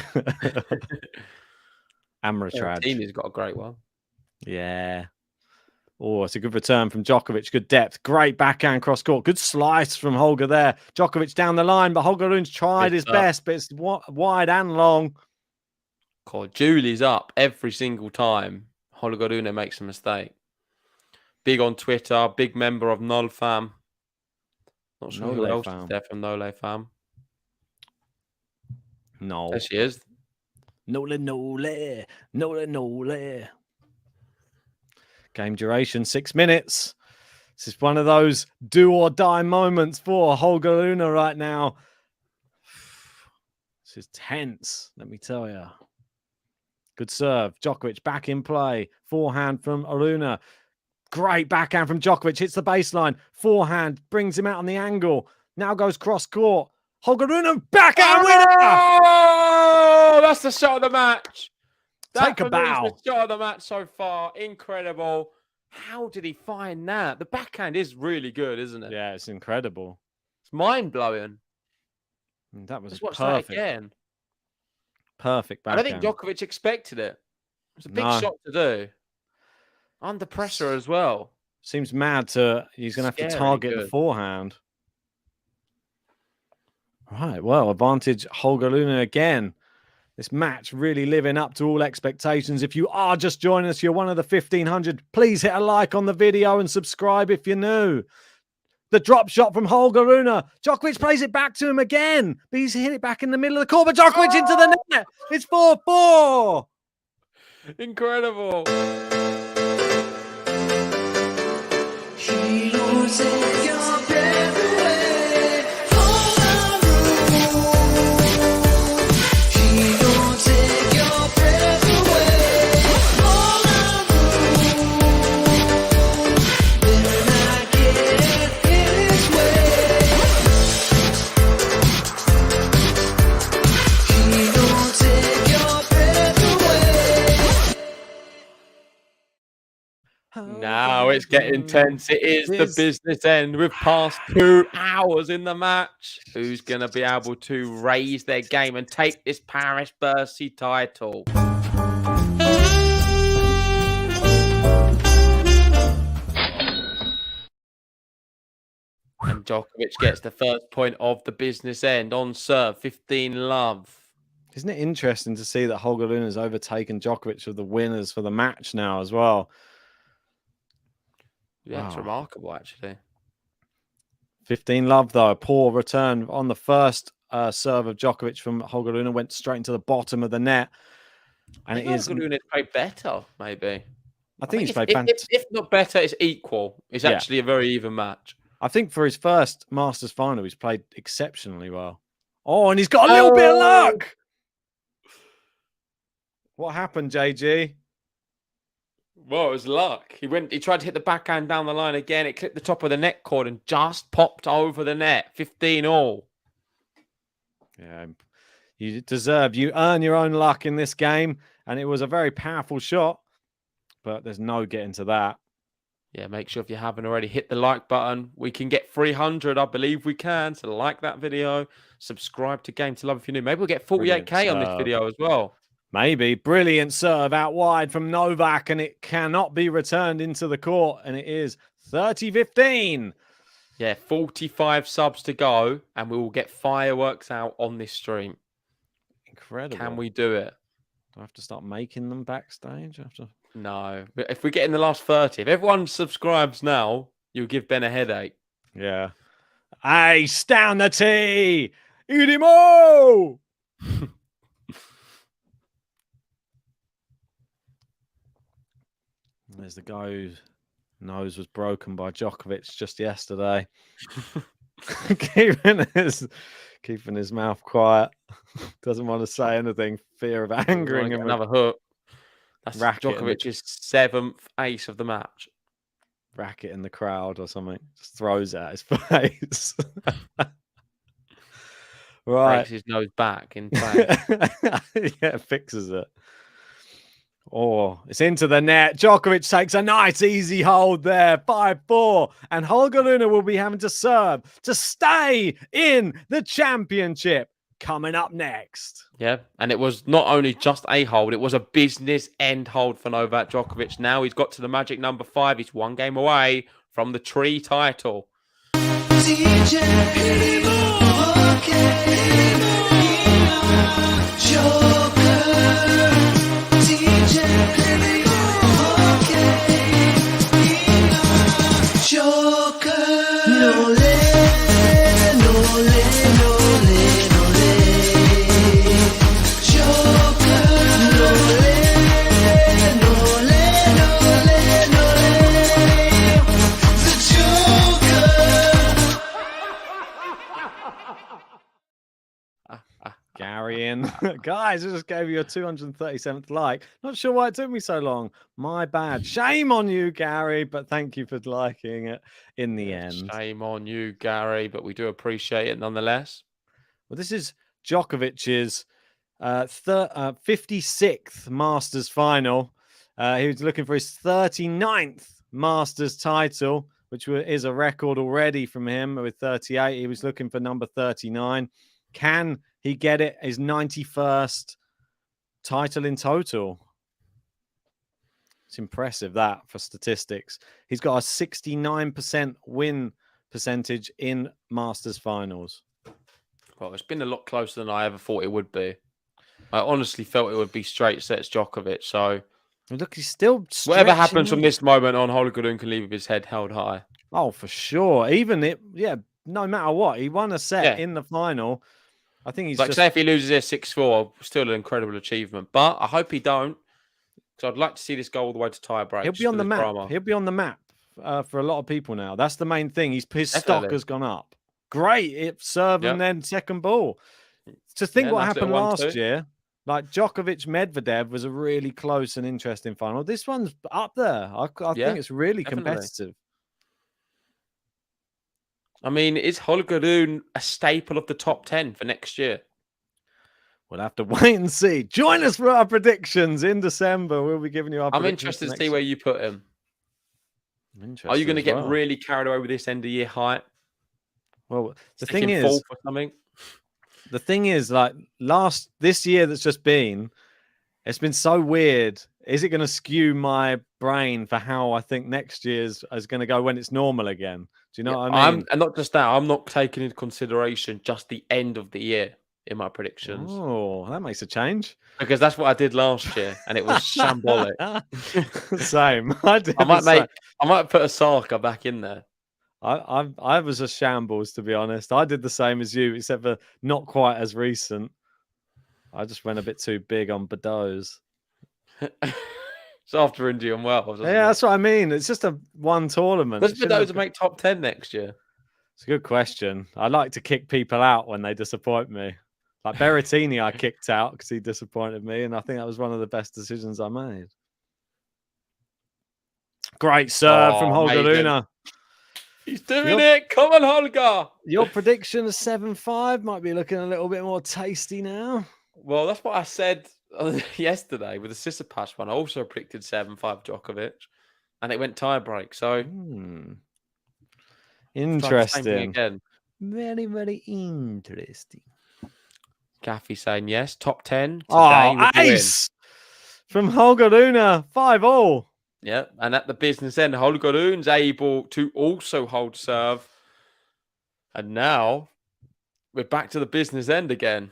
Amritraj. Tina's got a great one. Yeah. Oh, it's a good return from Djokovic. Good depth. Great backhand cross court. Good slice from Holger there. Djokovic down the line, but Holger Rune's tried his best, but it's wide and long. God, Julie's up every single time Holger Rune makes a mistake. Big on Twitter, big member of Nol Fam. Not sure who else is there from Nole Fam. No. There she is. Nole. Game duration, 6 minutes. This is one of those do or die moments for Holger Rune right now. This is tense, let me tell you. Good serve. Djokovic back in play. Forehand from Rune. Great backhand from Djokovic. Hits the baseline. Forehand brings him out on the angle. Now goes cross court. Holger Rune backhand winner. Oh, that's the shot of the match. Take a bow. The shot of the match so far. Incredible. How did he find that? The backhand is really good, isn't it? Yeah, it's incredible. It's mind-blowing. That was Let's watch perfect. that again. Perfect backhand. I don't think Djokovic expected it. It's a big shot to do. Under pressure as well. Seems mad he's going to have to target the forehand. Right, well, advantage Holger Rune again. This match really living up to all expectations. If you are just joining us, you're one of the 1,500. Please hit a like on the video and subscribe if you're new. The drop shot from Holger Rune. Djokovic plays it back to him again. But he's hit it back in the middle of the court. But Djokovic into the net. It's 4-4. Incredible. She loses your breath away. She don't take your breath away. Now it's getting intense. It is the business end. We've passed 2 hours in the match. Who's going to be able to raise their game and take this Paris-Bercy title? And Djokovic gets the first point of the business end on serve, 15 love. Isn't it interesting to see that Holger Rune has overtaken Djokovic of the winners for the match now as well? Yeah, it's remarkable, actually. 15 love, though. A poor return on the first serve of Djokovic from Holger Rune. Went straight into the bottom of the net. And it is... Holger Rune played better, maybe. I think he's played if not better, it's equal. It's actually a very even match. I think for his first Masters final, he's played exceptionally well. Oh, and he's got a little bit of luck. What happened, JG? Well, it was luck. He tried to hit the backhand down the line again. It clipped the top of the net cord and just popped over the net. 15 all. Yeah, you earn your own luck in this game. And it was a very powerful shot. But there's no getting to that. Yeah, make sure if you haven't already, hit the like button. We can get 300. I believe we can. So like that video. Subscribe to Game to Love if you're new. Maybe we'll get 48K on this video as well. Maybe. Brilliant serve out wide from Novak, and it cannot be returned into the court, and it is 30-15. Yeah, 45 subs to go, and we will get fireworks out on this stream. Incredible. Can we do it? Do I have to start making them backstage? No. If we get in the last 30, if everyone subscribes now, you'll give Ben a headache. Yeah. Ace down the tee! Idimo! There's the guy whose nose was broken by Djokovic just yesterday. keeping his mouth quiet. Doesn't want to say anything. Fear of angering him. Another hook. That's Djokovic's 7th ace of the match. Racket in the crowd or something. Just throws it at his face. Right. Breaks his nose back in play. Yeah, fixes it. Oh, it's into the net. Djokovic takes a nice easy hold there. 5-4. And Holger Rune will be having to serve to stay in the championship. Coming up next. Yeah, and it was not only just a hold, it was a business end hold for Novak Djokovic. Now he's got to the magic number 5. He's 1 game away from the tree title. Gary in. Guys, I just gave you a 237th like. Not sure why it took me so long. My bad. Shame on you, Gary, but thank you for liking it in the end. Shame on you, Gary, but we do appreciate it nonetheless. Well, this is Djokovic's 56th Masters final. He was looking for his 39th Masters title, which is a record already from him with 38. He was looking for number 39. Can he get it? His 91st title in total. It's impressive, that, for statistics. He's got a 69% win percentage in Masters finals. Well, it's been a lot closer than I ever thought it would be. I honestly felt it would be straight sets Djokovic. So look, he's still whatever happens from this moment on, Holger Rune can leave with his head held high. Oh, for sure. No matter what, he won a set in the final. I think he's say if he loses here 6-4, still an incredible achievement. But I hope he don't, because I'd like to see this go all the way to tie breaks. He'll be on the map. Drama. He'll be on the map for a lot of people now. That's the main thing. His stock has gone up. Great serve and then second ball. To think what happened last year, like Djokovic Medvedev was a really close and interesting final. This one's up there. I think it's really competitive. I mean, is Holger Rune a staple of the top 10 for next year? We'll have to wait and see. Join us for our predictions in December. We'll be giving you our predictions. I'm interested to see where you put him. Interesting. Are you going to as get well. really carried away with this end of year hype? Well, the Sticking thing is, fourth or something? like this year that's just been, it's been so weird. Is it going to skew my brain for how I think next year's is going to go when it's normal again? Do you know what I mean? And not just that, I'm not taking into consideration just the end of the year in my predictions. Oh, that makes a change. Because that's what I did last year, and it was shambolic. Same. I might put a Saka back in there. I was a shambles, to be honest. I did the same as you, except for not quite as recent. I just went a bit too big on Bordeaux's. It's after India and Wales. Yeah, that's what I mean. It's just a one tournament. Does Bordeaux make top 10 next year? It's a good question. I like to kick people out when they disappoint me. Like Berrettini, I kicked out because he disappointed me, and I think that was one of the best decisions I made. Great serve from Holger Rune. He's doing it. Come on, Holger. Your prediction of 7-5 might be looking a little bit more tasty now. Well, that's what I said yesterday with the Tsitsipas one. I also predicted 7-5 Djokovic, and it went tie break. So interesting. Again. Very, very interesting. Gaffy saying yes. Top 10 today. Oh, ace from Holger Rune. 5-5. Yeah, and at the business end, Holger Rune's able to also hold serve. And now we're back to the business end again.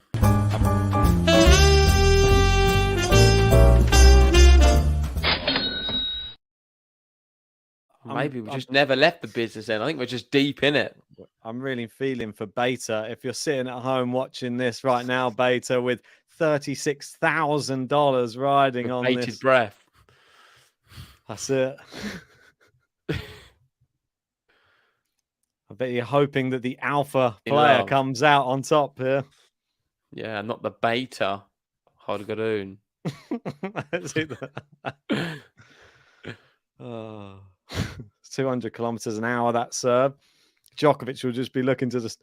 Maybe we just never left the business end. I think we're just deep in it. I'm really feeling for Beta. If you're sitting at home watching this right now, Beta, with $36,000 riding on bated this breath. That's it. I bet you're hoping that the alpha player comes out on top here. Yeah, not the beta. Holger Rune. Oh. 200 kilometers an hour, that serve. Djokovic will just be looking to just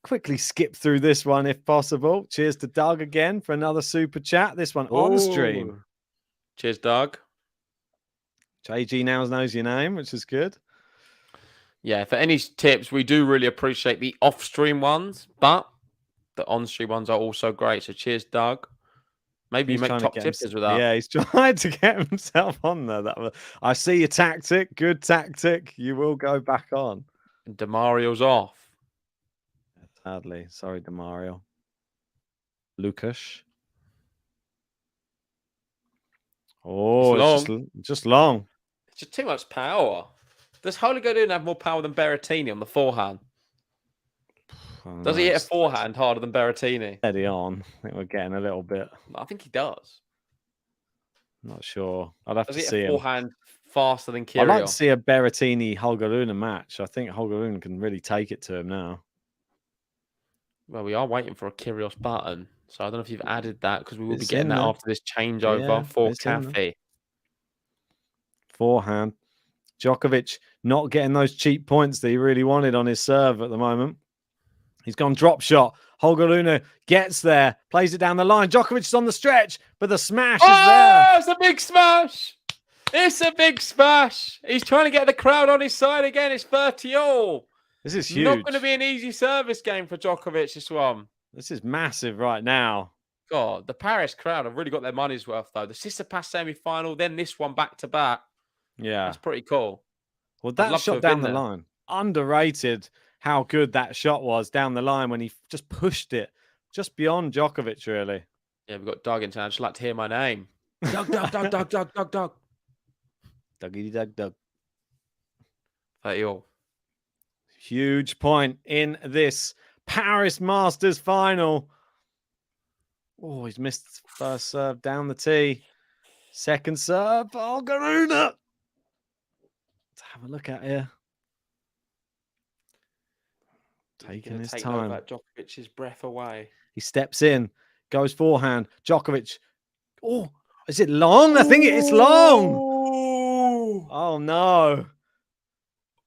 quickly skip through this one if possible. Cheers to Doug again for another super chat. This one on stream. Cheers, Doug. JG now knows your name, which is good. Yeah, for any tips, we do really appreciate the off-stream ones, but the on-stream ones are also great. So cheers, Doug. Maybe you make top tippers with that. Yeah, he's trying to get himself on there. I see your tactic. Good tactic. You will go back on. And DeMario's off. Sadly. Sorry, DeMario. Lucas. Oh, it's just long. It's just too much power. Does Holger Rune have more power than Berrettini on the forehand? Does he hit a forehand harder than Berrettini? Steady on. I think we're getting a little bit. I think he does. Not sure. I'd have to see him. Forehand faster than Kyrgios. I'd like to see a Berrettini Holger Rune match. I think Holger Rune can really take it to him now. Well, we are waiting for a Kyrgios button. So I don't know if you've added that because we will be getting that after this changeover for Cafe. Forehand. Djokovic not getting those cheap points that he really wanted on his serve at the moment. He's gone drop shot. Holger Rune gets there, plays it down the line. Djokovic is on the stretch, but the smash is there. It's a big smash. It's a big smash. He's trying to get the crowd on his side again. It's 30-all. This is huge. Not going to be an easy service game for Djokovic, this one. This is massive right now. God, the Paris crowd have really got their money's worth, though. The Tsitsipas semi-final, then this one back-to-back. Yeah. That's pretty cool. Well, that shot down the line. Underrated how good that shot was down the line when he just pushed it just beyond Djokovic, really. Yeah, we've got Doug in town. I'd just like to hear my name. Doug. Dougity Doug. 30-all. Huge point in this Paris Masters final. Oh, he's missed first serve down the tee. Second serve. Oh, Rune. Let's have a look at here. Taking his time. Novak Djokovic's breath away. He steps in, goes forehand. Djokovic. Oh, is it long? I think it's long. Oh, no.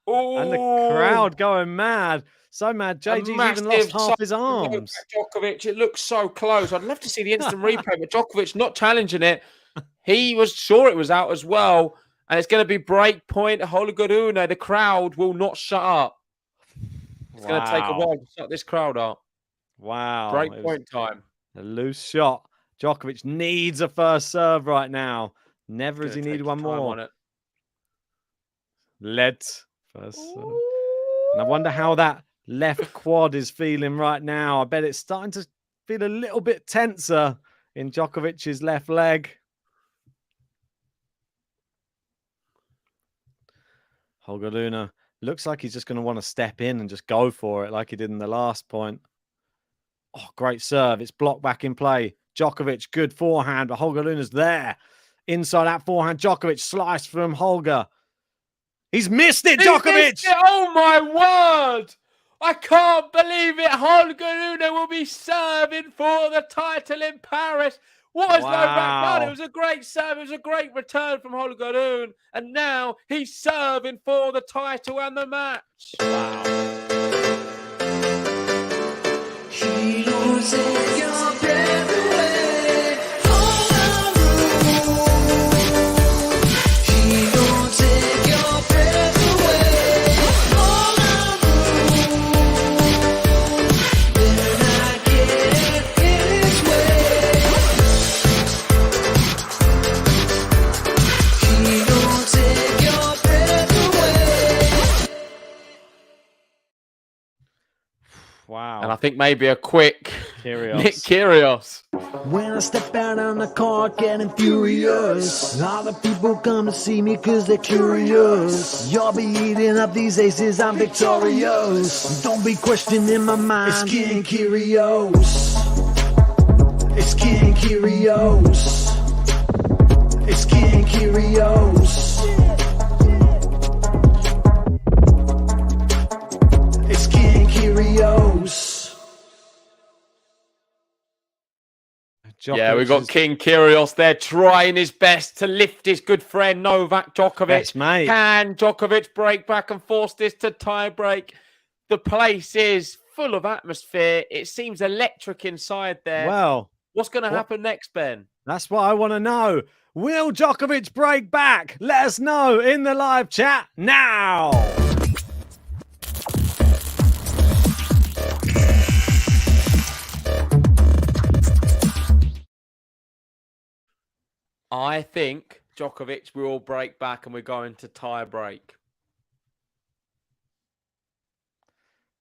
Ooh. And the crowd going mad. So mad. JG's even lost half his arms. Djokovic, it looks so close. I'd love to see the instant replay, but Djokovic not challenging it. He was sure it was out as well. And it's going to be break point. Holger Rune. The crowd will not shut up. It's going to take a while to shut this crowd up. Wow. Break point time. A loose shot. Djokovic needs a first serve right now. Never has he needed one more. Led first serve. And I wonder how that left quad is feeling right now. I bet it's starting to feel a little bit tenser in Djokovic's left leg. Holger Rune looks like he's just going to want to step in and just go for it like he did in the last point. Oh, great serve. It's blocked back in play. Djokovic, good forehand, but Holger Rune's there. Inside that forehand, Djokovic sliced from Holger. He's missed it, Djokovic! Missed it. Oh, my word! I can't believe it. Holger Rune will be serving for the title in Paris. What has Novak done? It was a great serve. It was a great return from Holger Rune. And now he's serving for the title and the match. Wow. He won't take your breath away. Holger Rune. He won't take your breath away. Holger Rune. Better not get in his way. He won't take your breath away. Wow. And I think maybe a quick Kyrgios. Nick Kyrgios. When I step out on the court getting furious, all the people come to see me cause they're curious. You'll be eating up these aces, I'm victorious. Don't be questioning my mind, it's King Kyrgios. It's King Kyrgios. It's King Kyrgios. It's King Kyrgios. Yeah, we've got King Kyrgios there trying his best to lift his good friend Novak Djokovic. Yes, mate. Can Djokovic break back and force this to tie break? The place is full of atmosphere. It seems electric inside there. Well, what's going to happen next, Ben? that's what I want to know. Will Djokovic break back? Let us know in the live chat now. I think Djokovic will break back and we're going to tie break.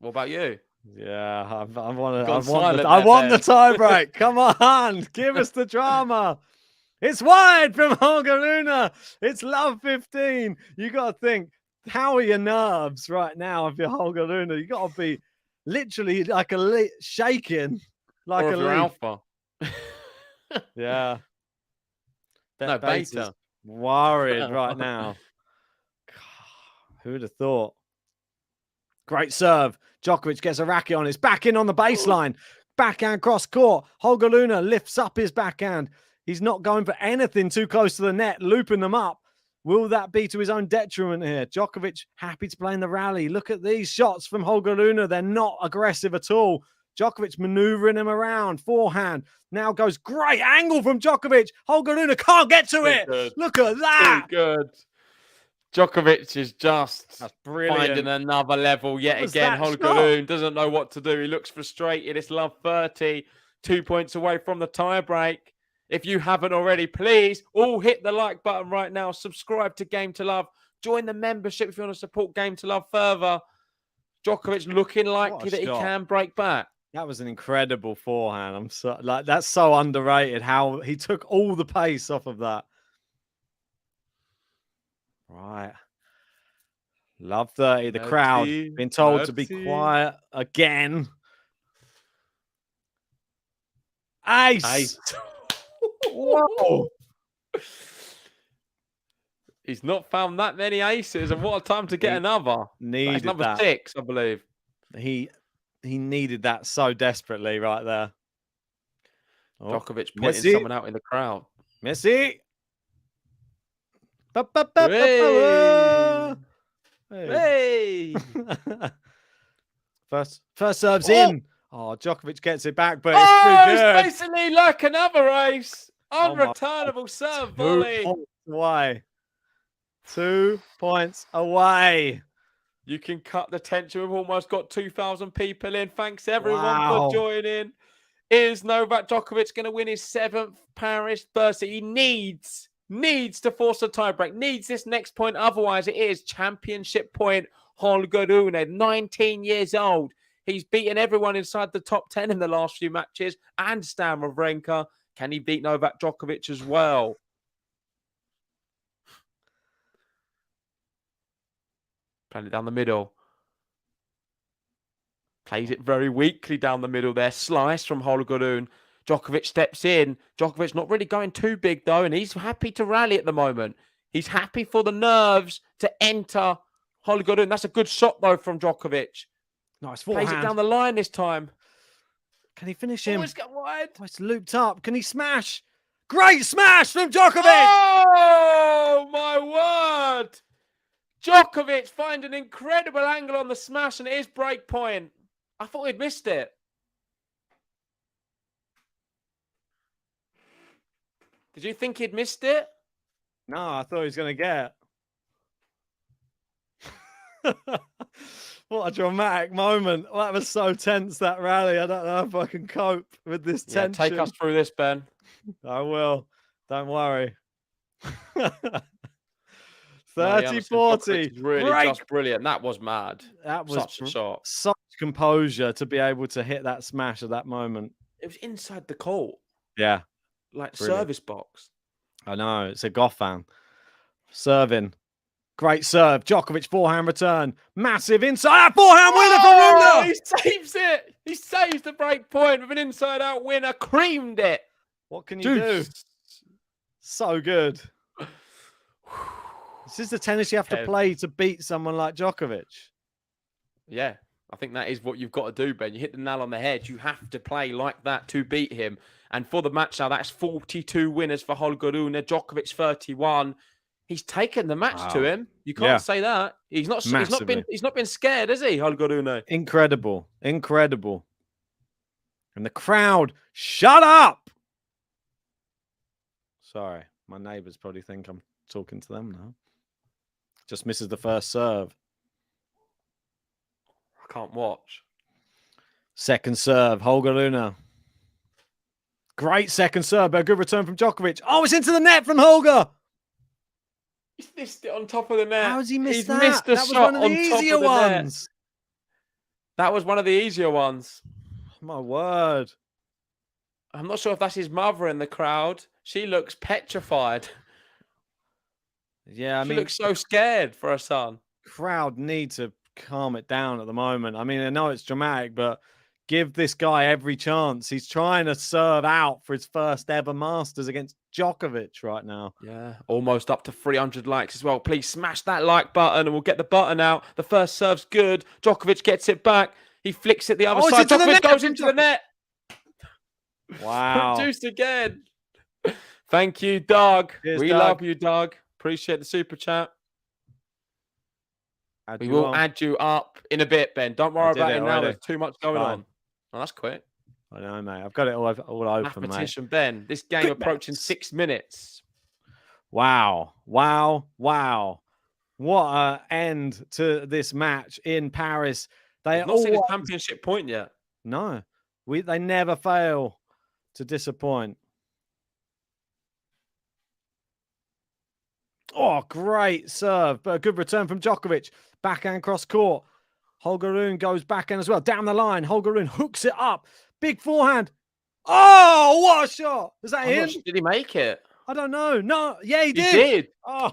What about you? Yeah, I want Ben. the tie break. Come on, give us the drama. It's wide from Holger Rune. It's love 15. You got to think, how are your nerves right now if you're Holger Rune? You got to be literally like shaking like or a if you're leaf. alpha. Yeah. No, Bates is beta. worried right now. Who would have thought? Great serve. Djokovic gets a racket on. It's back in on the baseline. Backhand cross court. Holger Rune lifts up his backhand. He's not going for anything too close to the net, looping them up. Will that be to his own detriment here? Djokovic happy to play in the rally. Look at these shots from Holger Rune. They're not aggressive at all. Djokovic maneuvering him around. Forehand. Now goes great angle from Djokovic. Holger Rune can't get to it. Good. Look at that. Too good. Djokovic is just That's brilliant. finding another level yet What was again. that Holger shot? Rune doesn't know what to do. He looks frustrated. It's love 30. 2 points away from the tie break. If you haven't already, please all hit the like button right now. Subscribe to Game to Love. Join the membership if you want to support Game to Love further. Djokovic looking likely that he shot. can break back. That was an incredible forehand. I'm so that's so underrated how he took all the pace off of that. Right. Love 30. The crowd been told to be quiet again. Ace. Whoa. He's not found that many aces, and what a time to get another. Needed That's number that. 6, I believe. He needed that so desperately right there. Oh, Djokovic pointing Messi. someone out in the crowd. Messi. Hey. Hey. Hey! First serve's in. Oh, Djokovic gets it back, but Oh, it's too it's good. basically like another ace. Oh my Unreturnable serve Who volley. Why? 2 points away. You can cut the tension. We've almost got 2,000 people in. Thanks everyone Wow. for joining. Is Novak Djokovic going to win his 7th Paris Bercy? He needs to force a tiebreak. Needs this next point. Otherwise, it is championship point. Holger Rune, 19 years old. He's beaten everyone inside the top 10 in the last few matches. And Stan Wawrinka. Can he beat Novak Djokovic as well? Playing it down the middle. Plays it very weakly down the middle there. Slice from Holger Rune. Djokovic steps in. Djokovic not really going too big though, and he's happy to rally at the moment. He's happy for the nerves to enter Holger Rune. That's a good shot though from Djokovic. Nice Plays forehand. it down the line this time. Can he finish him? Always got wide. Oh, it's looped up. Can he smash? Great smash from Djokovic! Oh my word! Djokovic find an incredible angle on the smash, and it is break point. I thought he'd missed it. Did you think he'd missed it? No, I thought he was going to get. What a dramatic moment. That was so tense, that rally. I don't know if I can cope with this tension. Take us through this, Ben. I will. Don't worry. No, 30-40. Really Great. just brilliant. That was mad. That was Such a shot. such composure to be able to hit that smash at that moment. It was inside the court. Yeah, Like Brilliant. service box. I know. It's a Goff fan. Serving. Great serve. Djokovic forehand return. Massive inside forehand winner from Rune. He saves it. He saves the break point with an inside-out winner. Creamed it. What can you do? So good. This is the tennis you have to Kev. play to beat someone like Djokovic. Yeah, I think that is what you've got to do, Ben. You hit the nail on the head. You have to play like that to beat him. And for the match now, that's 42 winners for Holger Rune. Djokovic 31. He's taken the match to him. You can't say that. He's not been scared, has he, Holger Rune? Incredible. Incredible. And the crowd, shut up. Sorry, my neighbors probably think I'm talking to them now. Just misses the first serve. I can't watch. Second serve, Holger Rune. Great second serve, but a good return from Djokovic. Oh, it's into the net from Holger. He's missed it on top of the net. How has he missed that? Missed a That was shot one of the on top easier of the net. ones. That was one of the easier ones. My word. I'm not sure if that's his mother in the crowd. She looks petrified. Yeah, I She mean, looks so scared for her son. crowd need to calm it down at the moment. I mean, I know it's dramatic, but give this guy every chance. He's trying to serve out for his first ever Masters against Djokovic right now. Yeah, almost up to 300 likes as well. Please smash that like button and we'll get the button out. The first serve's good. Djokovic gets it back. He flicks it the other side. Into the Djokovic net goes from into the net. Wow. Produced again. Thank you, Doug. Cheers, we Doug. love you, Doug. Appreciate the super chat. We will add you up in a bit, Ben. Don't worry about it now. already. There's too much going Fine. on. Oh, that's quick. I know, mate. I've got it all open, mate. Mathematician Ben. This game Quick approaching maths. 6 minutes. Wow. Wow. Wow. What an end to this match in Paris. They I've not seen a always... championship point yet. No. They never fail to disappoint. Oh, great serve, but a good return from Djokovic. Backhand cross court. Holger Rune goes backhand as well. Down the line, Holger Rune hooks it up. Big forehand. Oh, what a shot. Is that him? Did he make it? I don't know. No, yeah, he He did. did. Oh,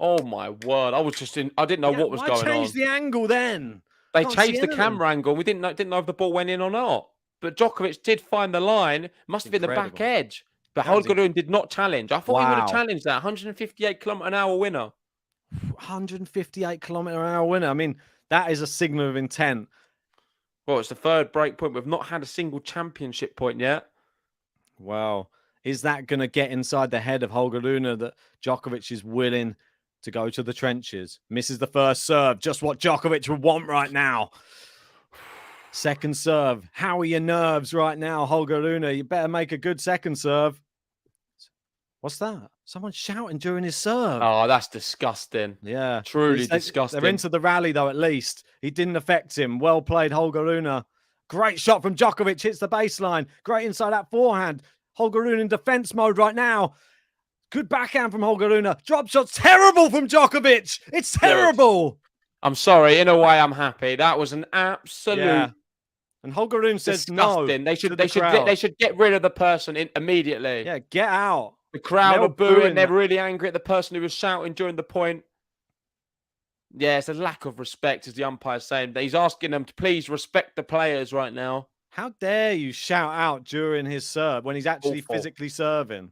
Oh my word! I was just in. I didn't know what was why going on. change the angle then? They Can't see changed the anything. camera angle. We didn't know if the ball went in or not. But Djokovic did find the line. Must have been the back Incredible. edge. But That was Holger Rune did not challenge. I thought he would have Wow. challenged that 158 km/h winner. 158 kilometer an hour winner. I mean, that is a signal of intent. Well, it's the third break point. We've not had a single championship point yet. Well, is that going to get inside the head of Holger Rune that Djokovic is willing to go to the trenches? Misses the first serve, just what Djokovic would want right now. Second serve. How are your nerves right now, Holger Rune? You better make a good second serve. What's that? Someone shouting during his serve. Oh, that's disgusting. Yeah. Truly disgusting. They're into the rally, though, at least. He didn't affect him. Well played, Holger Rune. Great shot from Djokovic. Hits the baseline. Great inside out forehand. Holger Rune in defense mode right now. Good backhand from Holger Rune. Drop shot's terrible from Djokovic. It's terrible. I'm sorry. In a way, I'm happy. That was an absolute... Yeah. And Holger Rune says disgusting. no. They should get rid of the person immediately. Yeah, get out. The crowd are booing. They're really angry at the person who was shouting during the point. Yeah, it's a lack of respect, as the umpire's saying. He's asking them to please respect the players right now. How dare you shout out during his serve when he's actually Awful. physically serving?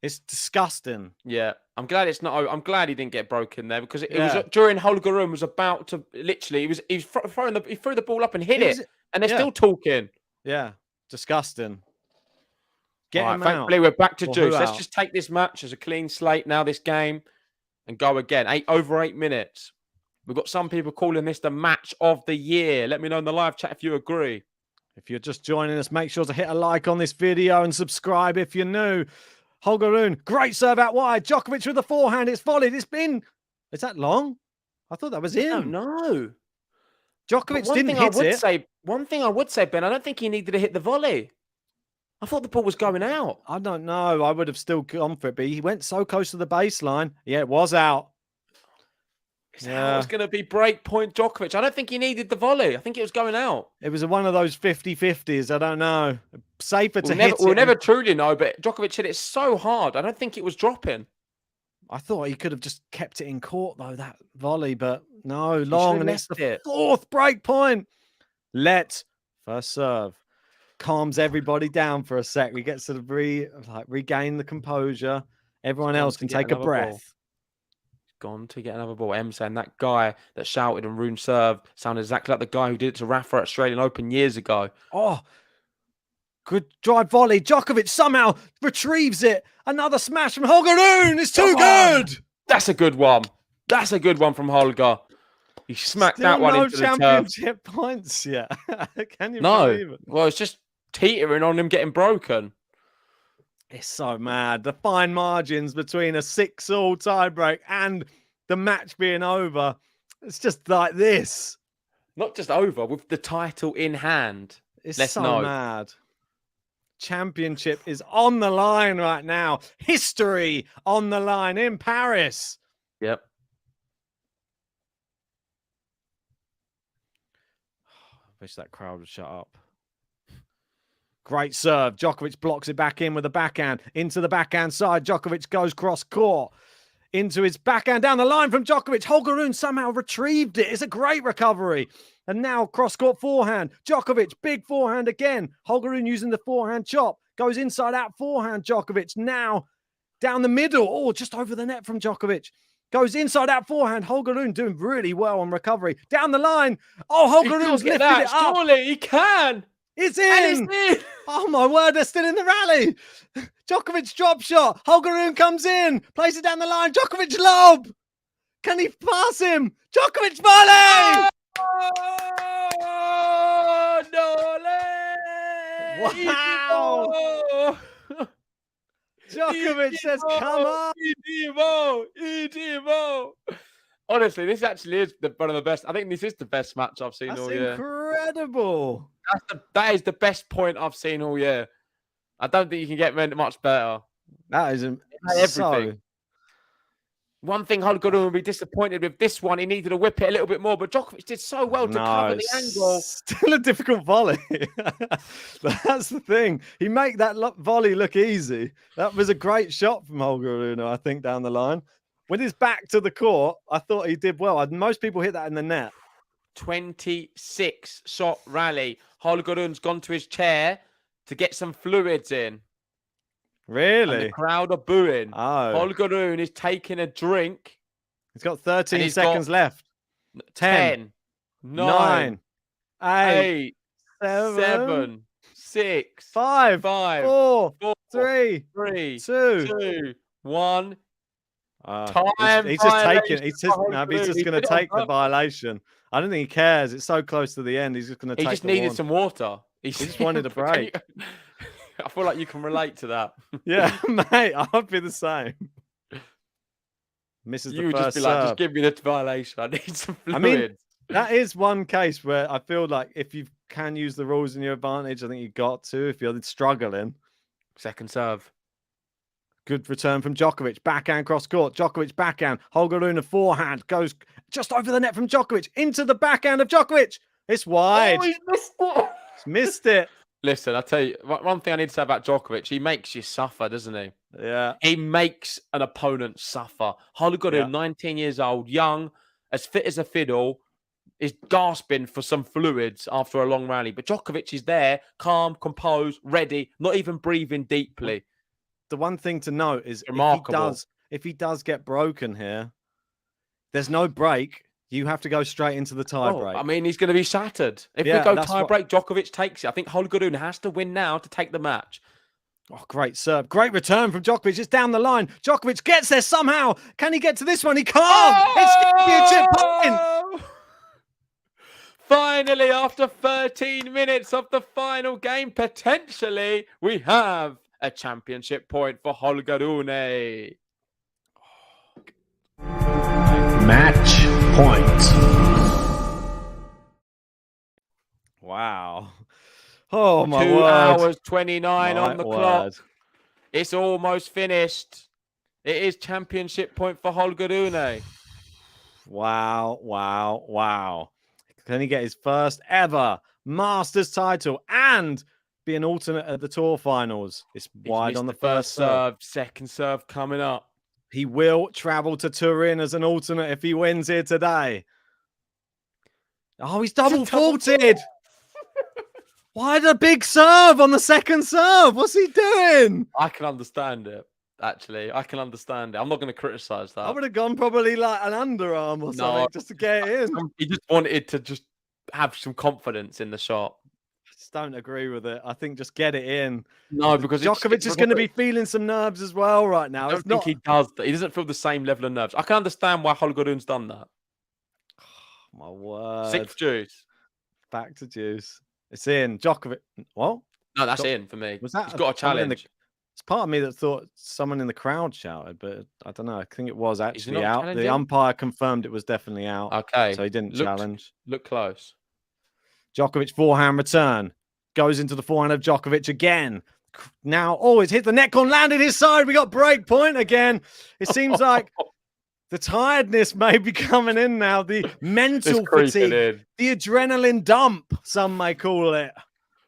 It's disgusting. Yeah, I'm glad it's not. I'm glad he didn't get broken there because it was during Holger Rune was about to literally. He threw the ball up and hit it, and they're still talking. Yeah, disgusting. Get him out. Thankfully, we're back to juice. Let's just take this match as a clean slate now. This game, and go again. Over 8 minutes. We've got some people calling this the match of the year. Let me know in the live chat if you agree. If you're just joining us, make sure to hit a like on this video and subscribe if you're new. Holger Rune, great serve out wide. Djokovic with the forehand. It's volleyed. Is that long? I thought that was in. No. Djokovic didn't hit it. One thing I would say, Ben, I don't think he needed to hit the volley. I thought the ball was going out. I don't know. I would have still gone for it, but he went so close to the baseline. Yeah, it was out. Yeah. It was going to be break point Djokovic. I don't think he needed the volley. I think it was going out. It was one of those 50-50s. I don't know. Safer to hit it. We'll never truly know, but Djokovic hit it so hard. I don't think it was dropping. I thought he could have just kept it in court, though, that volley, but no, long. And it's the fourth break point. First serve. Calms everybody down for a sec. We get to regain the composure. Everyone else can take a breath. Gone to get another ball. M saying that guy that shouted and Rune serve sounded exactly like the guy who did it to Rafa at Australian Open years ago. Oh, good drive volley. Djokovic somehow retrieves it. Another smash from Holger Rune. It's too good. That's a good one. That's a good one from Holger. He smacked that one into the turf. No championship points yet. Can you believe it? Well, it's just teetering on him getting broken. It's so mad. The fine margins between a 6-all tiebreak and the match being over. It's just like this. Not just over, with the title in hand. It's mad. Championship is on the line right now. History on the line in Paris. Yep. I wish that crowd would shut up. Great serve. Djokovic blocks it back in with a backhand. Into the backhand side. Djokovic goes cross court. Into his backhand down the line from Djokovic. Holger Rune somehow retrieved it. It's a great recovery. And now cross court forehand. Djokovic, big forehand again. Holger Rune using the forehand chop. Goes inside out forehand. Djokovic now down the middle. Oh, just over the net from Djokovic. Goes inside out forehand. Holger Rune doing really well on recovery. Down the line. Oh, Holger Rune's lifted it up. Surely he can. It's in. Oh, my word. They're still in the rally. Djokovic drop shot. Holger Rune comes in. Plays it down the line. Djokovic lob. Can he pass him? Djokovic volley. Oh, no. Wow. Djokovic says, come on. Edimo. Honestly, this actually is one of the best. I think this is the best match I've seen all year. That's incredible. That is the best point I've seen all year. I don't think you can get much better. That is everything. One thing Holger Rune will be disappointed with this one. He needed to whip it a little bit more, but Djokovic did so well to cover the angle. Still a difficult volley. That's the thing. He made that volley look easy. That was a great shot from Holger Rune, I think, down the line. With his back to the court, I thought he did well. Most people hit that in the net. 26-shot rally. Holger Rune's gone to his chair to get some fluids in. Really? And the crowd are booing. Oh. Holger Rune is taking a drink. He's got 13 seconds left. 10, 9, 8, 7, 6, 5, 4, 3, 2, 1. Time. He's just taking. He's just going to take the violation. I don't think he cares. It's so close to the end. He's just going to take. He just needed some water. He just wanted a break. I feel like you can relate to that. Yeah, mate, I'd be the same. Misses You the would first just be like, serve. just give me the violation. I need some fluid. I mean, that is one case where I feel like if you can use the rules in your advantage, I think you got to if you're struggling. Second serve. Good return from Djokovic. Backhand cross court. Djokovic backhand. Holger Rune forehand. Goes just over the net from Djokovic. Into the backhand of Djokovic. It's wide. Oh, he's missed it. He's missed it. Listen, I'll tell you, one thing I need to say about Djokovic, he makes you suffer, doesn't he? Yeah. He makes an opponent suffer. Holger, Yeah. 19 years old, young, as fit as a fiddle, is gasping for some fluids after a long rally. But Djokovic is there, calm, composed, ready, not even breathing deeply. The one thing to note is Remarkable. if he does get broken here, there's no break. You have to go straight into the tie break. I mean, he's going to be shattered. If Yeah, we go that's tie break, Djokovic takes it. I think Holger Rune has to win now to take the match. Oh, great serve. Great return from Djokovic. It's down the line. Djokovic gets there somehow. Can he get to this one? He can't. It's championship point. Finally, after 13 minutes of the final game, potentially, we have a championship point for Holger Rune. Match point. Wow. Oh, my 2 word. hours 29 on the My clock. word. It's almost finished. It is championship point for Holger Rune. Wow, wow, wow. Can he get his first ever Masters title and be an alternate at the tour finals? It's wide on the first serve. Second serve coming up. He will travel to Turin as an alternate if he wins here today. Oh, he's double faulted. Why the big serve on the second serve? What's he doing? I can understand it, actually. I can understand it. I'm not going to criticize that. I would have gone probably like an underarm or something just to get it in. He just wanted to just have some confidence in the shot. I just don't agree with it. I think just get it in. No, because Djokovic is going to be feeling some nerves as well right now. I don't think he does. He doesn't feel the same level of nerves. I can understand why Holger Rune's done that. Oh, my word. Sixth juice. Back to juice. It's in. Djokovic. What? No, that's in for me. Was that He's got a challenge. It's part of me that thought someone in the crowd shouted, but I don't know. I think it was actually not out. The challenging? umpire confirmed it was definitely out. Okay. So he didn't challenge. Look close. Djokovic forehand return. Goes into the forehand of Djokovic again. Now, it's hit the net corner, landed his side. We got break point again. It seems like the tiredness may be coming in now. The mental fatigue. The adrenaline dump, some may call it.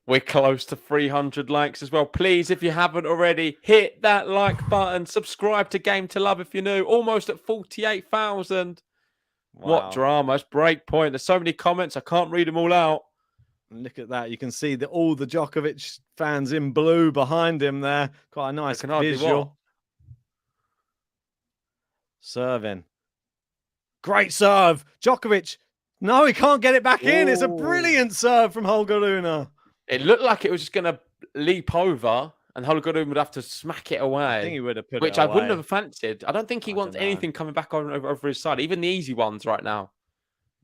We're close to 300 likes as well. Please, if you haven't already, hit that like button. Subscribe to Game to Love if you're new. Almost at 48,000. Wow. What drama. It's break point. There's so many comments. I can't read them all out. Look at that. You can see all the Djokovic fans in blue behind him there. Quite a nice visual. Serving. Great serve. Djokovic. No, he can't get it back in. It's a brilliant serve from Holger Rune. It looked like it was just going to leap over and Holger Rune would have to smack it away. I think he would have put which it away. I wouldn't have fancied. I don't think he wants anything coming back over his side, even the easy ones right now.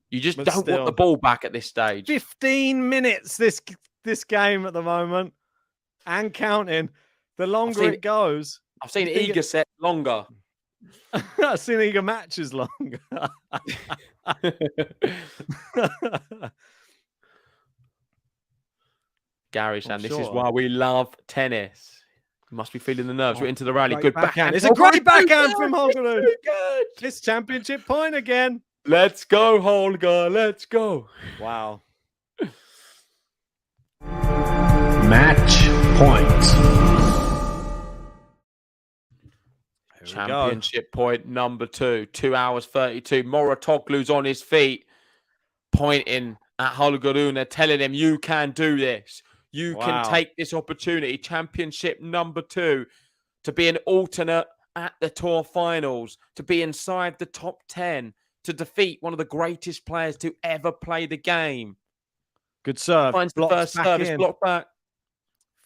You just don't want the ball back at this stage. 15 minutes this game at the moment and counting. The longer it goes. I've seen eager set longer. I've seen eager matches longer. Gary saying, this is why we love tennis. You must be feeling the nerves. We're into the rally. Good backhand. It's a great backhand from Holger Rune. It's championship point again. Let's go, Holger. Let's go. Wow. Match point. Championship point number 2. 2 hours 32. Moratoglu's on his feet, pointing at Holger Rune, telling him, you can do this. You can take this opportunity. Championship number 2, to be an alternate at the tour finals, to be inside the top 10, to defeat one of the greatest players to ever play the game. Good serve. Finds the first service, blocked back.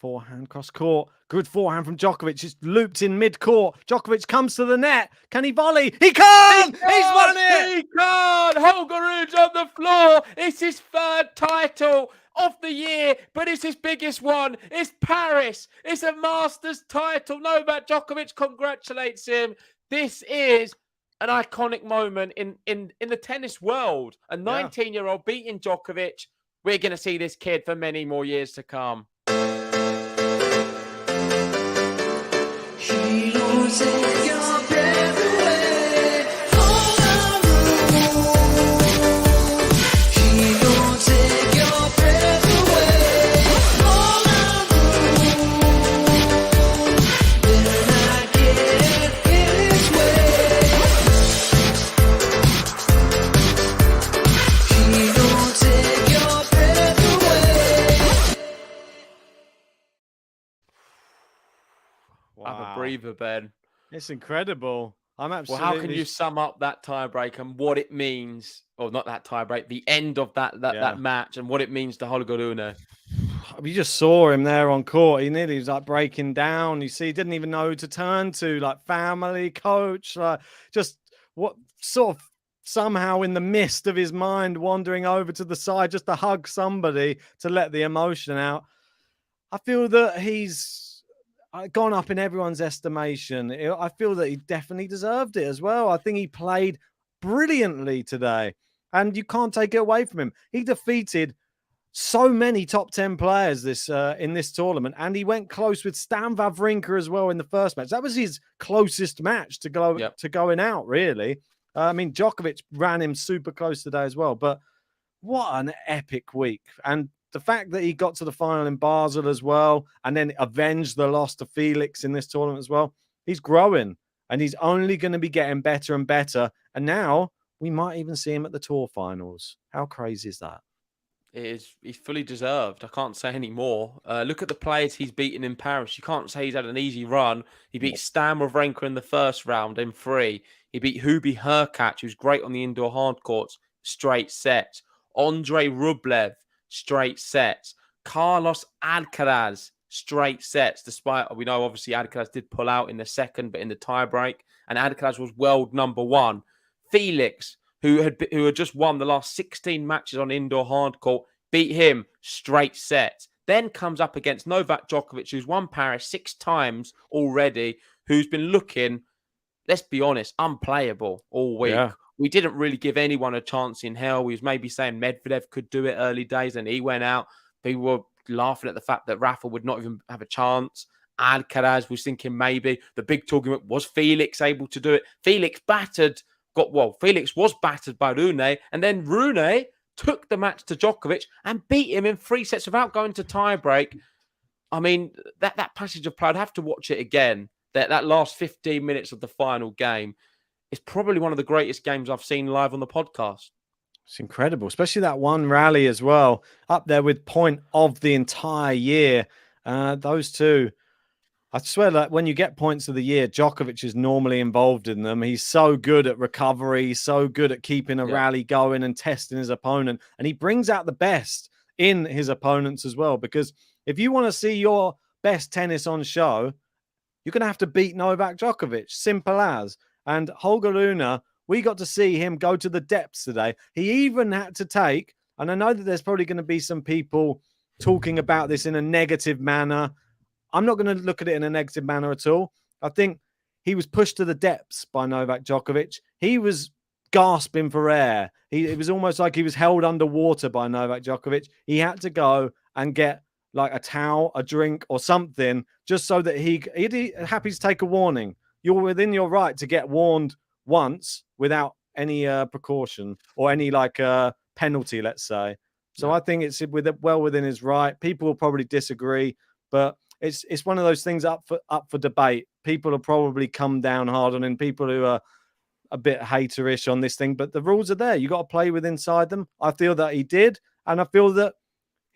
forehand cross court. Good forehand from Djokovic. It's looped in mid-court. Djokovic comes to the net. Can he volley? He can! He's won it! He can! Holger Rune's on the floor. It's his third title of the year, but it's his biggest one. It's Paris. It's a Masters title. Novak Djokovic congratulates him. This is an iconic moment in the tennis world. A 19-year-old beating Djokovic. We're going to see this kid for many more years to come. He won't take your breath away. Hold on. He won't take your breath away. Hold on. Better not get in his way. He won't take your breath away. Have a breather, Ben. It's incredible. I'm absolutely... Well, how can you sum up that tiebreak and what it means, or not that tiebreak, the end of that match and what it means to Holger Rune? You just saw him there on court. He nearly was like breaking down. You see, he didn't even know who to turn to, like family, coach, like just what sort of somehow in the mist of his mind wandering over to the side just to hug somebody to let the emotion out. I feel that he's gone up in everyone's estimation. I feel that he definitely deserved it as well. I think he played brilliantly today, and you can't take it away from him. He defeated so many top 10 players in this tournament, and he went close with Stan Wawrinka as well in the first match. That was his closest match to going out, really. I mean, Djokovic ran him super close today as well, but what an epic week. And the fact that he got to the final in Basel as well, and then avenged the loss to Felix in this tournament as well, he's growing, and he's only going to be getting better and better. And now we might even see him at the tour finals. How crazy is that? He's fully deserved. I can't say any more. Look at the players he's beaten in Paris. You can't say he's had an easy run. He beat Stan Wawrinka in the first round in 3. He beat Hubie Hurkacz, who's great on the indoor hard courts, straight sets. Andre Rublev, straight sets. Carlos Alcaraz, straight sets, despite we know obviously Alcaraz did pull out in the second, but in the tiebreak, and Alcaraz was world number 1. Felix, who had just won the last 16 matches on indoor hard court, beat him straight sets. Then comes up against Novak Djokovic, who's won Paris 6 times already, who's been looking, let's be honest, unplayable all week. Yeah. We didn't really give anyone a chance in hell. We was maybe saying Medvedev could do it early days, and he went out. People were laughing at the fact that Rafa would not even have a chance. Alcaraz was thinking maybe. The big talking was Felix able to do it. Felix was battered by Rune, and then Rune took the match to Djokovic and beat him in 3 sets without going to tiebreak. I mean, that passage of play, I'd have to watch it again. That last 15 minutes of the final game is probably one of the greatest games I've seen live on the podcast. It's incredible, especially that one rally as well, up there with point of the entire year. Those two, I swear that when you get points of the year, Djokovic is normally involved in them. He's so good at recovery, so good at keeping a rally going and testing his opponent. And he brings out the best in his opponents as well, because if you want to see your best tennis on show, you're going to have to beat Novak Djokovic. Simple as. And Holger Rune, we got to see him go to the depths today. He even had to take, and I know that there's probably going to be some people talking about this in a negative manner. I'm not going to look at it in a negative manner at all. I think he was pushed to the depths by Novak Djokovic. He was gasping for air. It was almost like he was held underwater by Novak Djokovic. He had to go and get like a towel, a drink or something, just so that he'd happy to take a warning. You're within your right to get warned once without any precaution or any penalty, let's say. So I think it's well within his right. People will probably disagree, but it's one of those things up for debate. People will probably come down hard on him. People who are a bit haterish on this thing, but the rules are there. You got to play with inside them. I feel that he did, and I feel that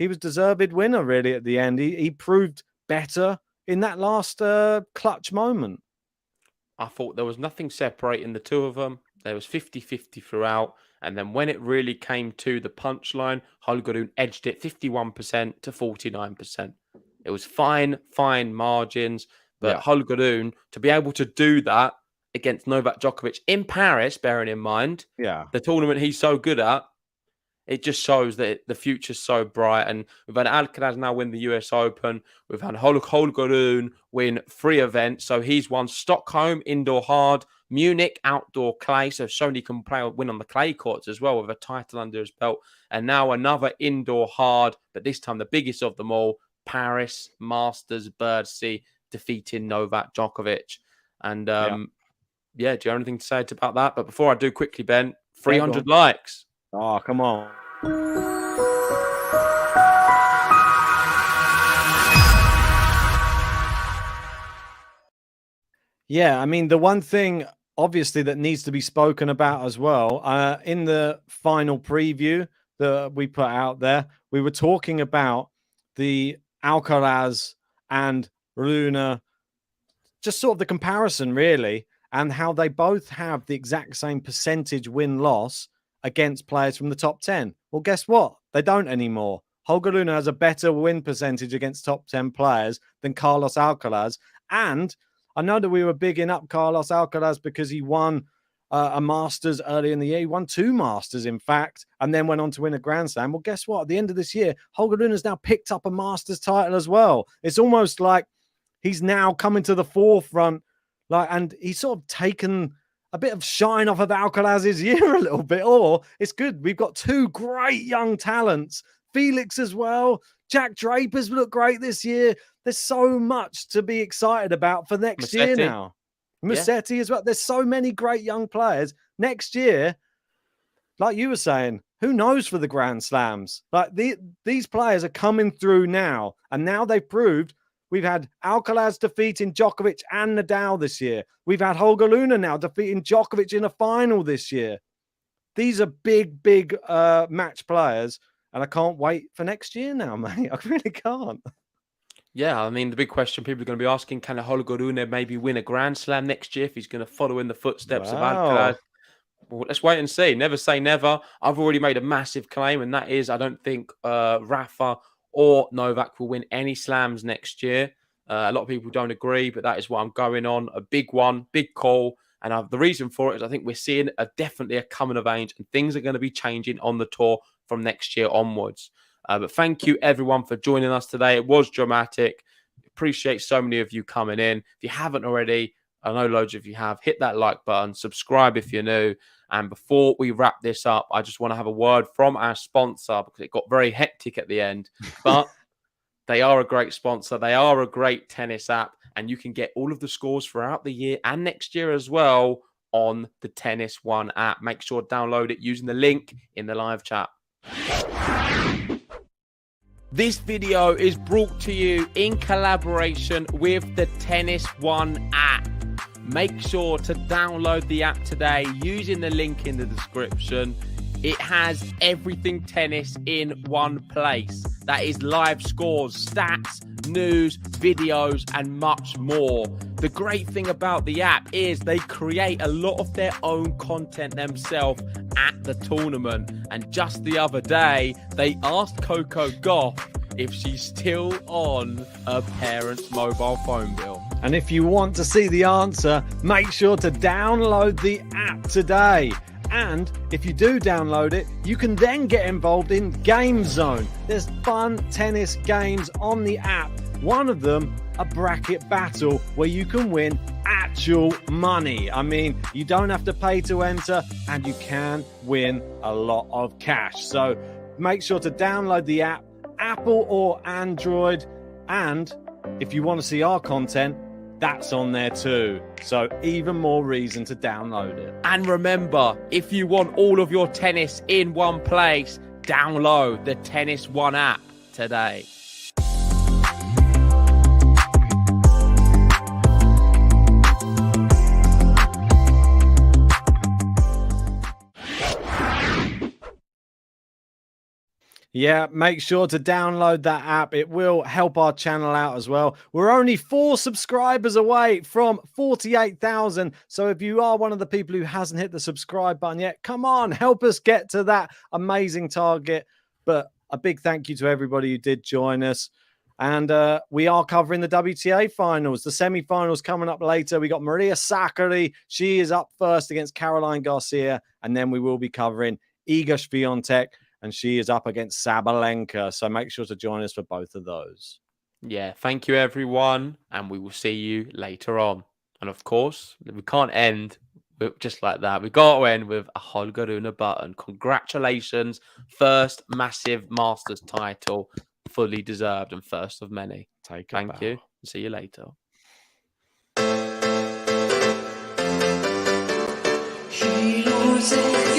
he was deserved winner really at the end. He proved better in that last clutch moment. I thought there was nothing separating the two of them. There was 50-50 throughout. And then when it really came to the punchline, Holger Rune edged it 51% to 49%. It was fine margins. But Yeah. Holger Rune, to be able to do that against Novak Djokovic in Paris, bearing in mind Yeah. the tournament he's so good at, it just shows that the future's so bright. And we've had Alcaraz now win the US Open. We've had Holger Rune win 3 events. So he's won Stockholm indoor hard, Munich outdoor clay. So shown he can win on the clay courts as well with a title under his belt. And now another indoor hard, but this time the biggest of them all, Paris Masters Birdsea, defeating Novak Djokovic. And do you have anything to say about that? But before I do, quickly, Ben, 300 likes. Oh, come on. Yeah, I mean, the one thing obviously that needs to be spoken about as well, in the final preview that we put out there, we were talking about the Alcaraz and Rune, just sort of the comparison really, and how they both have the exact same percentage win-loss against players from the top 10. Well, guess what? They don't anymore. Holger Rune has a better win percentage against top 10 players than Carlos Alcaraz. And I know that we were bigging up Carlos Alcaraz because he won a Masters early in the year. He won 2 Masters, in fact, and then went on to win a Grand Slam. Well, guess what? At the end of this year, Holger Rune has now picked up a Masters title as well. It's almost like he's now coming to the forefront, and he's sort of taken a bit of shine off of Alcaraz's year a little bit. Or it's good. We've got 2 great young talents. Felix as well. Jack Draper's looked great this year. There's so much to be excited about for next year now. Musetti as well. There's so many great young players. Next year, like you were saying, who knows for the Grand Slams? Like these players are coming through now. And now they've proved. We've had Alcaraz defeating Djokovic and Nadal this year. We've had Holger Rune now defeating Djokovic in a final this year. These are big match players. And I can't wait for next year now, mate. I really can't. Yeah, I mean, the big question people are going to be asking, can Holger Rune maybe win a Grand Slam next year if he's going to follow in the footsteps of Alcaraz? Well, let's wait and see. Never say never. I've already made a massive claim, and that is I don't think Rafa or Novak will win any slams next year. A lot of people don't agree, but that is what I'm going on. A big one, big call. And the reason for it is I think we're seeing definitely a coming of age, and things are going to be changing on the tour from next year onwards. But thank you, everyone, for joining us today. It was dramatic. Appreciate so many of you coming in. If you haven't already, I know loads of you have, hit that like button, subscribe if you're new. And before we wrap this up, I just want to have a word from our sponsor because it got very hectic at the end. But they are a great sponsor. They are a great tennis app. And you can get all of the scores throughout the year and next year as well on the Tennis One app. Make sure to download it using the link in the live chat. This video is brought to you in collaboration with the Tennis One app. Make sure to download the app today using the link in the description. It has everything tennis in one place. That is live scores, stats, news, videos, and much more. The great thing about the app is they create a lot of their own content themselves at the tournament. And just the other day, they asked Coco Gauff if she's still on her parents' mobile phone bill. And if you want to see the answer, make sure to download the app today. And if you do download it, you can then get involved in Game Zone. There's fun tennis games on the app. One of them, a bracket battle where you can win actual money. I mean, you don't have to pay to enter and you can win a lot of cash. So make sure to download the app, Apple or Android. And if you want to see our content, that's on there too. So even more reason to download it. And remember, if you want all of your tennis in one place, download the Tennis One app today. Yeah, make sure to download that app. It will help our channel out as well. We're only 4 subscribers away from 48,000. So if you are one of the people who hasn't hit the subscribe button yet, come on, help us get to that amazing target. But a big thank you to everybody who did join us. And we are covering the WTA finals, the semi-finals coming up later. We got Maria Sakkari. She is up first against Caroline Garcia. And then we will be covering Iga Swiatek, and she is up against Sabalenka. So make sure to join us for both of those. Yeah, thank you, everyone. And we will see you later on. And of course, we can't end just like that. We got to end with a Holger Rune button. Congratulations. First massive Masters title. Fully deserved and first of many. Thank you. See you later. He knows it.